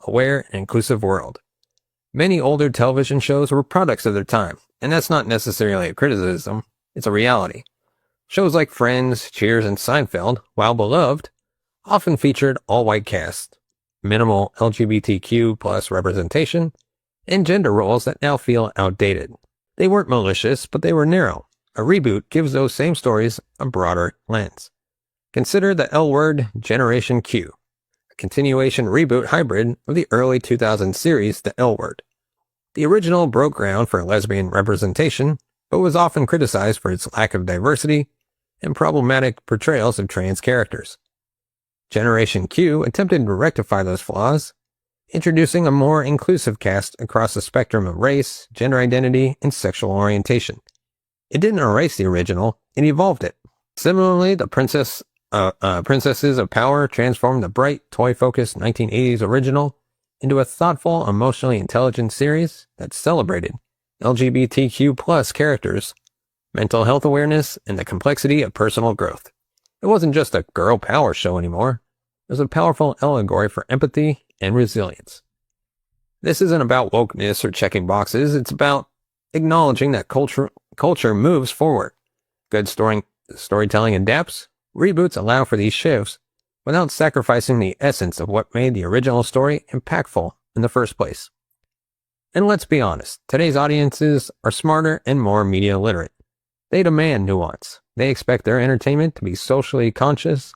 Speaker 1: aware and inclusive world. Many older television shows were products of their time, and that's not necessarily a criticism, it's a reality. Shows like Friends, Cheers, and Seinfeld, while beloved, often featured all-white casts, minimal LGBTQ plus representation, and gender roles that now feel outdated. They weren't malicious, but they were narrow. A reboot gives those same stories a broader lens. Consider the L-word Generation Q, a continuation reboot hybrid of the early 2000s series The L Word. The original broke ground for lesbian representation, but was often criticized for its lack of diversity and problematic portrayals of trans characters. Generation Q attempted to rectify those flaws, introducing a more inclusive cast across the spectrum of race, gender identity, and sexual orientation. It didn't erase the original, it evolved it. Similarly, the Princesses of Power transformed the bright, toy-focused 1980s original into a thoughtful, emotionally intelligent series that celebrated LGBTQ plus characters, mental health awareness, and the complexity of personal growth. It wasn't just a girl power show anymore. It was a powerful allegory for empathy and resilience. This isn't about wokeness or checking boxes. It's about acknowledging that culture moves forward. Good storytelling adapts. Reboots allow for these shifts without sacrificing the essence of what made the original story impactful in the first place. And let's be honest, today's audiences are smarter and more media literate. They demand nuance. They expect their entertainment to be socially conscious,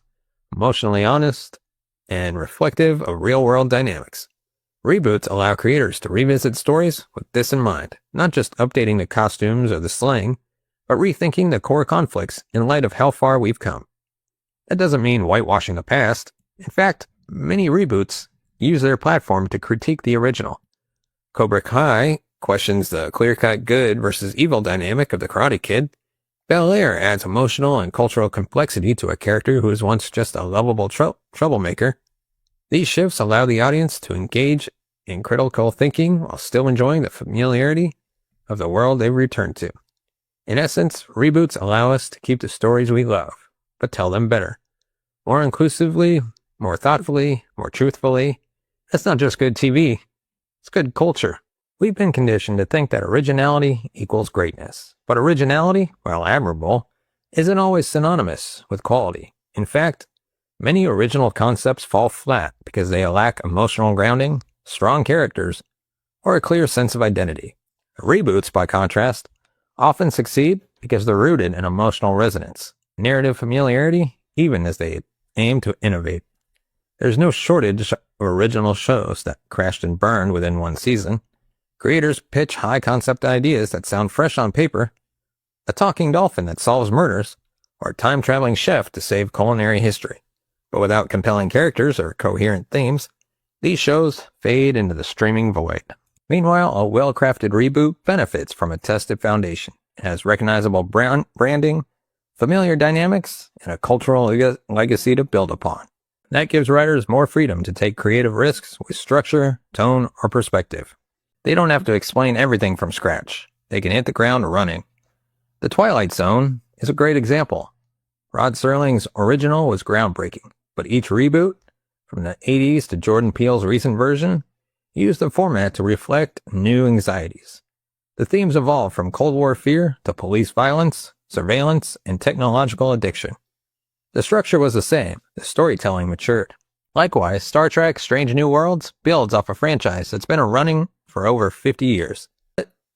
Speaker 1: emotionally honest, and reflective of real-world dynamics. Reboots allow creators to revisit stories with this in mind, not just updating the costumes or the slang, but rethinking the core conflicts in light of how far we've come. That doesn't mean whitewashing the past. In fact, many reboots use their platform to critique the original. Cobra Kai questions the clear-cut good versus evil dynamic of the Karate Kid. Bel-Air adds emotional and cultural complexity to a character who was once just a lovable troublemaker. These shifts allow the audience to engage in critical thinking while still enjoying the familiarity of the world they've returned to. In essence, reboots allow us to keep the stories we love, but tell them better. More inclusively, more thoughtfully, more truthfully. That's not just good TV, it's good culture. We've been conditioned to think that originality equals greatness. But originality, while admirable, isn't always synonymous with quality. In fact, many original concepts fall flat because they lack emotional grounding, strong characters, or a clear sense of identity. Reboots, by contrast, often succeed because they're rooted in emotional resonance, narrative familiarity, even as they aim to innovate. There's no shortage of original shows that crashed and burned within one season. Creators pitch high-concept ideas that sound fresh on paper, a talking dolphin that solves murders, or a time-traveling chef to save culinary history. But without compelling characters or coherent themes, these shows fade into the streaming void. Meanwhile, a well-crafted reboot benefits from a tested foundation. It has recognizable branding, familiar dynamics, and a cultural legacy to build upon. That gives writers more freedom to take creative risks with structure, tone, or perspective. They don't have to explain everything from scratch. They can hit the ground running. The Twilight Zone is a great example. Rod Serling's original was groundbreaking, but each reboot, from the 80s to Jordan Peele's recent version, used the format to reflect new anxieties. The themes evolved from Cold War fear to police violence, surveillance, and technological addiction. The structure was the same, the storytelling matured. Likewise, Star Trek Strange New Worlds builds off a franchise that's been running for over 50 years.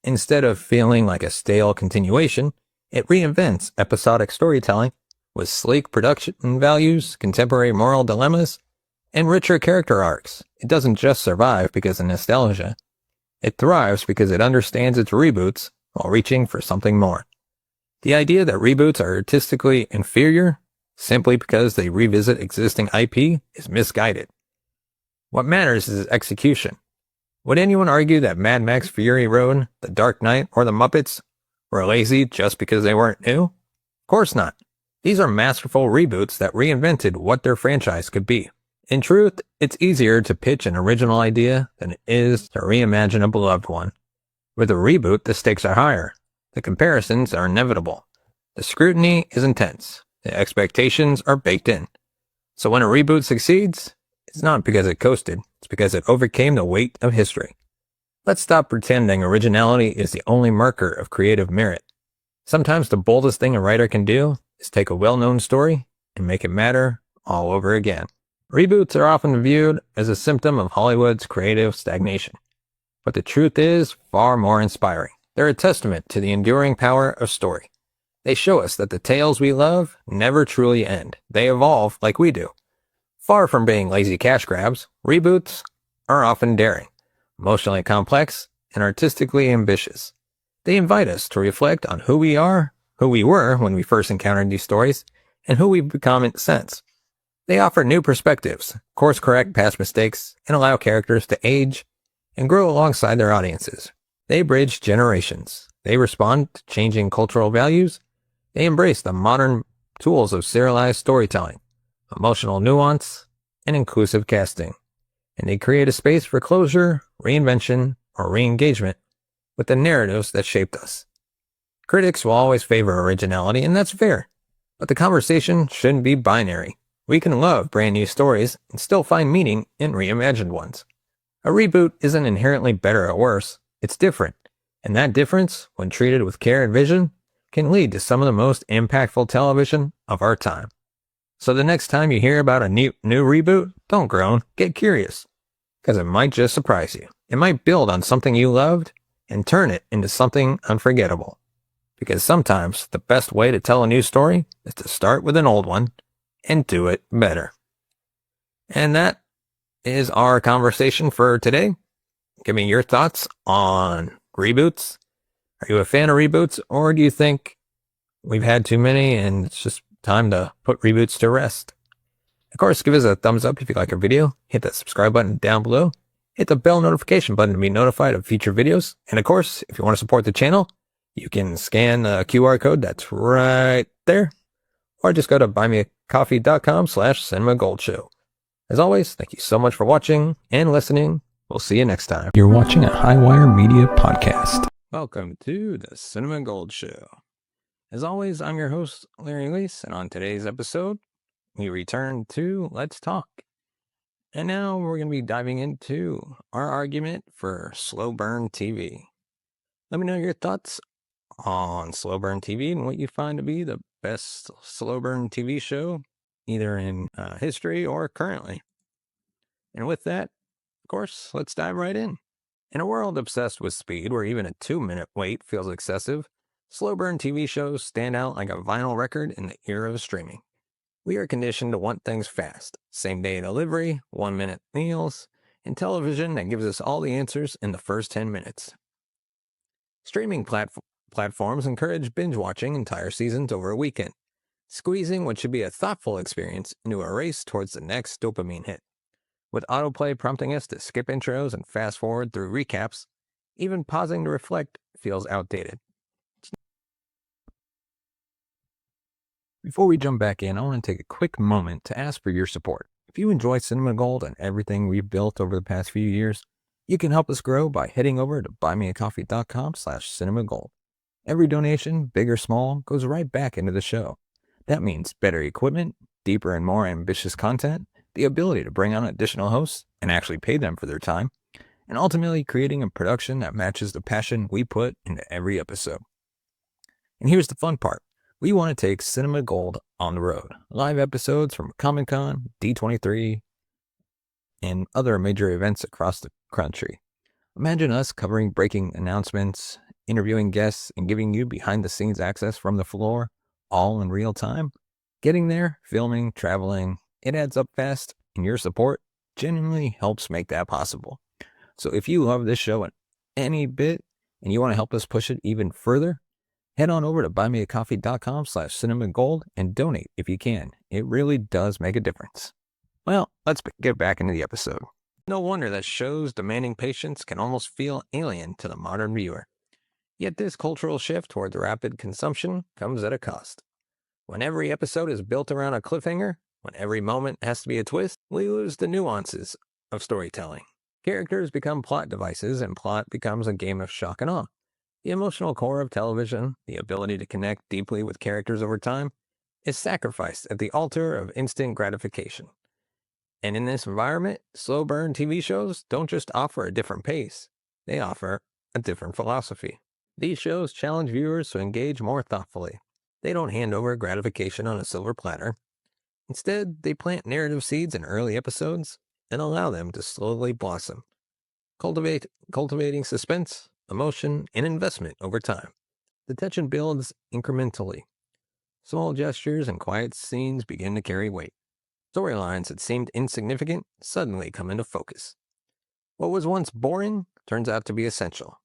Speaker 1: Instead of feeling like a stale continuation, it reinvents episodic storytelling with sleek production values, contemporary moral dilemmas, and richer character arcs. It doesn't just survive because of nostalgia. It thrives because it understands its reboots while reaching for something more. The idea that reboots are artistically inferior simply because they revisit existing IP is misguided. What matters is execution. Would anyone argue that Mad Max Fury Road, The Dark Knight, or The Muppets were lazy just because they weren't new? Of course not. These are masterful reboots that reinvented what their franchise could be. In truth, it's easier to pitch an original idea than it is to reimagine a beloved one. With a reboot, the stakes are higher. The comparisons are inevitable. The scrutiny is intense. The expectations are baked in. So when a reboot succeeds, it's not because it coasted, it's because it overcame the weight of history. Let's stop pretending originality is the only marker of creative merit. Sometimes the boldest thing a writer can do is take a well-known story and make it matter all over again. Reboots are often viewed as a symptom of Hollywood's creative stagnation. But the truth is far more inspiring. They're a testament to the enduring power of story. They show us that the tales we love never truly end. They evolve like we do. Far from being lazy cash grabs, reboots are often daring, emotionally complex, and artistically ambitious. They invite us to reflect on who we are, who we were when we first encountered these stories, and who we've become since. They offer new perspectives, course-correct past mistakes, and allow characters to age and grow alongside their audiences. They bridge generations. They respond to changing cultural values. They embrace the modern tools of serialized storytelling, emotional nuance, and inclusive casting. And they create a space for closure, reinvention, or re-engagement with the narratives that shaped us. Critics will always favor originality, and that's fair. But the conversation shouldn't be binary. We can love brand new stories and still find meaning in reimagined ones. A reboot isn't inherently better or worse. It's different. And that difference, when treated with care and vision, can lead to some of the most impactful television of our time. So the next time you hear about a new reboot, don't groan, get curious. Because it might just surprise you. It might build on something you loved and turn it into something unforgettable. Because sometimes the best way to tell a new story is to start with an old one and do it better. And that is our conversation for today. Give me your thoughts on reboots. Are you a fan of reboots, or do you think we've had too many and it's just time to put reboots to rest? Of course, give us a thumbs up if you like our video. Hit that subscribe button down below. Hit the bell notification button to be notified of future videos. And of course, if you want to support the channel, you can scan the QR code that's right there, or just go to buymeacoffee.com/cinemagoldshow. As always, thank you so much for watching and listening. We'll see you next time.
Speaker 2: You're watching a Highwire Media podcast.
Speaker 1: Welcome to the Cinema Gold Show. As always, I'm your host, Larry Lease, and on today's episode, we return to Let's Talk. And now we're going to be diving into our argument for slow burn TV. Let me know your thoughts on slow burn TV and what you find to be the best slow burn TV show, either in history or currently. And with that, of course, let's dive right in. In a world obsessed with speed, where even a 2-minute wait feels excessive, slow burn TV shows stand out like a vinyl record in the era of streaming. We are conditioned to want things fast, same-day delivery, 1-minute meals, and television that gives us all the answers in the first 10 minutes. Streaming platforms encourage binge-watching entire seasons over a weekend, squeezing what should be a thoughtful experience into a race towards the next dopamine hit. With autoplay prompting us to skip intros and fast-forward through recaps, even pausing to reflect feels outdated. Before we jump back in, I want to take a quick moment to ask for your support. If you enjoy Cinema Gold and everything we've built over the past few years, you can help us grow by heading over to buymeacoffee.com/cinemagold. Every donation, big or small, goes right back into the show. That means better equipment, deeper and more ambitious content, the ability to bring on additional hosts and actually pay them for their time, and ultimately creating a production that matches the passion we put into every episode. And here's the fun part. We want to take Cinema Gold on the road. Live episodes from Comic-Con, D23, and other major events across the country. Imagine us covering breaking announcements, interviewing guests and giving you behind the scenes access from the floor, all in real time. Getting there, filming, traveling, it adds up fast, and your support genuinely helps make that possible. So if you love this show any bit and you want to help us push it even further, head on over to buymeacoffee.com/cinemagold and donate if you can. It really does make a difference. Well, let's get back into the episode. No wonder that shows demanding patience can almost feel alien to the modern viewer. Yet this cultural shift towards rapid consumption comes at a cost. When every episode is built around a cliffhanger, when every moment has to be a twist, we lose the nuances of storytelling. Characters become plot devices, and plot becomes a game of shock and awe. The emotional core of television, the ability to connect deeply with characters over time, is sacrificed at the altar of instant gratification. And in this environment, slow burn TV shows don't just offer a different pace, they offer a different philosophy. These shows challenge viewers to engage more thoughtfully. They don't hand over gratification on a silver platter. Instead, they plant narrative seeds in early episodes and allow them to slowly blossom, cultivating suspense, emotion, and investment over time. The tension builds incrementally. Small gestures and quiet scenes begin to carry weight. Storylines that seemed insignificant suddenly come into focus. What was once boring turns out to be essential.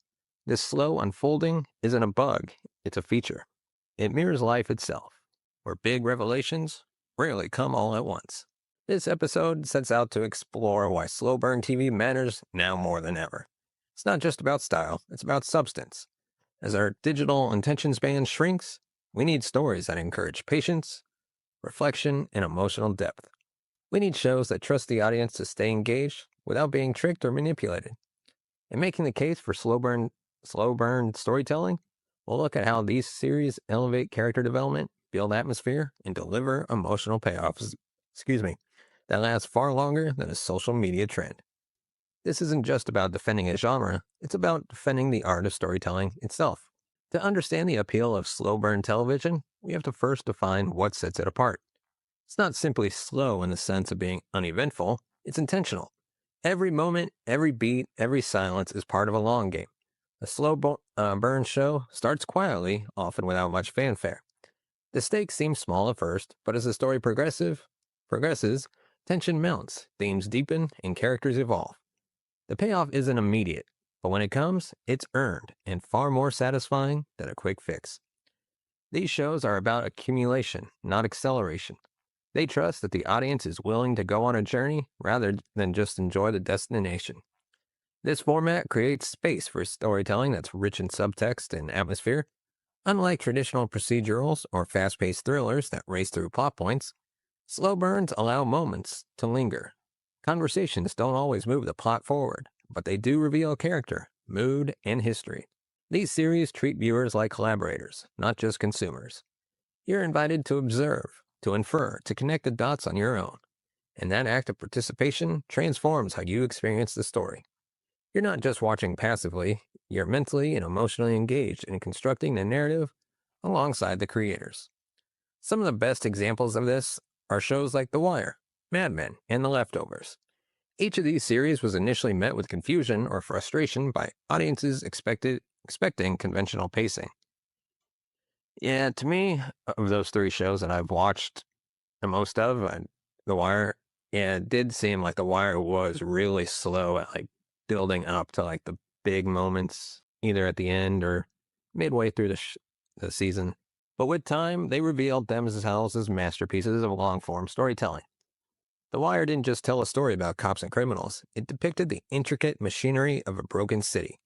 Speaker 1: This slow unfolding isn't a bug, it's a feature. It mirrors life itself, where big revelations rarely come all at once. This episode sets out to explore why slow burn TV matters now more than ever. It's not just about style, it's about substance. As our digital attention span shrinks, we need stories that encourage patience, reflection, and emotional depth. We need shows that trust the audience to stay engaged without being tricked or manipulated. In making the case for slow burn storytelling, we'll look at how these series elevate character development, build atmosphere, and deliver emotional payoffs, that last far longer than a social media trend. This isn't just about defending a genre, it's about defending the art of storytelling itself. To understand the appeal of slow burn television, we have to first define what sets it apart. It's not simply slow in the sense of being uneventful, it's intentional. Every moment, every beat, every silence is part of a long game. A slow burn show starts quietly, often without much fanfare. The stakes seem small at first, but as the story progresses, tension mounts, themes deepen, and characters evolve. The payoff isn't immediate, but when it comes, it's earned and far more satisfying than a quick fix. These shows are about accumulation, not acceleration. They trust that the audience is willing to go on a journey rather than just enjoy the destination. This format creates space for storytelling that's rich in subtext and atmosphere. Unlike traditional procedurals or fast-paced thrillers that race through plot points, slow burns allow moments to linger. Conversations don't always move the plot forward, but they do reveal character, mood, and history. These series treat viewers like collaborators, not just consumers. You're invited to observe, to infer, to connect the dots on your own. And that act of participation transforms how you experience the story. You're not just watching passively, you're mentally and emotionally engaged in constructing the narrative alongside the creators. Some of the best examples of this are shows like The Wire, Mad Men, and The Leftovers. Each of these series was initially met with confusion or frustration by audiences expecting conventional pacing. Yeah, to me, of those three shows that I've watched the most of, The Wire, yeah, it did seem like The Wire was really slow at like building up to like the big moments, either at the end or midway through the season. But with time, they revealed themselves as masterpieces of long-form storytelling. The Wire didn't just tell a story about cops and criminals, it depicted the intricate machinery of a broken city.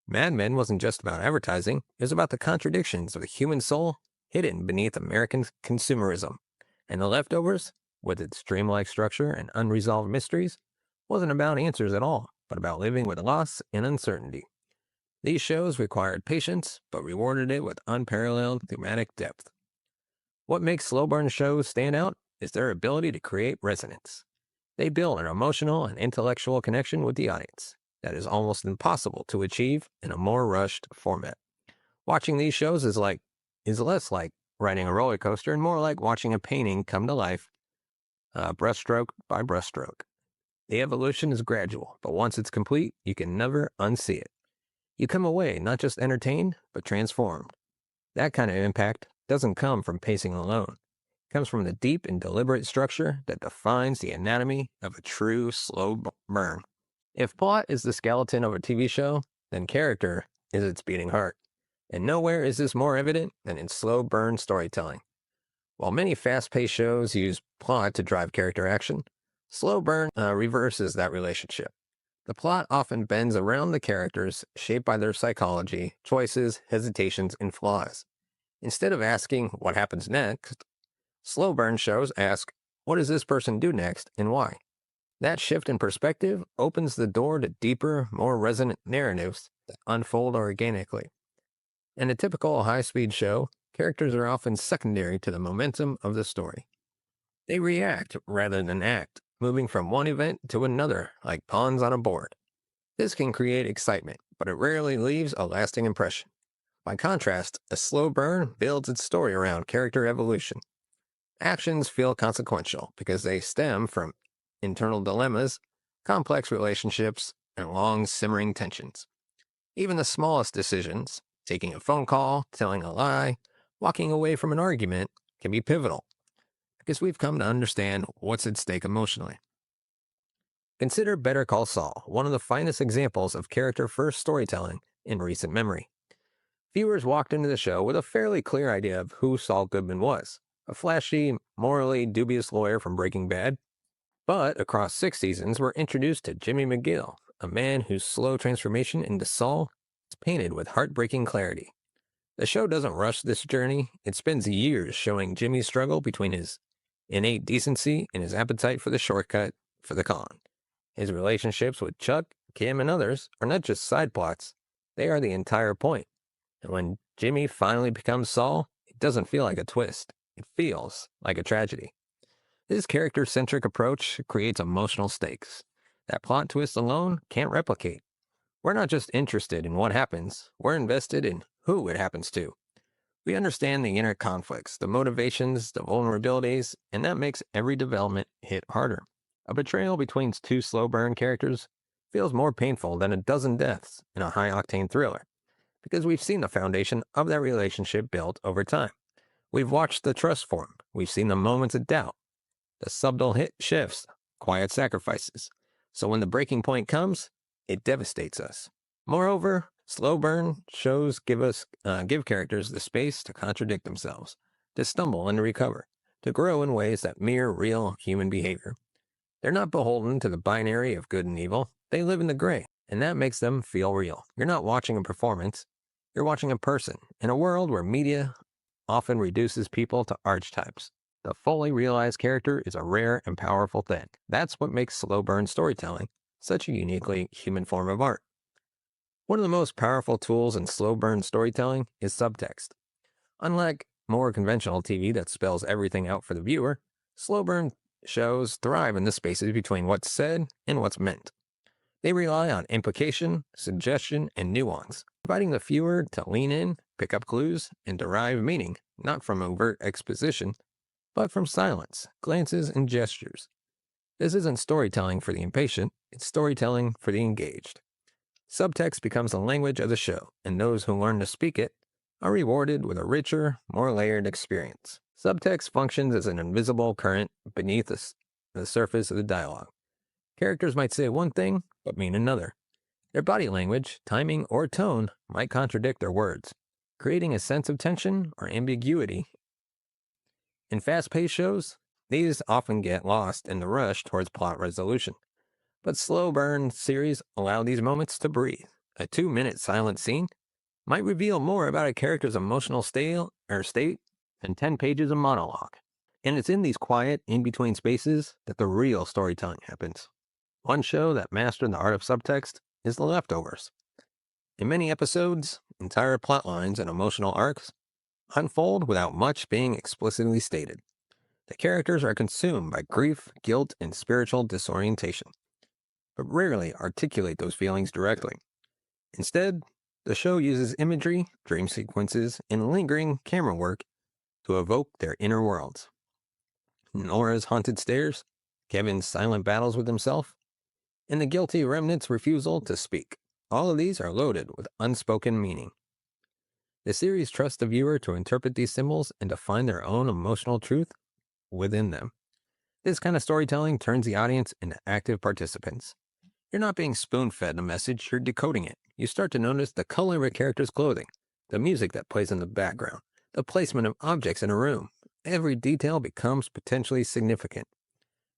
Speaker 1: Mad Men wasn't just about advertising, it was about the contradictions of the human soul hidden beneath American consumerism. And The Leftovers, with its dreamlike structure and unresolved mysteries, wasn't about answers at all, but about living with loss and uncertainty. These shows required patience, but rewarded it with unparalleled thematic depth. What makes slow burn shows stand out is their ability to create resonance. They build an emotional and intellectual connection with the audience that is almost impossible to achieve in a more rushed format. Watching these shows is less like riding a roller coaster and more like watching a painting come to life, brushstroke by brushstroke. The evolution is gradual, but once it's complete, you can never unsee it. You come away not just entertained, but transformed. That kind of impact doesn't come from pacing alone. It comes from the deep and deliberate structure that defines the anatomy of a true slow burn. If plot is the skeleton of a TV show, then character is its beating heart. And nowhere is this more evident than in slow burn storytelling. While many fast paced shows use plot to drive character action, slow burn reverses that relationship. The plot often bends around the characters, shaped by their psychology, choices, hesitations, and flaws. Instead of asking what happens next, slow burn shows ask, what does this person do next and why? That shift in perspective opens the door to deeper, more resonant narratives that unfold organically. In a typical high speed show, characters are often secondary to the momentum of the story. They react rather than act, moving from one event to another like pawns on a board. This can create excitement, but it rarely leaves a lasting impression. By contrast, a slow burn builds its story around character evolution. Actions feel consequential because they stem from internal dilemmas, complex relationships, and long simmering tensions. Even the smallest decisions, taking a phone call, telling a lie, walking away from an argument, can be pivotal because we've come to understand what's at stake emotionally. Consider Better Call Saul, one of the finest examples of character-first storytelling in recent memory. Viewers walked into the show with a fairly clear idea of who Saul Goodman was, a flashy, morally dubious lawyer from Breaking Bad. But across 6 seasons, we're introduced to Jimmy McGill, a man whose slow transformation into Saul is painted with heartbreaking clarity. The show doesn't rush this journey. It spends years showing Jimmy's struggle between his innate decency and his appetite for the shortcut for the con. His relationships with Chuck, Kim, and others are not just side plots, they are the entire point. And when Jimmy finally becomes Saul, it doesn't feel like a twist. It feels like a tragedy. This character-centric approach creates emotional stakes that plot twist alone can't replicate. We're not just interested in what happens, we're invested in who it happens to. We understand the inner conflicts, the motivations, the vulnerabilities, and that makes every development hit harder. A betrayal between two slow burn characters feels more painful than a dozen deaths in a high octane thriller, because we've seen the foundation of that relationship built over time. We've watched the trust form, we've seen the moments of doubt, the subtle hit shifts, quiet sacrifices. So when the breaking point comes, it devastates us. Moreover, slow burn shows give characters the space to contradict themselves, to stumble and to recover, to grow in ways that mirror real human behavior. They're not beholden to the binary of good and evil. They live in the gray, and that makes them feel real. You're not watching a performance. You're watching a person in a world where media often reduces people to archetypes. The fully realized character is a rare and powerful thing. That's what makes slow burn storytelling such a uniquely human form of art. One of the most powerful tools in slow burn storytelling is subtext. Unlike more conventional TV that spells everything out for the viewer, slow burn shows thrive in the spaces between what's said and what's meant. They rely on implication, suggestion, and nuance, inviting the viewer to lean in, pick up clues, and derive meaning, not from overt exposition, but from silence, glances, and gestures. This isn't storytelling for the impatient, it's storytelling for the engaged. Subtext becomes the language of the show, and those who learn to speak it are rewarded with a richer, more layered experience. Subtext functions as an invisible current beneath the surface of the dialogue. Characters might say one thing, but mean another. Their body language, timing, or tone might contradict their words, creating a sense of tension or ambiguity. In fast-paced shows, these often get lost in the rush towards plot resolution. But slow burn series allow these moments to breathe. A 2-minute silent scene might reveal more about a character's emotional state than 10 pages of monologue. And it's in these quiet, in-between spaces that the real storytelling happens. One show that mastered the art of subtext is The Leftovers. In many episodes, entire plot lines and emotional arcs unfold without much being explicitly stated. The characters are consumed by grief, guilt, and spiritual disorientation, but rarely articulate those feelings directly. Instead, the show uses imagery, dream sequences, and lingering camera work to evoke their inner worlds. Nora's haunted stares, Kevin's silent battles with himself, and the guilty remnant's refusal to speak. All of these are loaded with unspoken meaning. The series trusts the viewer to interpret these symbols and to find their own emotional truth within them. This kind of storytelling turns the audience into active participants. You're not being spoon fed a message, you're decoding it. You start to notice the color of a character's clothing, the music that plays in the background, the placement of objects in a room. Every detail becomes potentially significant.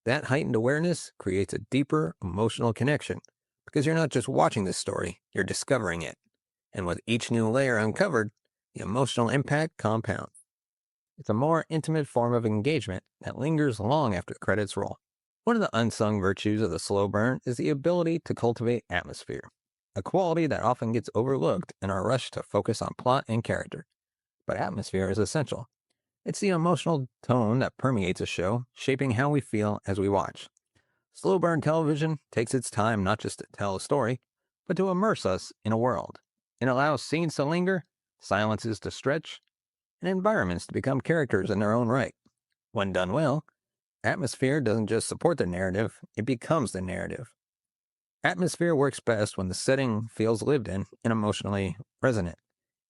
Speaker 1: That heightened awareness creates a deeper emotional connection because you're not just watching this story, you're discovering it. And with each new layer uncovered, the emotional impact compounds. It's a more intimate form of engagement that lingers long after the credits roll. One of the unsung virtues of the slow burn is the ability to cultivate atmosphere, a quality that often gets overlooked in our rush to focus on plot and character. But atmosphere is essential. It's the emotional tone that permeates a show, shaping how we feel as we watch. Slow burn television takes its time not just to tell a story, but to immerse us in a world. It allows scenes to linger, silences to stretch, and environments to become characters in their own right. When done well, atmosphere doesn't just support the narrative, it becomes the narrative. Atmosphere works best when the setting feels lived in and emotionally resonant.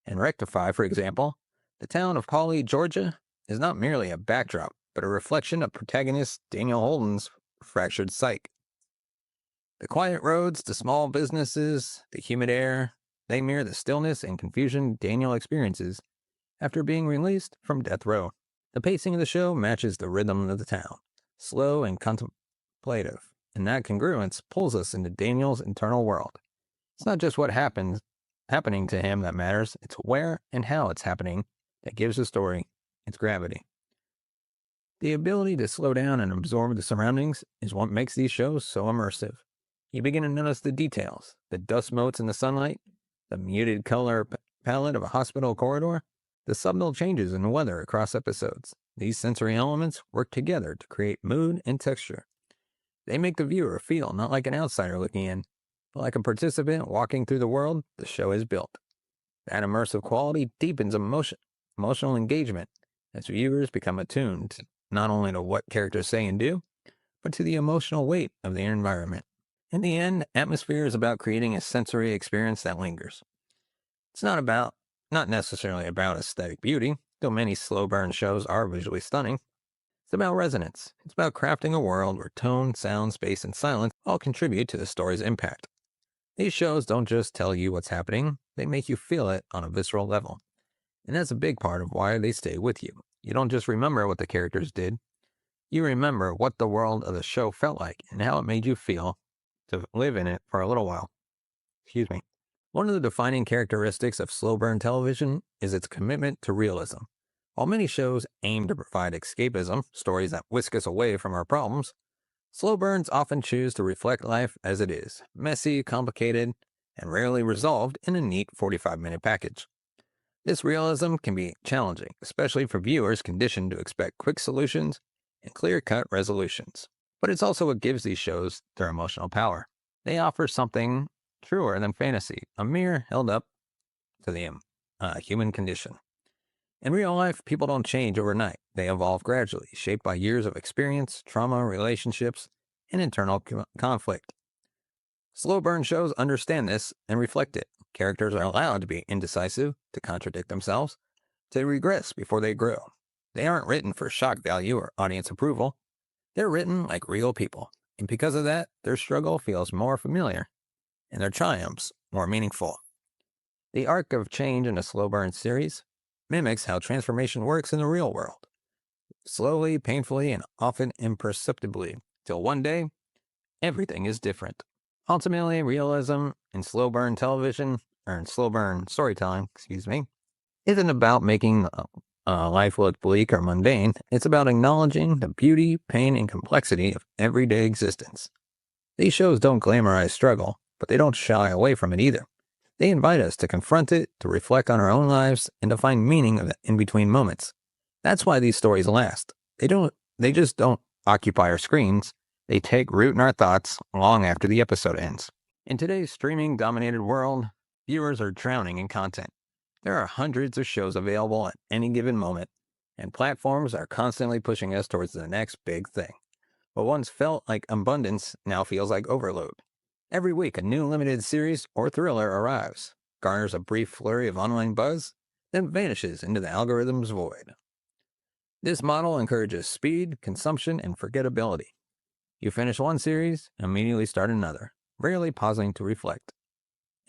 Speaker 1: In Rectify, for example, the town of Pauley, Georgia, is not merely a backdrop, but a reflection of protagonist Daniel Holden's fractured psyche. The quiet roads, the small businesses, the humid air, they mirror the stillness and confusion Daniel experiences after being released from death row. The pacing of the show matches the rhythm of the town, slow and contemplative, and that congruence pulls us into Daniel's internal world. It's not just what happening to him that matters, it's where and how it's happening that gives the story its gravity. The ability to slow down and absorb the surroundings is what makes these shows so immersive. You begin to notice the details, the dust motes in the sunlight, the muted color palette of a hospital corridor, the subtle changes in weather across episodes. These sensory elements work together to create mood and texture. They make the viewer feel not like an outsider looking in, but like a participant walking through the world the show has built. That immersive quality deepens emotional engagement as viewers become attuned not only to what characters say and do, but to the emotional weight of the environment. In the end, atmosphere is about creating a sensory experience that lingers. It's not necessarily about aesthetic beauty, though many slow burn shows are visually stunning. It's about resonance. It's about crafting a world where tone, sound, space, and silence all contribute to the story's impact. These shows don't just tell you what's happening, they make you feel it on a visceral level. And that's a big part of why they stay with you. You don't just remember what the characters did, you remember what the world of the show felt like and how it made you feel to live in it for a little while. Excuse me. One of the defining characteristics of slow burn television is its commitment to realism. While many shows aim to provide escapism, stories that whisk us away from our problems, slow burns often choose to reflect life as it is, messy, complicated, and rarely resolved in a neat 45-minute package. This realism can be challenging, especially for viewers conditioned to expect quick solutions and clear-cut resolutions. But it's also what gives these shows their emotional power. They offer something truer than fantasy, a mirror held up to the human condition. In real life, people don't change overnight. They evolve gradually, shaped by years of experience, trauma, relationships, and internal conflict. Slow burn shows understand this and reflect it. Characters are allowed to be indecisive, to contradict themselves, to regress before they grow. They aren't written for shock value or audience approval. They're written like real people. And because of that, their struggle feels more familiar and their triumphs more meaningful. The arc of change in a slow burn series mimics how transformation works in the real world. Slowly, painfully, and often imperceptibly, till one day, everything is different. Ultimately, realism in slow burn television, or in slow burn storytelling, isn't about making life look bleak or mundane. It's about acknowledging the beauty, pain, and complexity of everyday existence. These shows don't glamorize struggle, but they don't shy away from it either. They invite us to confront it, to reflect on our own lives, and to find meaning of the in-between moments. That's why these stories last. They just don't occupy our screens. They take root in our thoughts long after the episode ends. In today's streaming-dominated world, viewers are drowning in content. There are hundreds of shows available at any given moment, and platforms are constantly pushing us towards the next big thing. What once felt like abundance now feels like overload. Every week, a new limited series or thriller arrives, garners a brief flurry of online buzz, then vanishes into the algorithm's void. This model encourages speed, consumption, and forgettability. You finish one series and immediately start another, rarely pausing to reflect.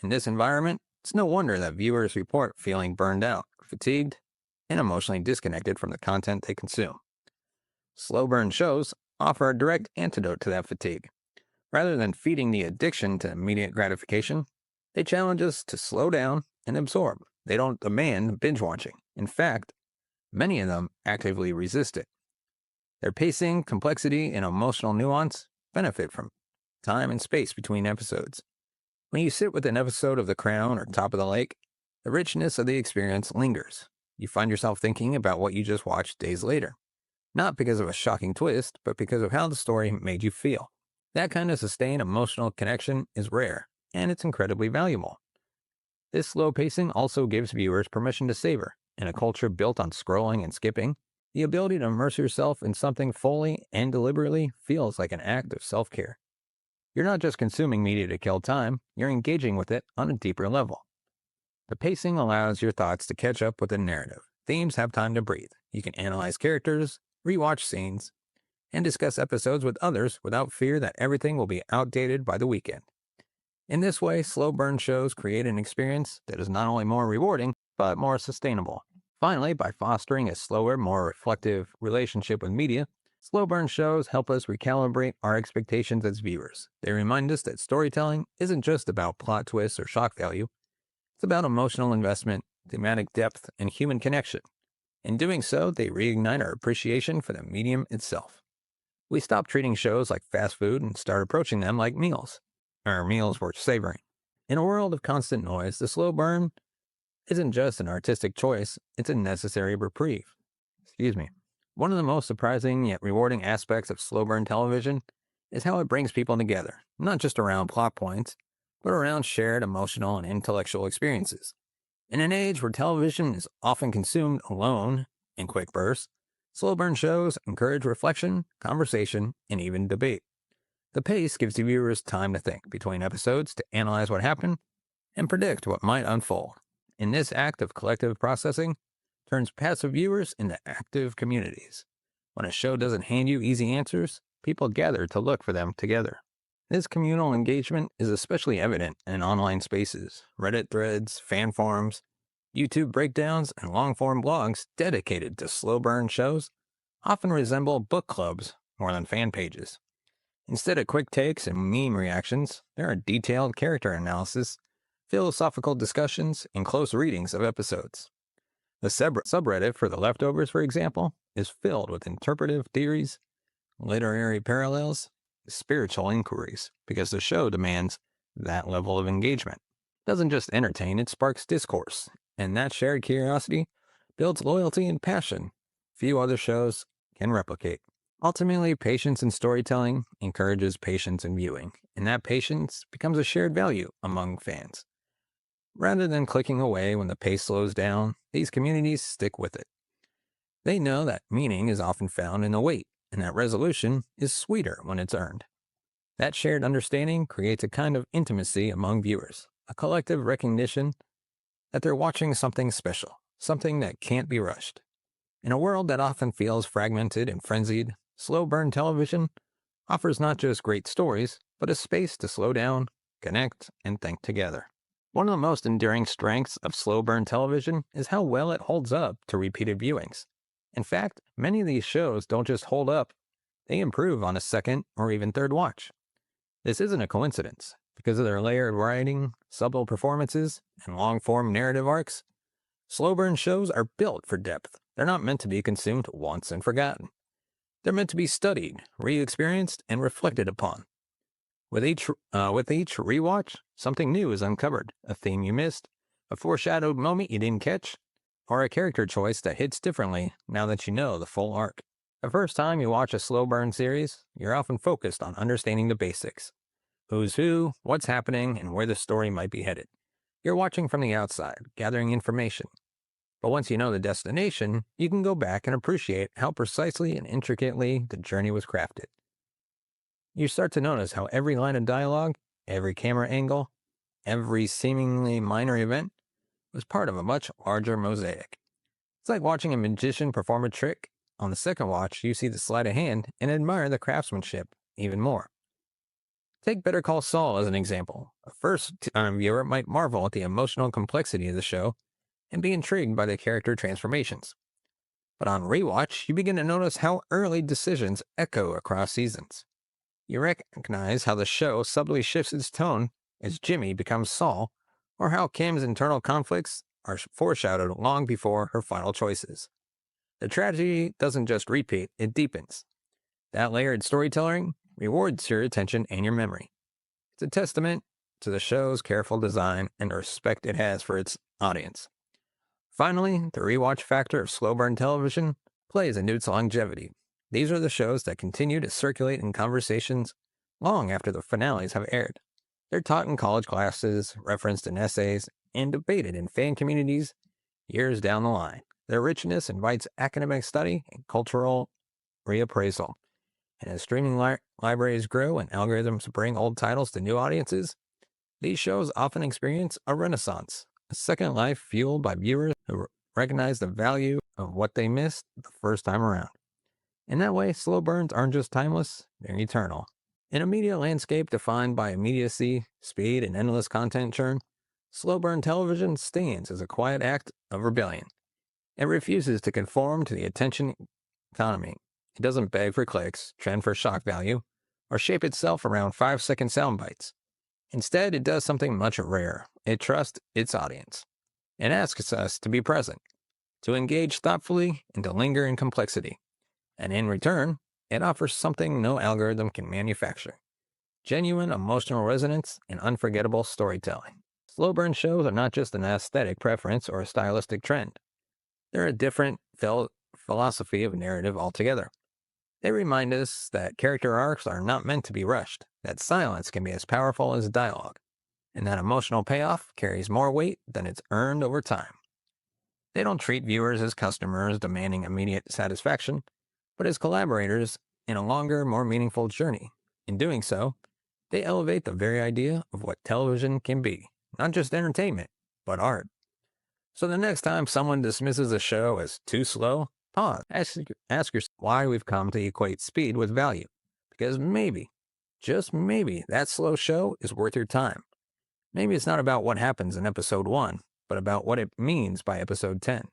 Speaker 1: In this environment, it's no wonder that viewers report feeling burned out, fatigued, and emotionally disconnected from the content they consume. Slow burn shows offer a direct antidote to that fatigue. Rather than feeding the addiction to immediate gratification, they challenge us to slow down and absorb. They don't demand binge watching. In fact, many of them actively resist it. Their pacing, complexity, and emotional nuance benefit from time and space between episodes. When you sit with an episode of The Crown or Top of the Lake, the richness of the experience lingers. You find yourself thinking about what you just watched days later, not because of a shocking twist, but because of how the story made you feel. That kind of sustained emotional connection is rare, and it's incredibly valuable. This slow pacing also gives viewers permission to savor. In a culture built on scrolling and skipping, the ability to immerse yourself in something fully and deliberately feels like an act of self-care. You're not just consuming media to kill time, you're engaging with it on a deeper level. The pacing allows your thoughts to catch up with the narrative. Themes have time to breathe. You can analyze characters, rewatch scenes, and discuss episodes with others without fear that everything will be outdated by the weekend. In this way, slow burn shows create an experience that is not only more rewarding, but more sustainable. Finally, by fostering a slower, more reflective relationship with media, slow burn shows help us recalibrate our expectations as viewers. They remind us that storytelling isn't just about plot twists or shock value. It's about emotional investment, thematic depth, and human connection. In doing so, they reignite our appreciation for the medium itself. We stop treating shows like fast food and start approaching them like meals worth savoring. In a world of constant noise, the slow burn isn't just an artistic choice, it's a necessary reprieve. One of the most surprising yet rewarding aspects of slow burn television is how it brings people together, not just around plot points, but around shared emotional and intellectual experiences. In an age where television is often consumed alone in quick bursts, slow burn shows encourage reflection, conversation, and even debate. The pace gives the viewers time to think between episodes, to analyze what happened, and predict what might unfold. In this act of collective processing, turns passive viewers into active communities. When a show doesn't hand you easy answers, people gather to look for them together. This communal engagement is especially evident in online spaces, Reddit threads, fan forums, YouTube breakdowns, and long-form blogs dedicated to slow burn shows often resemble book clubs more than fan pages. Instead of quick takes and meme reactions, there are detailed character analysis, philosophical discussions, and close readings of episodes. The subreddit for The Leftovers, for example, is filled with interpretive theories, literary parallels, spiritual inquiries, because the show demands that level of engagement. It doesn't just entertain, it sparks discourse, and that shared curiosity builds loyalty and passion few other shows can replicate. Ultimately, patience in storytelling encourages patience in viewing, and that patience becomes a shared value among fans. Rather than clicking away when the pace slows down, these communities stick with it. They know that meaning is often found in the wait, and that resolution is sweeter when it's earned. That shared understanding creates a kind of intimacy among viewers, a collective recognition that they're watching something special, something that can't be rushed. In a world that often feels fragmented and frenzied, slow burn television offers not just great stories, but a space to slow down, connect, and think together. One of the most enduring strengths of slow burn television is how well it holds up to repeated viewings. In fact, many of these shows don't just hold up, they improve on a second or even third watch. This isn't a coincidence. Because of their layered writing, subtle performances, and long-form narrative arcs, slow burn shows are built for depth. They're not meant to be consumed once and forgotten. They're meant to be studied, re-experienced, and reflected upon. With each rewatch, something new is uncovered, a theme you missed, a foreshadowed moment you didn't catch, or a character choice that hits differently now that you know the full arc. The first time you watch a slow burn series, you're often focused on understanding the basics. Who's who, what's happening, and where the story might be headed. You're watching from the outside, gathering information. But once you know the destination, you can go back and appreciate how precisely and intricately the journey was crafted. You start to notice how every line of dialogue, Every camera angle, every seemingly minor event was part of a much larger mosaic. It's like watching a magician perform a trick. On the second watch, you see the sleight of hand and admire the craftsmanship even more. Take Better Call Saul as an example. A first-time viewer might marvel at the emotional complexity of the show and be intrigued by the character transformations. But on rewatch, you begin to notice how early decisions echo across seasons. You recognize how the show subtly shifts its tone as Jimmy becomes Saul, or how Kim's internal conflicts are foreshadowed long before her final choices. The tragedy doesn't just repeat, it deepens. That layered storytelling rewards your attention and your memory. It's a testament to the show's careful design and the respect it has for its audience. Finally, the rewatch factor of slow burn television plays into its longevity. These are the shows that continue to circulate in conversations long after the finales have aired. They're taught in college classes, referenced in essays, and debated in fan communities years down the line. Their richness invites academic study and cultural reappraisal. And as streaming libraries grow and algorithms bring old titles to new audiences, these shows often experience a renaissance, a second life fueled by viewers who recognize the value of what they missed the first time around. In that way, slow burns aren't just timeless, they're eternal. In a media landscape defined by immediacy, speed, and endless content churn, slow burn television stands as a quiet act of rebellion. It refuses to conform to the attention economy. It doesn't beg for clicks, trend for shock value, or shape itself around 5-second sound bites. Instead, it does something much rarer. It trusts its audience. It asks us to be present, to engage thoughtfully, and to linger in complexity. And in return, it offers something no algorithm can manufacture: genuine emotional resonance and unforgettable storytelling. Slow burn shows are not just an aesthetic preference or a stylistic trend. They're a different philosophy of narrative altogether. They remind us that character arcs are not meant to be rushed, that silence can be as powerful as dialogue, and that emotional payoff carries more weight than it's earned over time. They don't treat viewers as customers demanding immediate satisfaction, but as collaborators in a longer, more meaningful journey. In doing so, they elevate the very idea of what television can be, not just entertainment, but art. So the next time someone dismisses a show as too slow, pause. Ask yourself why we've come to equate speed with value. Because maybe, just maybe, that slow show is worth your time. Maybe it's not about what happens in episode 1, but about what it means by episode 10.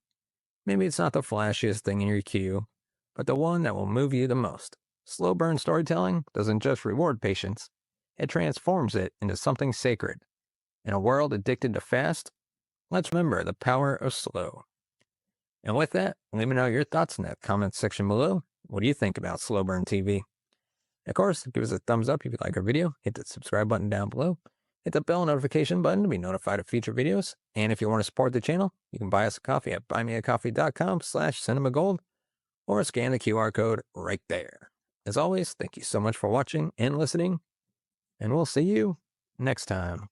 Speaker 1: Maybe it's not the flashiest thing in your queue, but the one that will move you the most. Slow burn storytelling doesn't just reward patience, it transforms it into something sacred. In a world addicted to fast, let's remember the power of slow. And with that, let me know your thoughts in the comments section below. What do you think about slow burn TV? Of course, give us a thumbs up if you like our video, hit the subscribe button down below, hit the bell notification button to be notified of future videos, and if you want to support the channel, you can buy us a coffee at buymeacoffee.com/cinemagold or scan the QR code right there. As always, thank you so much for watching and listening, and we'll see you next time.